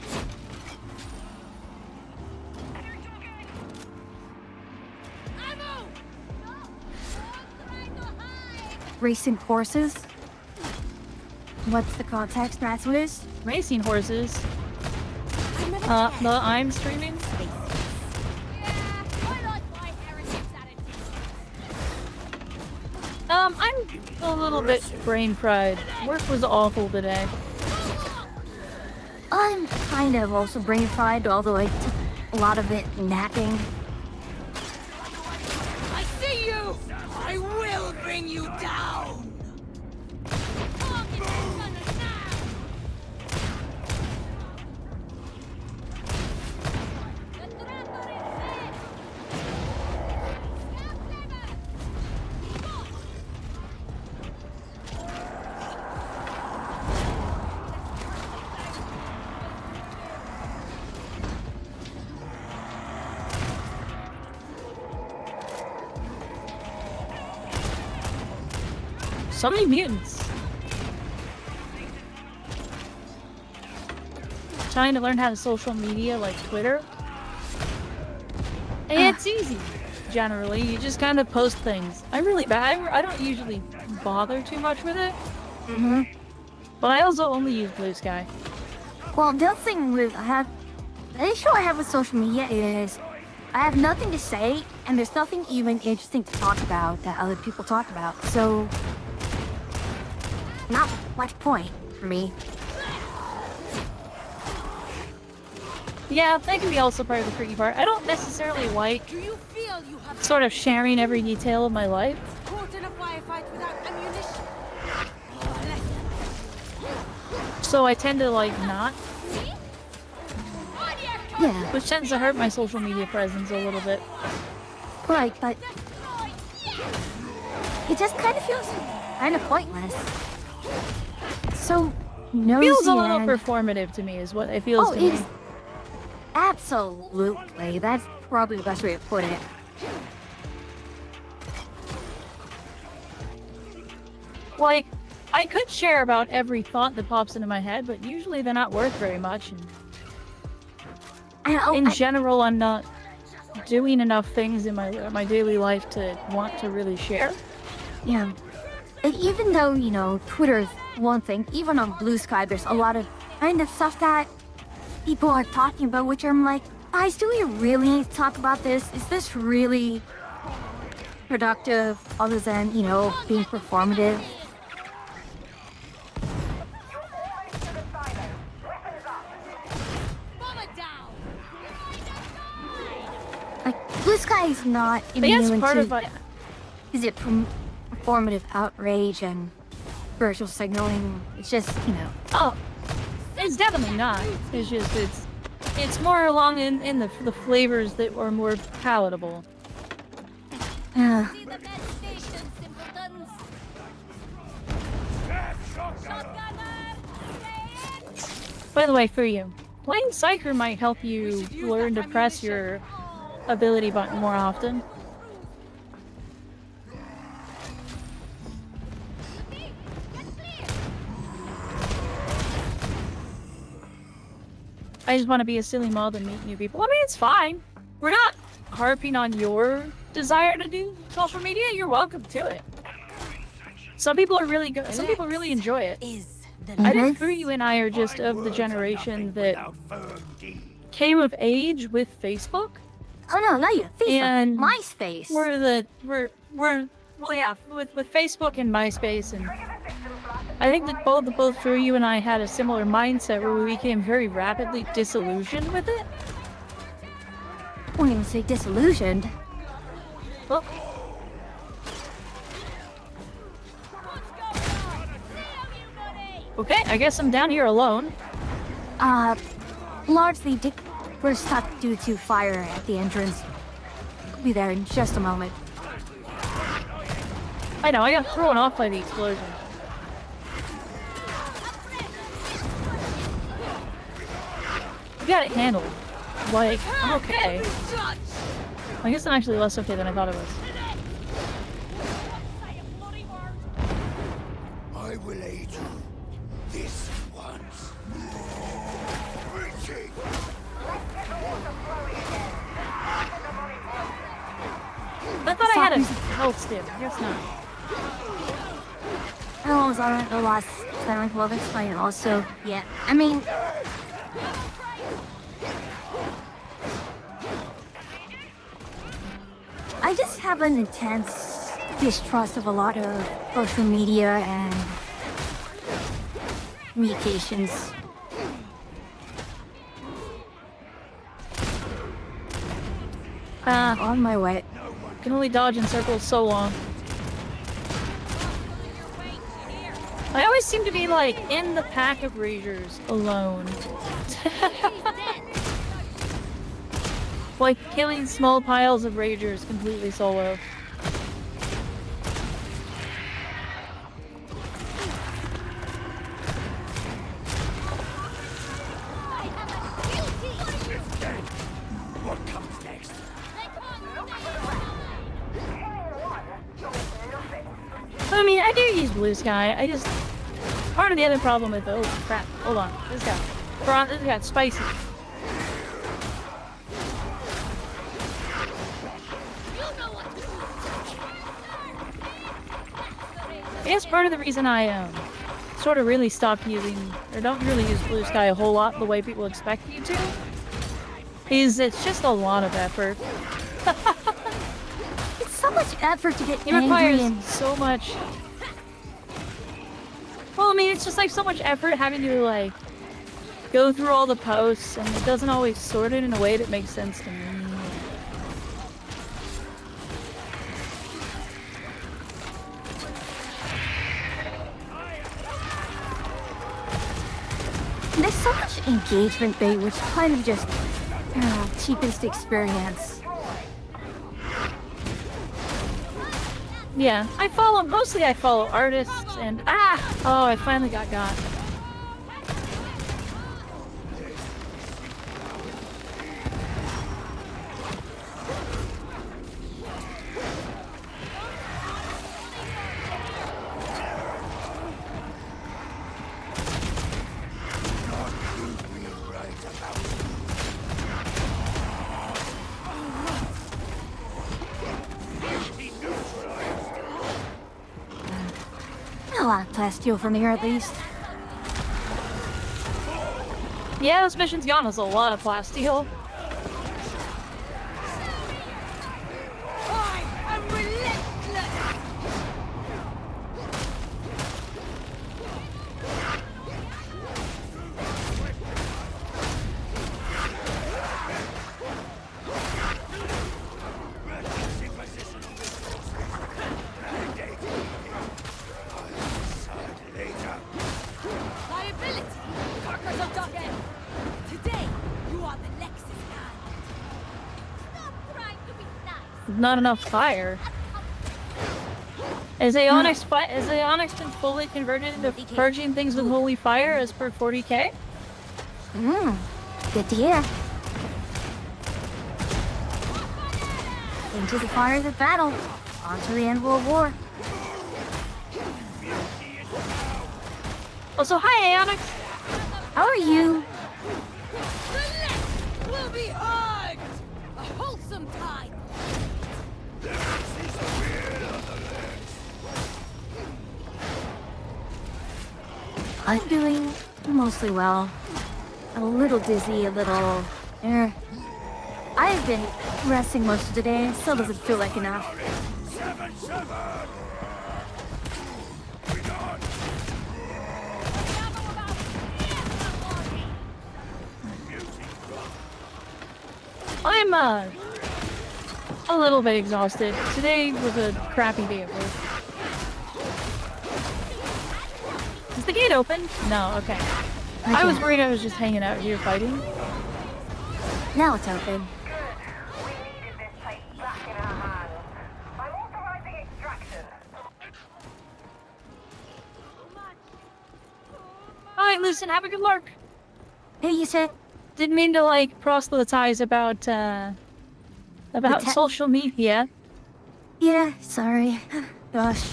Ammo! Racing horses? What's the context, Rasmus? Racing horses. I'm streaming. I'm a little bit brain fried. Work was awful today. I'm kind of also brain fried, although I took a lot of it napping. I see you! I will bring you down! So many mutants. Trying to learn how to social media like Twitter. It's easy, generally. You just kind of post things. I don't usually bother too much with it. But I also only use Blue Sky. Well, the other thing with the issue I have with social media is I have nothing to say, and there's nothing even interesting to talk about that other people talk about. So, not much point for me. Yeah, that can be also part of the tricky part. I don't necessarily like Do you feel you have sort of sharing every detail of my life. caught in a firefight without ammunition? So I tend to like not, Yeah, which tends to hurt my social media presence a little bit. right, but it just kind of feels kind of pointless. So nosy Feels a little and- performative to me is what it feels Oh, to me. it's absolutely. That's probably the best way to put it. Like, I could share about every thought that pops into my head, but usually they're not worth very much. And in general, I'm not doing enough things in my daily life to want to really share. Yeah. And even though, you know, Twitter is one thing, even on Blue Sky, there's a lot of kind of stuff that people are talking about, which I'm like, guys, do we really need to talk about this? Is this really productive other than, you know, being performative? Like, Blue Sky is not But yeah, it's immune part to, of my... is it performative outrage and virtual signaling? It's just, you know. Oh, it's definitely not. It's just, it's more along in the flavors that are more palatable. Uh, See the med station, simpletons. Shotgunner, stay in. By the way, for you, playing Psyker might help you learn to press your ability button more often. I just want to be a silly mob and meet new people. I mean, it's fine. We're not harping on your desire to do social media. You're welcome to it. Some people are really good. Some people really enjoy it. I think you and I are just of the generation that came of age with Facebook. oh no, not you. Facebook. And MySpace. We're well, yeah, with Facebook and MySpace, and I think that both Drew, you and I had a similar mindset where we became very rapidly disillusioned with it. I won't even say disillusioned. Well, Okay, I guess I'm down here alone. Largely, we're stuck due to fire at the entrance. I'll be there in just a moment. I know, I got thrown off by the explosion. We got it handled. Like, I'm okay. I guess I'm actually less okay than I thought it was. I will aid you. This once. Reaching. I thought I had a health stim. I guess not. I was on the last silent well, that's fine. Also, yeah. I mean, I just have an intense distrust of a lot of social media and communications. On my way. Can only dodge in circles so long. I always seem to be like in the pack of Ragers alone. Like killing small piles of Ragers completely solo. What comes next? I mean, I do use Blue Sky. I just... Part of the other problem with... Oh, crap. Hold on. This got spicy. I guess part of the reason I, sort of really stopped using... Or don't really use Blue Sky a whole lot the way people expect you to, is it's just a lot of effort. It's so much effort to get It angry requires and so much... Well, I mean, it's just like so much effort having to, like, go through all the posts, and it doesn't always sort it in a way that makes sense to me. there's so much engagement bait, which kind of just cheapens the experience. Yeah, mostly I follow artists, and oh, I finally got. A lot of plasteel from here, at least. Yeah, this mission's gone us a lot of plasteel. I'm relentless! Liability! Carcass of Duggan! Today, you are the Lexus man! Stop trying to be nice! Not enough fire. Is Aeonix been fully converted into purging things with holy fire as per 40k? Good to hear. Into the fires of battle. On to the end of war. Oh, so hi, Aeonix! How are you? The Lex will be hugged! A wholesome time! I'm doing mostly well. A little dizzy, a little... I've been resting most of the day, still doesn't feel like enough. I'm, a little bit exhausted. Today was a crappy day at work. Is the gate open? No, okay. I was worried I was just hanging out here fighting. Now it's open. We needed this place back in our hands. I'm authorizing extraction. Alright, listen, have a good lark. Hey, you said Didn't mean to, like, proselytize about social media. yeah. Sorry. Gosh.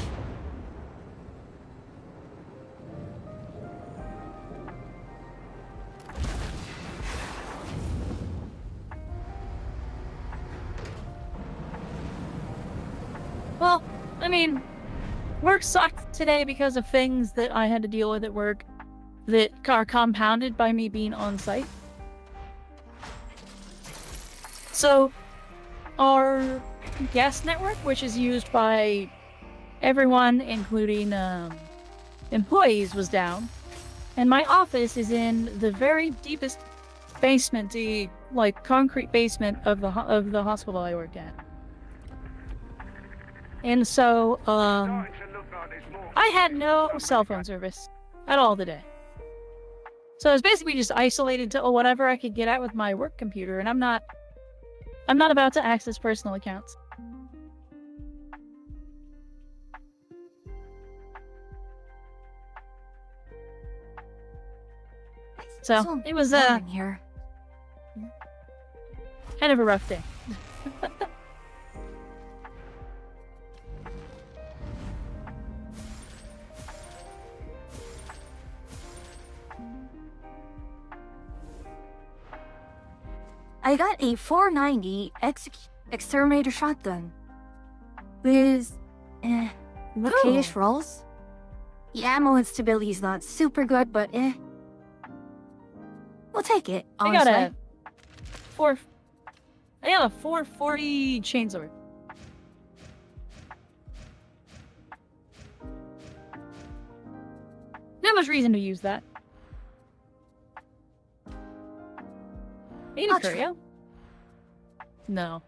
Well, I mean, work sucked today because of things that I had to deal with at work that are compounded by me being on site. So, our gas network, which is used by everyone, including employees, was down. And my office is in the very deepest basement, the like concrete basement of the hospital I worked at. And so, I had no cell phone service at all today. So I was basically just isolated to whatever I could get at with my work computer, and I'm not about to access personal accounts. So it was here. kind of a rough day. I got a 490 exterminator shotgun with okayish rolls. The ammo and stability is not super good, but we'll take it. Honestly. I got a 440 chainsword. Not much reason to use that. Need a curio? No.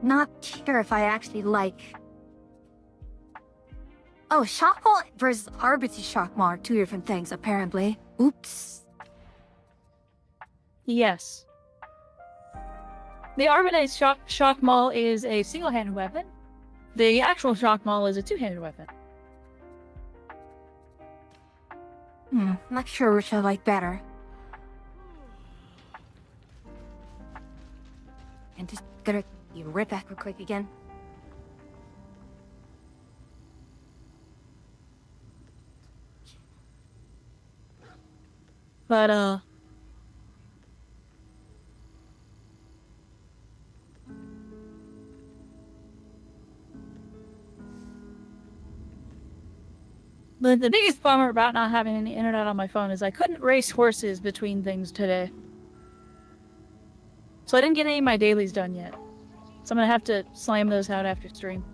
Not sure if I actually like. Oh, shockmaw versus arbitrary shockmaw are two different things, apparently. Oops. Yes. The arbitrary shock maul is a single-handed weapon. The actual shock maul is a two-handed weapon. Not sure which I like better. And just gonna be right back real quick again. But, But the biggest bummer about not having any internet on my phone is I couldn't race horses between things today. So I didn't get any of my dailies done yet. So I'm gonna have to slam those out after stream.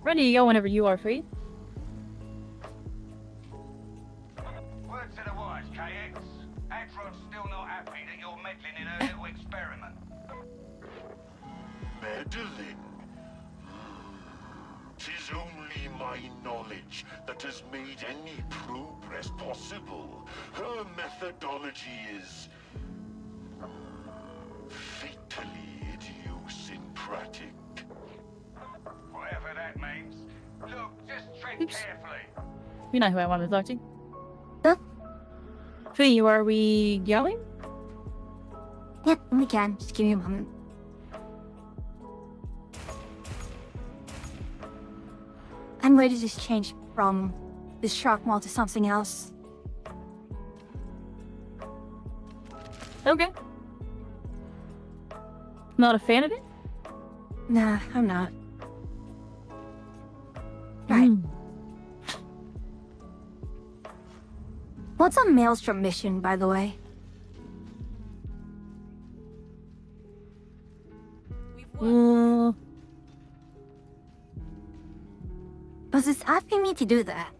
Ready to go whenever you are free. Word to the wise, KX. Atron's still not happy that you're meddling in her little experiment. Meddling? 'Tis only my knowledge that has made any progress possible. Her methodology is fatally idiosyncratic. Whatever that means. Look, just tread Oops. carefully. You know who I wanted to talk to. Huh? Fee, are we going? Yep, we can. Just give me a moment. I'm ready to just change from this shock maul to something else. Okay. Not a fan of it? Nah, I'm not. Right. What's a Maelstrom mission, by the way? Because it's asking me to do that.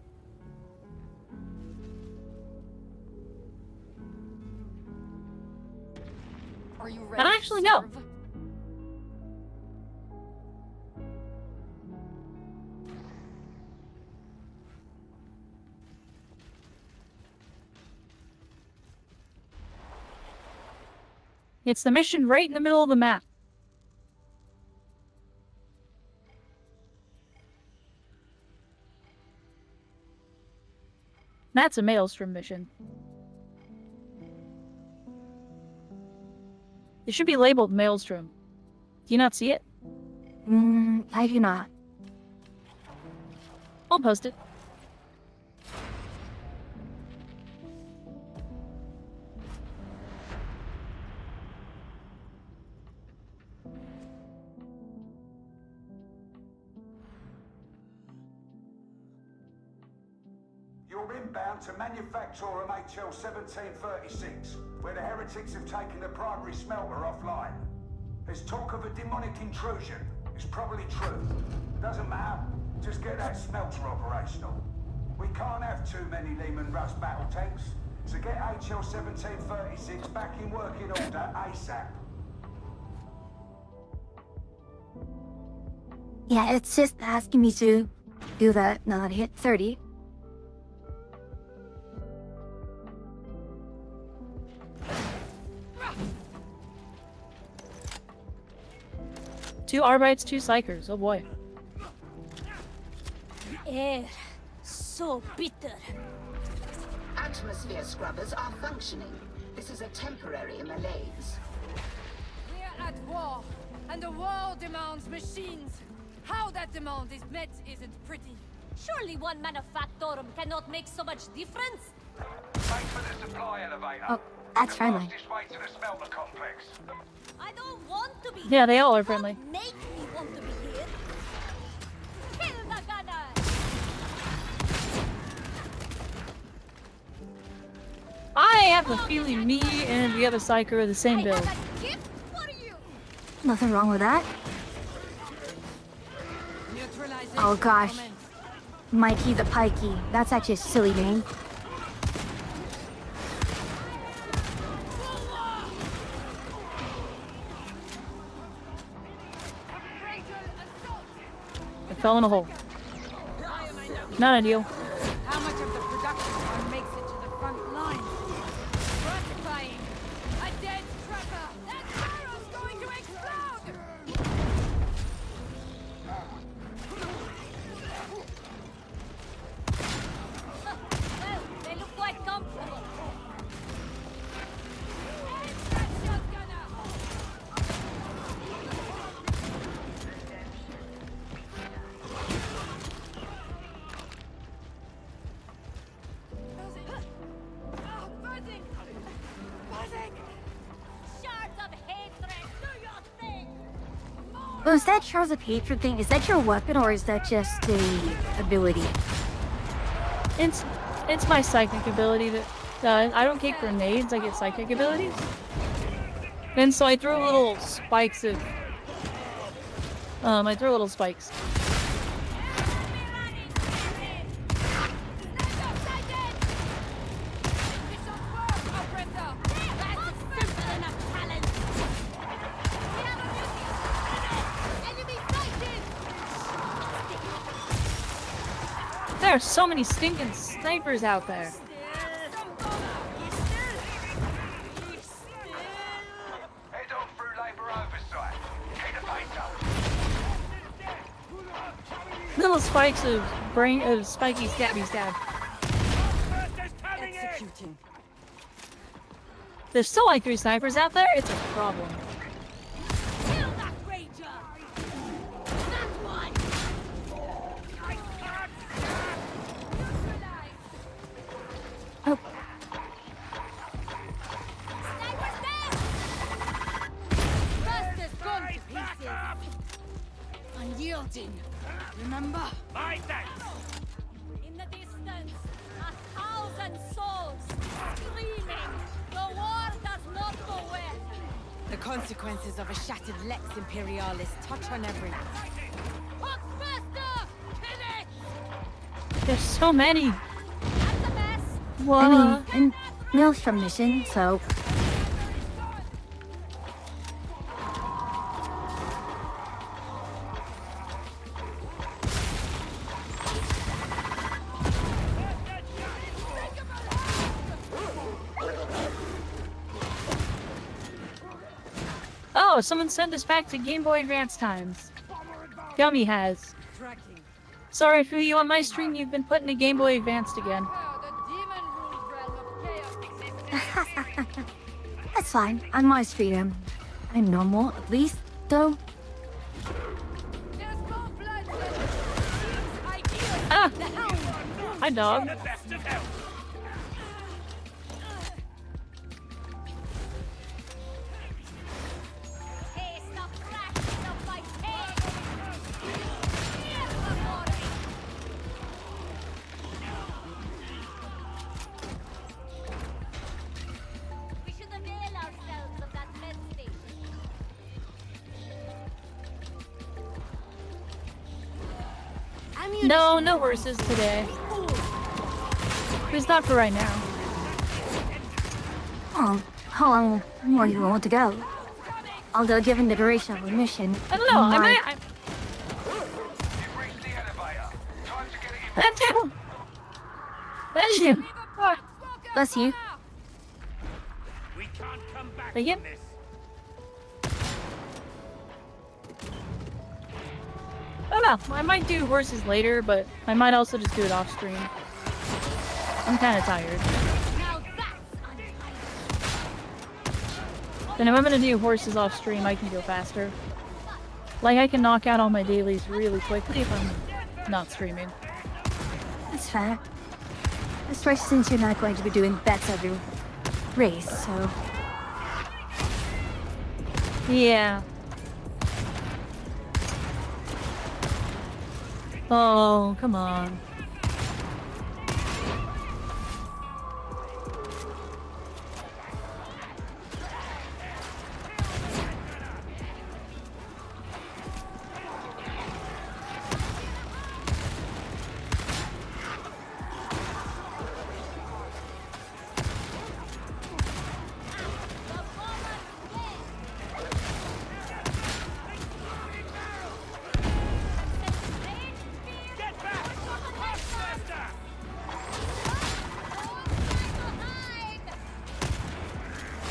Are you I ready? don't actually know. Serve? It's the mission right in the middle of the map. That's a Maelstrom mission. It should be labeled Maelstrom. Do you not see it? I do not. I'll post it. You're inbound to Manufactorum HL 1736, where the heretics have taken the primary smelter offline. There's talk of a demonic intrusion. It's probably true. Doesn't matter. Just get that smelter operational. We can't have too many Lehman Russ battle tanks, so get HL 1736 back in working order ASAP. Yeah, it's just asking me to do that now that I hit 30. Two Arbites, two Psychers. Oh boy. Air. So bitter. Atmosphere scrubbers are functioning. This is a temporary malaise. We're at war, and the war demands machines. How that demand is met isn't pretty. Surely one manufactorum cannot make so much difference. Thanks for the supply elevator. Oh, that's friendly. Fastest way to the smelter complex. I don't want to be Yeah, they all are here. friendly. Don't make me want to be here. Kill the gunner! I have a feeling me and the other Psyker are the same I build. have a gift for you. Nothing wrong with that. Neutralization Oh gosh. commence. Mikey the Pikey. That's actually a silly name. I fell in a hole. Not ideal. How much of the production line makes it to the front line? Gratifying. A dead tracker. That barrel's going to explode. Well, they look quite comfortable. Headshot gunner. Oh, buzzing. Buzzing. Shards of hatred, do your thing. Was that Shards of Hatred thing? Is that your weapon or is that just a ability? It's my psychic ability that I don't get grenades, I get psychic abilities. And so I throw little spikes of I throw little spikes. There are so many stinking snipers out there. Head on through Labour oversight. Keep the pace up. Little spikes of spiky stabby stab. Executing. There's still like 3 snipers out there, it's a problem. Kill that ranger. That one. Oh, Sniper's dead. remember? My thanks. In the distance, 1,000 souls screaming. The war does not go well. The consequences of a shattered Lex Imperialis touch on everyone. Hoxmaster! Kill it! There's so many. That's a mess. What? I mean, and Maelstrom mission, so Oh, someone sent us back to Game Boy Advance times. Gummy has. Tracking. Sorry, Fuyu, on my stream you've been put into Game Boy Advanced again. that's fine. I might stream him. I'm normal, at least, though. Ah! Hi, dog. The best of health. Taste the fraction of my pain. Here, Amore. We should avail ourselves of that med station. No, no horses today. At least not for right now. Oh, how long more do you want to go? Although, given the duration of the mission, I don't know. I might. You've reached the elevator. Time to get it in. That's him. That's him. Oh, Bless you. We can't come back Thank you. from this. I don't know. I might do horses later, but I might also just do it off stream. I'm kind of tired. Now that's And if I'm gonna do horses off stream, I can go faster. Like, I can knock out all my dailies really quickly if I'm not streaming. That's fair. Especially since you're not going to be doing bets every race, so... Yeah. Oh, come on.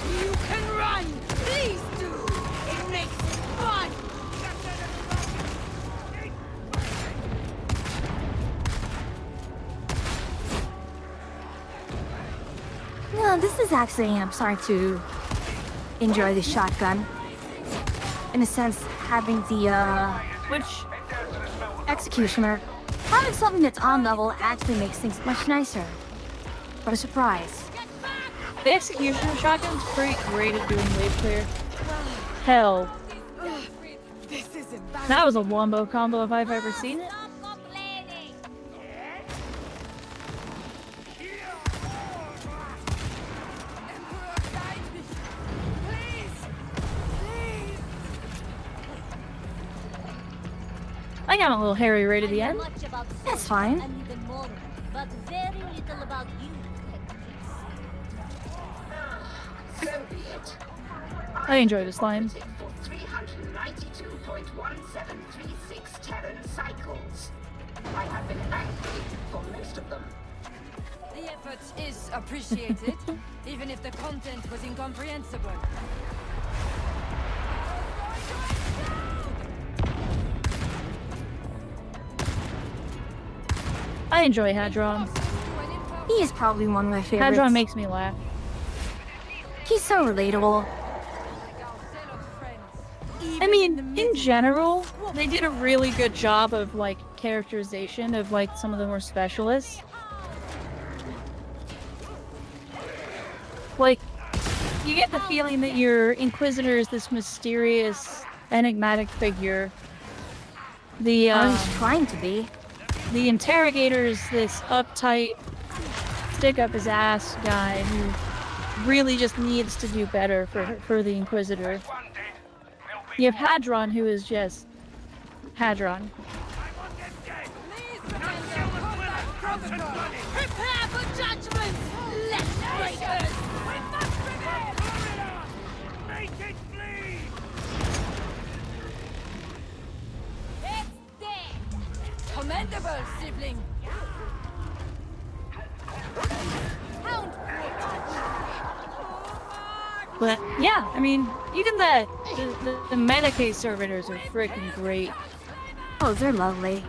You can run! Please do! It makes it fun! No, this is actually, I'm sorry to enjoy the shotgun. In a sense, having the, Which, executioner. Having something that's on level actually makes things much nicer. What a surprise. the executioner shotgun's pretty great at doing wave clear. Hell, This is embarrassing. that was a wombo combo if I've ever seen it. stop complaining. Emperor, guide me. Please! Please! I got a little hairy right at the end. Much about That's fine. and even more, but very little about you. So be it. I enjoy the slime. For 392.1736 Terran cycles. I have been angry for most of them. The effort is appreciated, even if the content was incomprehensible. I enjoy Hadron. He is probably one of my favorites. Hadron makes me laugh. He's so relatable. I mean, in general, they did a really good job of, like, characterization of, like, some of the more specialists. Like, you get the feeling that your Inquisitor is this mysterious, enigmatic figure The Or he's trying to be. the interrogator's this uptight, stick up his ass guy who really just needs to do better for the Inquisitor. You have Hadron, who is just Hadron. Prepare for judgment! Let's breakers! We must begin! Make it bleed! It's dead! Commendable, sibling! Hound But yeah, I mean, even the Medicaid servitors are freaking great. Oh, they're lovely.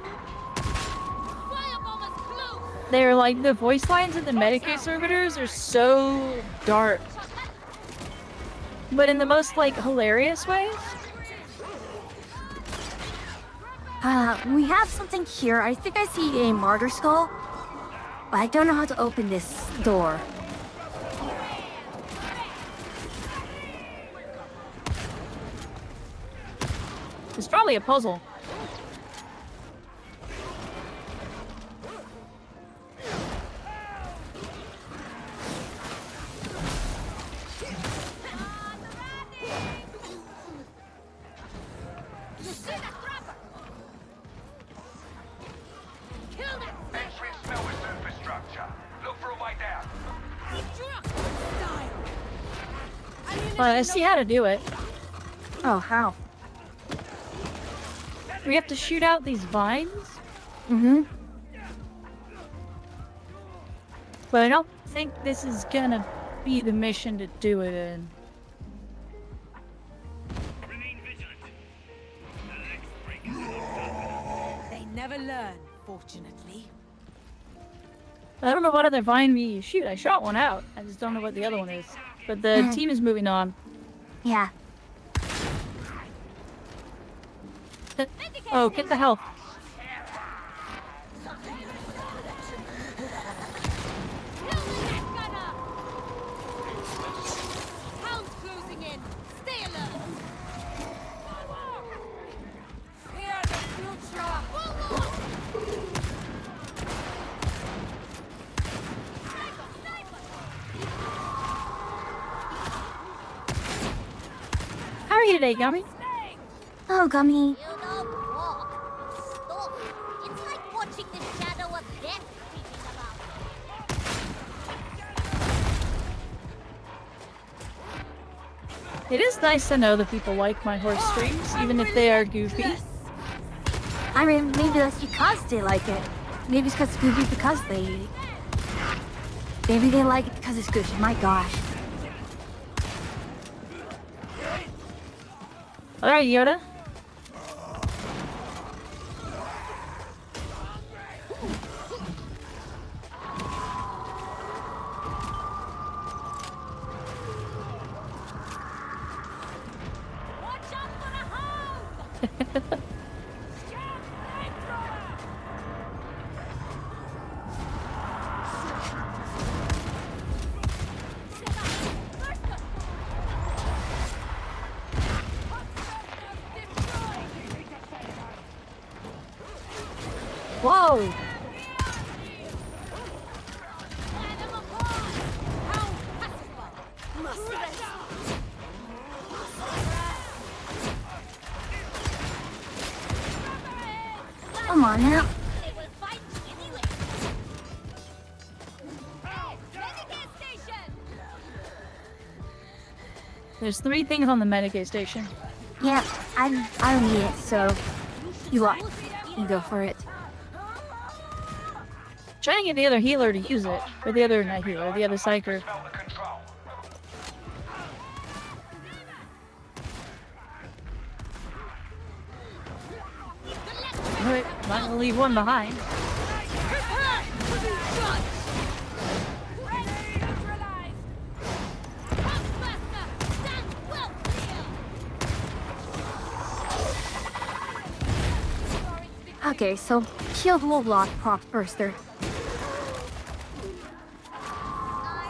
Firebombers close! They're like, the voice lines of the Medicaid servitors are so dark. But in the most, like, hilarious ways. We have something here. I think I see a martyr skull. But I don't know how to open this door. It's probably a puzzle. Entrance lower superstructure. Look for a way down. But I see how to do it. Oh, how? We have to shoot out these vines? Mm-hmm. But I don't think this is gonna be the mission to do it in. They never learn, fortunately. I don't know what other vine we shoot. I shot one out. I just don't know what the other one is. But the team is moving on. Yeah. Oh, get the health. Hounds closing in! Stay alert! Hear the future! How are you today, Gummy? Oh, Gummy. You don't walk. Stop. It's like watching the shadow of death creeping about. It is nice to know that people like my horse streams, even if they are goofy. I mean, maybe that's because they like it. Maybe it's because it's goofy because they... Maybe they like it because it's goofy. My gosh. Alright, Yoda. Watch out for a hound! Whoa! Come on now. They will find you anyway. Medical station! There's 3 things on the Medicaid station. Yeah, I don't need it, so... You what? You go for it. Try and get the other healer to use it. Or the other, not healer, the other psyker. Smell the control. Wait, might leave one behind. Okay, so shield will block prop burster.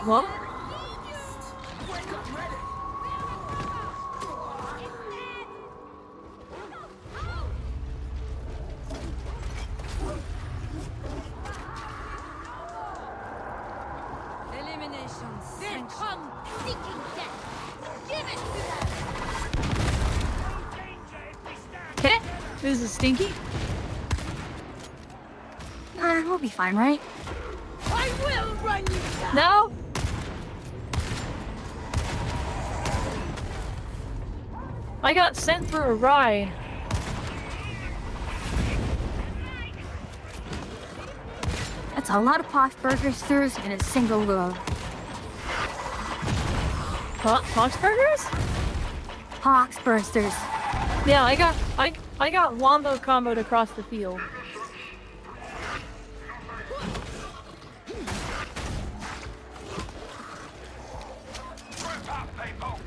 What? Then come, seeking death. Give it to them. Okay, this is stinky. We'll be fine, right? I will run you down. No. I got sent for a ride. That's a lot of Poxburgers in a single row. Poxburgers? Poxburgers. Yeah, I got wombo comboed across the field. Group up, people.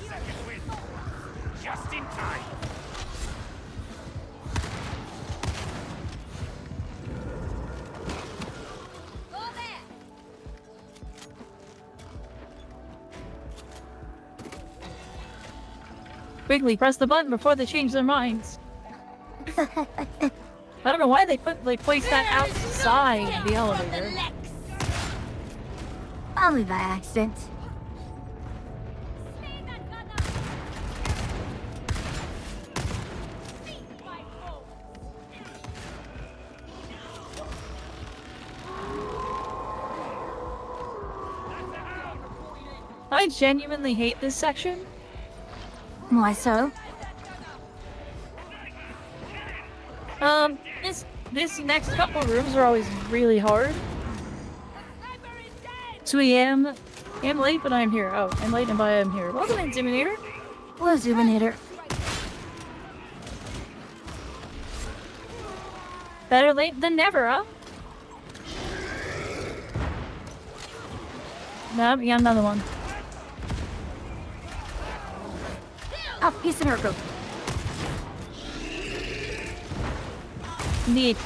Second wind. Just in time. Go there. Quickly, press the button before they change their minds. I don't know why they placed that outside the elevator. Probably by accident. Slay that gunner. Feed my foe. I genuinely hate this section. Why so? This next couple rooms are always really hard. 2 a.m. I'm late, but I'm here. Oh, I'm late and I'm here. Welcome, Intimidator. Hello, Zubinator. Better late than never, huh? No, we got another one. Oh, piece of her. Neat.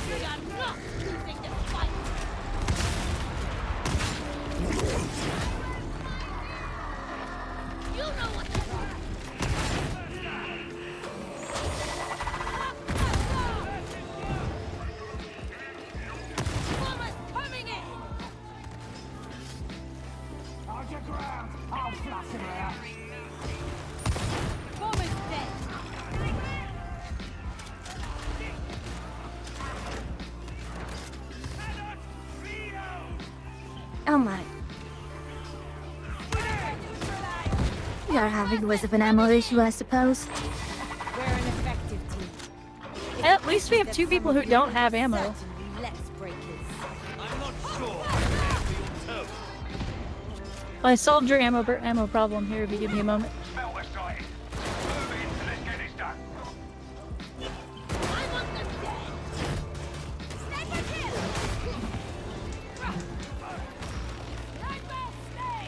We are not losing this fight. You know what to do. Bomber's coming in. Hold your ground. I'll flush him out. Bomber's dead. Oh my. We are having less of an ammo issue, I suppose. We're an effective team. At least we have two people who don't have ammo. Certainly less breakers. I'm not sure. I solved your ammo problem here if you give me a moment. Smell the sighting. Move in and let's get this done. I want them dead. Sniper kill. Nightmare slay.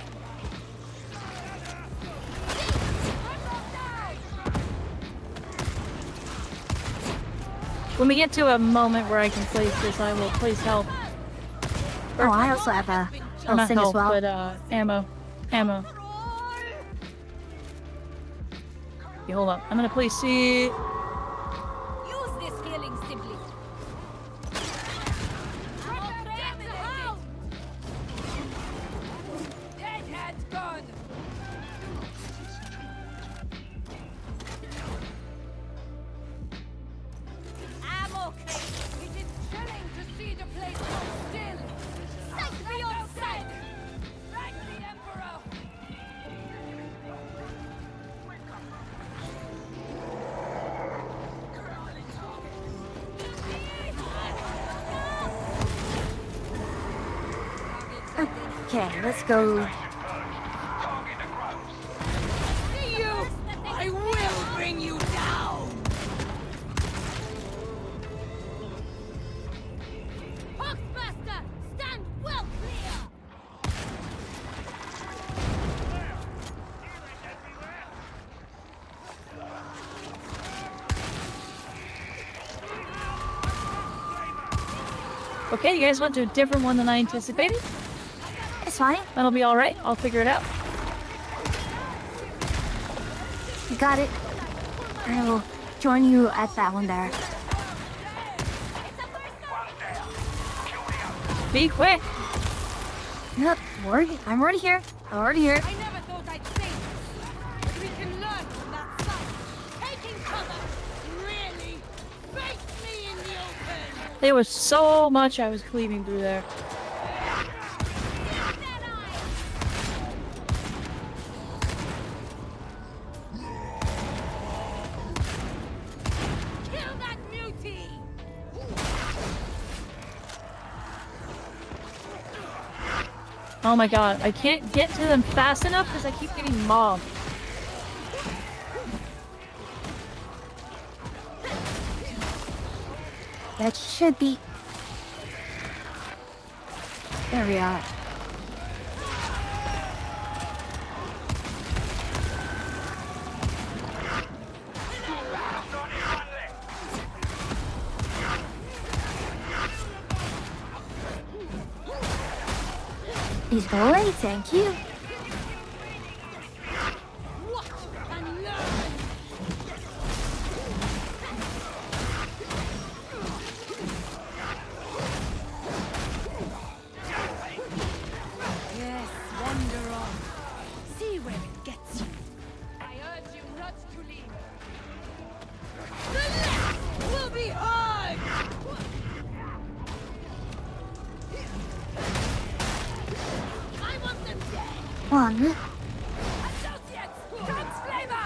When we get to a moment where I can place this, I will place health. Oh, I also have a Or not thing as health, well. but ammo. Ammo. Okay, hold up. I'm gonna place it. Use this healing simply. Deadhead's gone. Ammo crate. It is chilling to see the place so still. Sight beyond sight. Like the Emperor. Okay, let's go. Target the groves. See you. I will bring you down. Hawksmaster, stand well clear. Okay, you guys went to a different one than I anticipated. It's fine. That'll be alright. I'll figure it out. You got it. I will join you at that one there. Be quick! Yep, I'm already here. Already here. I never thought I'd say this, but we can learn from that sight. Taking cover really faked me in the open. There was so much I was cleaving through there. Kill that mutie! Oh my god, I can't get to them fast enough because I keep getting mobbed. That should be... There we are. He's going, thank you. Watch and learn! Yes, wander on. See where it gets you. I urge you not to leave. The left will be hard! I want them dead! One. Associates! God's flavor!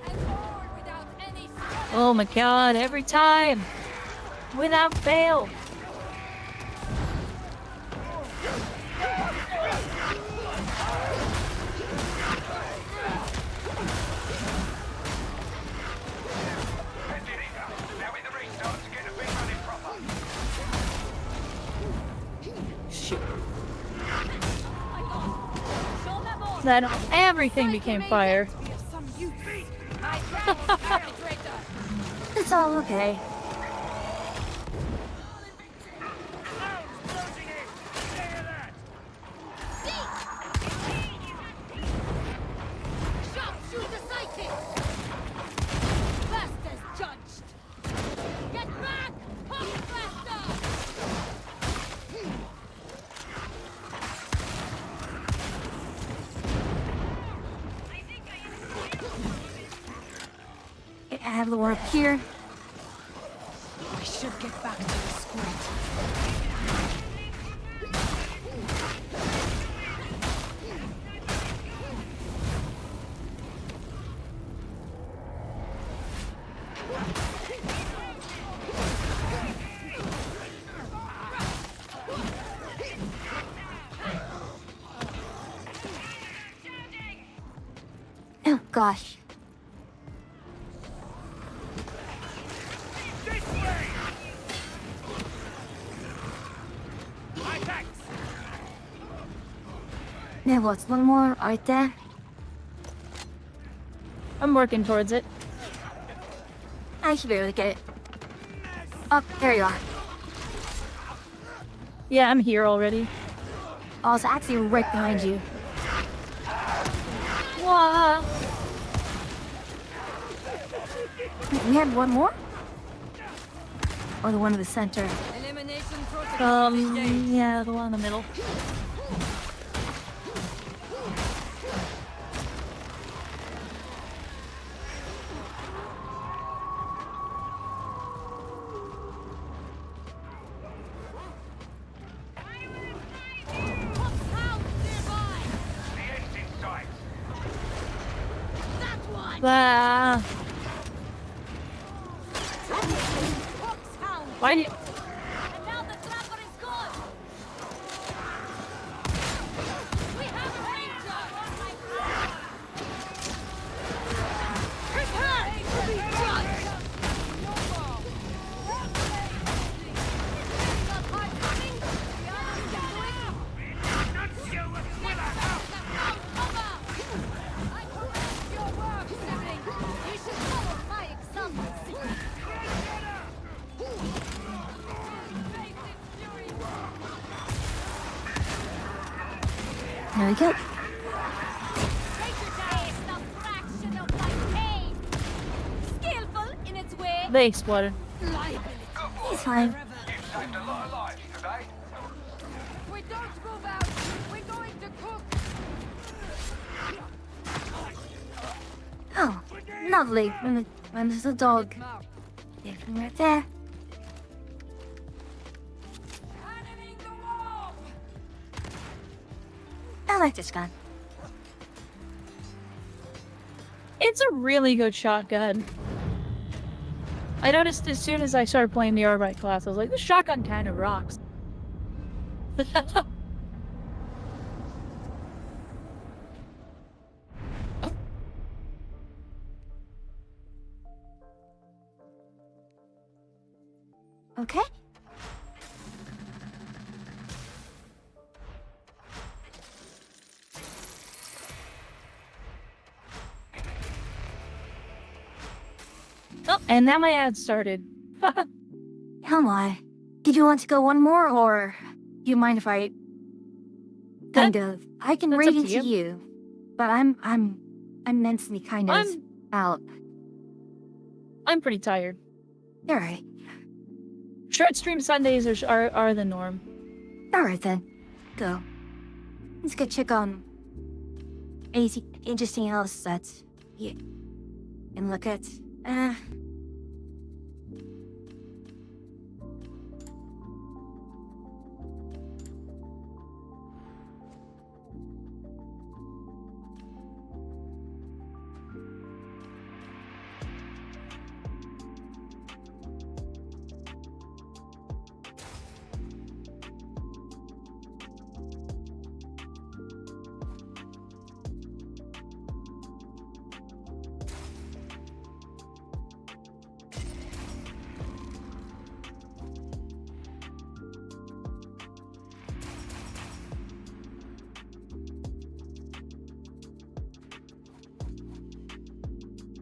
And forward without any Oh my god, every time! Without fail! Now with the restart to get the thing running proper. Shoot. Show them all. Then everything became fire. be of some use. I found penetrator! It's all okay. Closing in! Clear that! Sharpshooter sighted! First as judged! Get back! Pump blaster! I have the warp here. I should get back to the squid. Oh gosh. This way! My thanks! There was one more right there. I'm working towards it. I should be able to get it. Oh, there you are. Yeah, I'm here already. Oh, it's actually right behind you. Wah! We had one more? Or the one in the center? Elimination protocol. Yeah, the one in the middle. The end's in sight. Ah! Why do you... And now the trapper is gone. We have a ranger. Prepare to be judged! I correct your work, sibling. You should follow my example. There we go. Taste a fraction of my pain. Skillful in its way. They exploded. He's fine. You've saved a lot of lives today. If we don't move out, we're going to cook. Oh, lovely. When there's a dog. Mark. Definitely right there. Cannoning the wall. I like this gun. It's a really good shotgun. I noticed as soon as I started playing the Arbite class, I was like, this shotgun kind of rocks. Okay. Oh, and now my ad started. Hell I. Did you want to go one more, or do you mind if I kind of? I can That's read up it to to you, but I'm mentally kind of out. I'm pretty tired. All right, Short stream Sundays are the norm. all right then. Go. Let's go check on anything else that you can look at.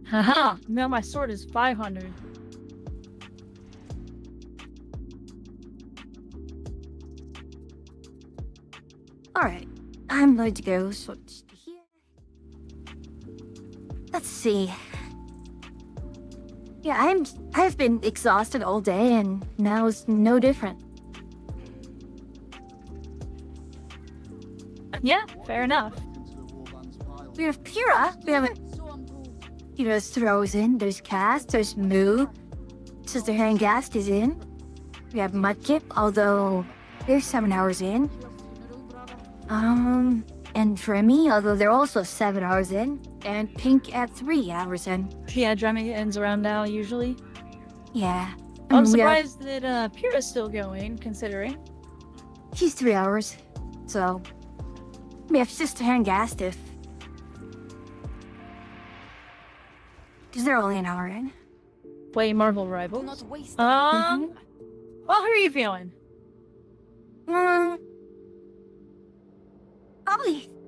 Haha, now my sword is 500. All right, I'm going to go switch to here. Let's see. Yeah, I've been exhausted all day, and now it's no different. Yeah, fair enough. We have Pyrrha. We haven't. Pyrrha's throws in. There's Cast. There's Moo. Sister Hangast is in. We have Mudkip, although they're 7 hours in. And Dremmy, although they're also 7 hours in. And Pink at 3 hours in. Yeah, drumming ends around now usually. Yeah. I'm we have- surprised that Pyrrha's still going, considering. She's 3 hours. So we have Sister Hangast if. Because they're only an hour in. Play Marvel Rivals. Not waste. Well, how are you feeling? Probably.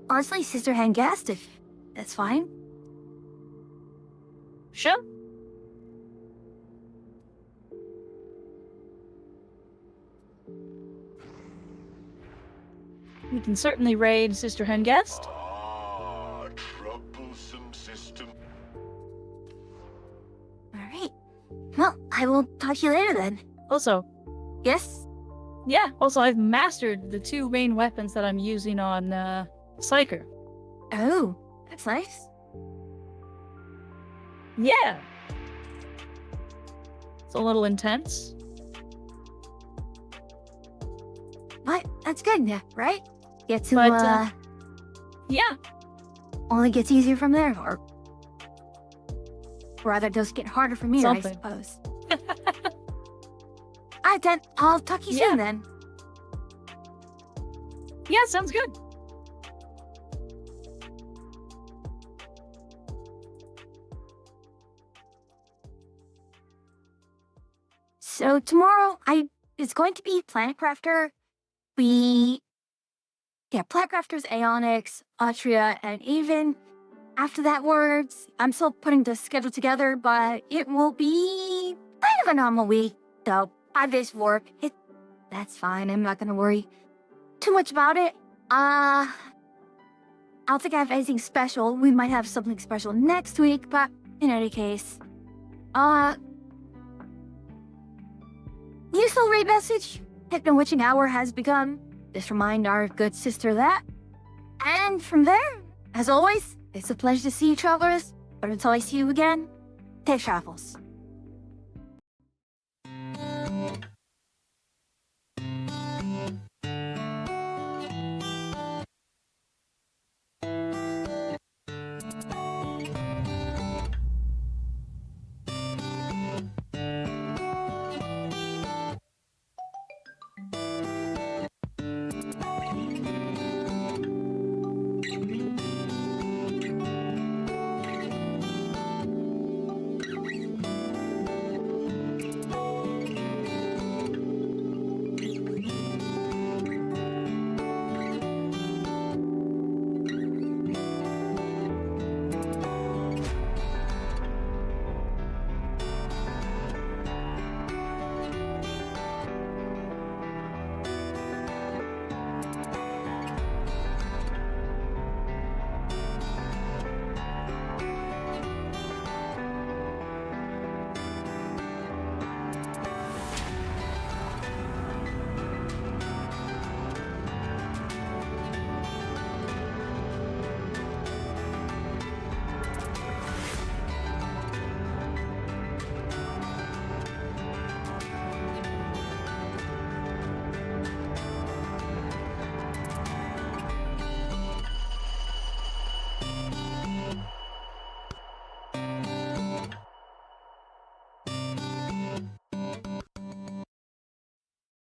Honestly, Sister Hangast if that's fine. Sure. We can certainly raid Sister Hengest. Ah, troublesome system. Alright. Well, I will talk to you later then. Also, Yes? yeah, also I've mastered the 2 main weapons that I'm using on Psyker. Oh, that's nice. Yeah. It's a little intense. But that's good, yeah, right? Get to, But, Yeah. only gets easier from there, or rather does get harder for me, I Something. suppose. Alright then, I'll talk to you Yeah. soon then. Yeah, sounds good. So tomorrow, it's going to be Planet Crafter. Planet Crafter's Aeonics, Atria, and even after that words, I'm still putting the schedule together, but it will be kind of a normal week. So 5 days work. That's fine. I'm not gonna worry too much about it. I'll think I have anything special. We might have something special next week, but in any case, useful read message. Techno Witching Hour has begun. Just remind our good sister that. And from there, as always, it's a pleasure to see you, travelers. But until I see you again, safe travels.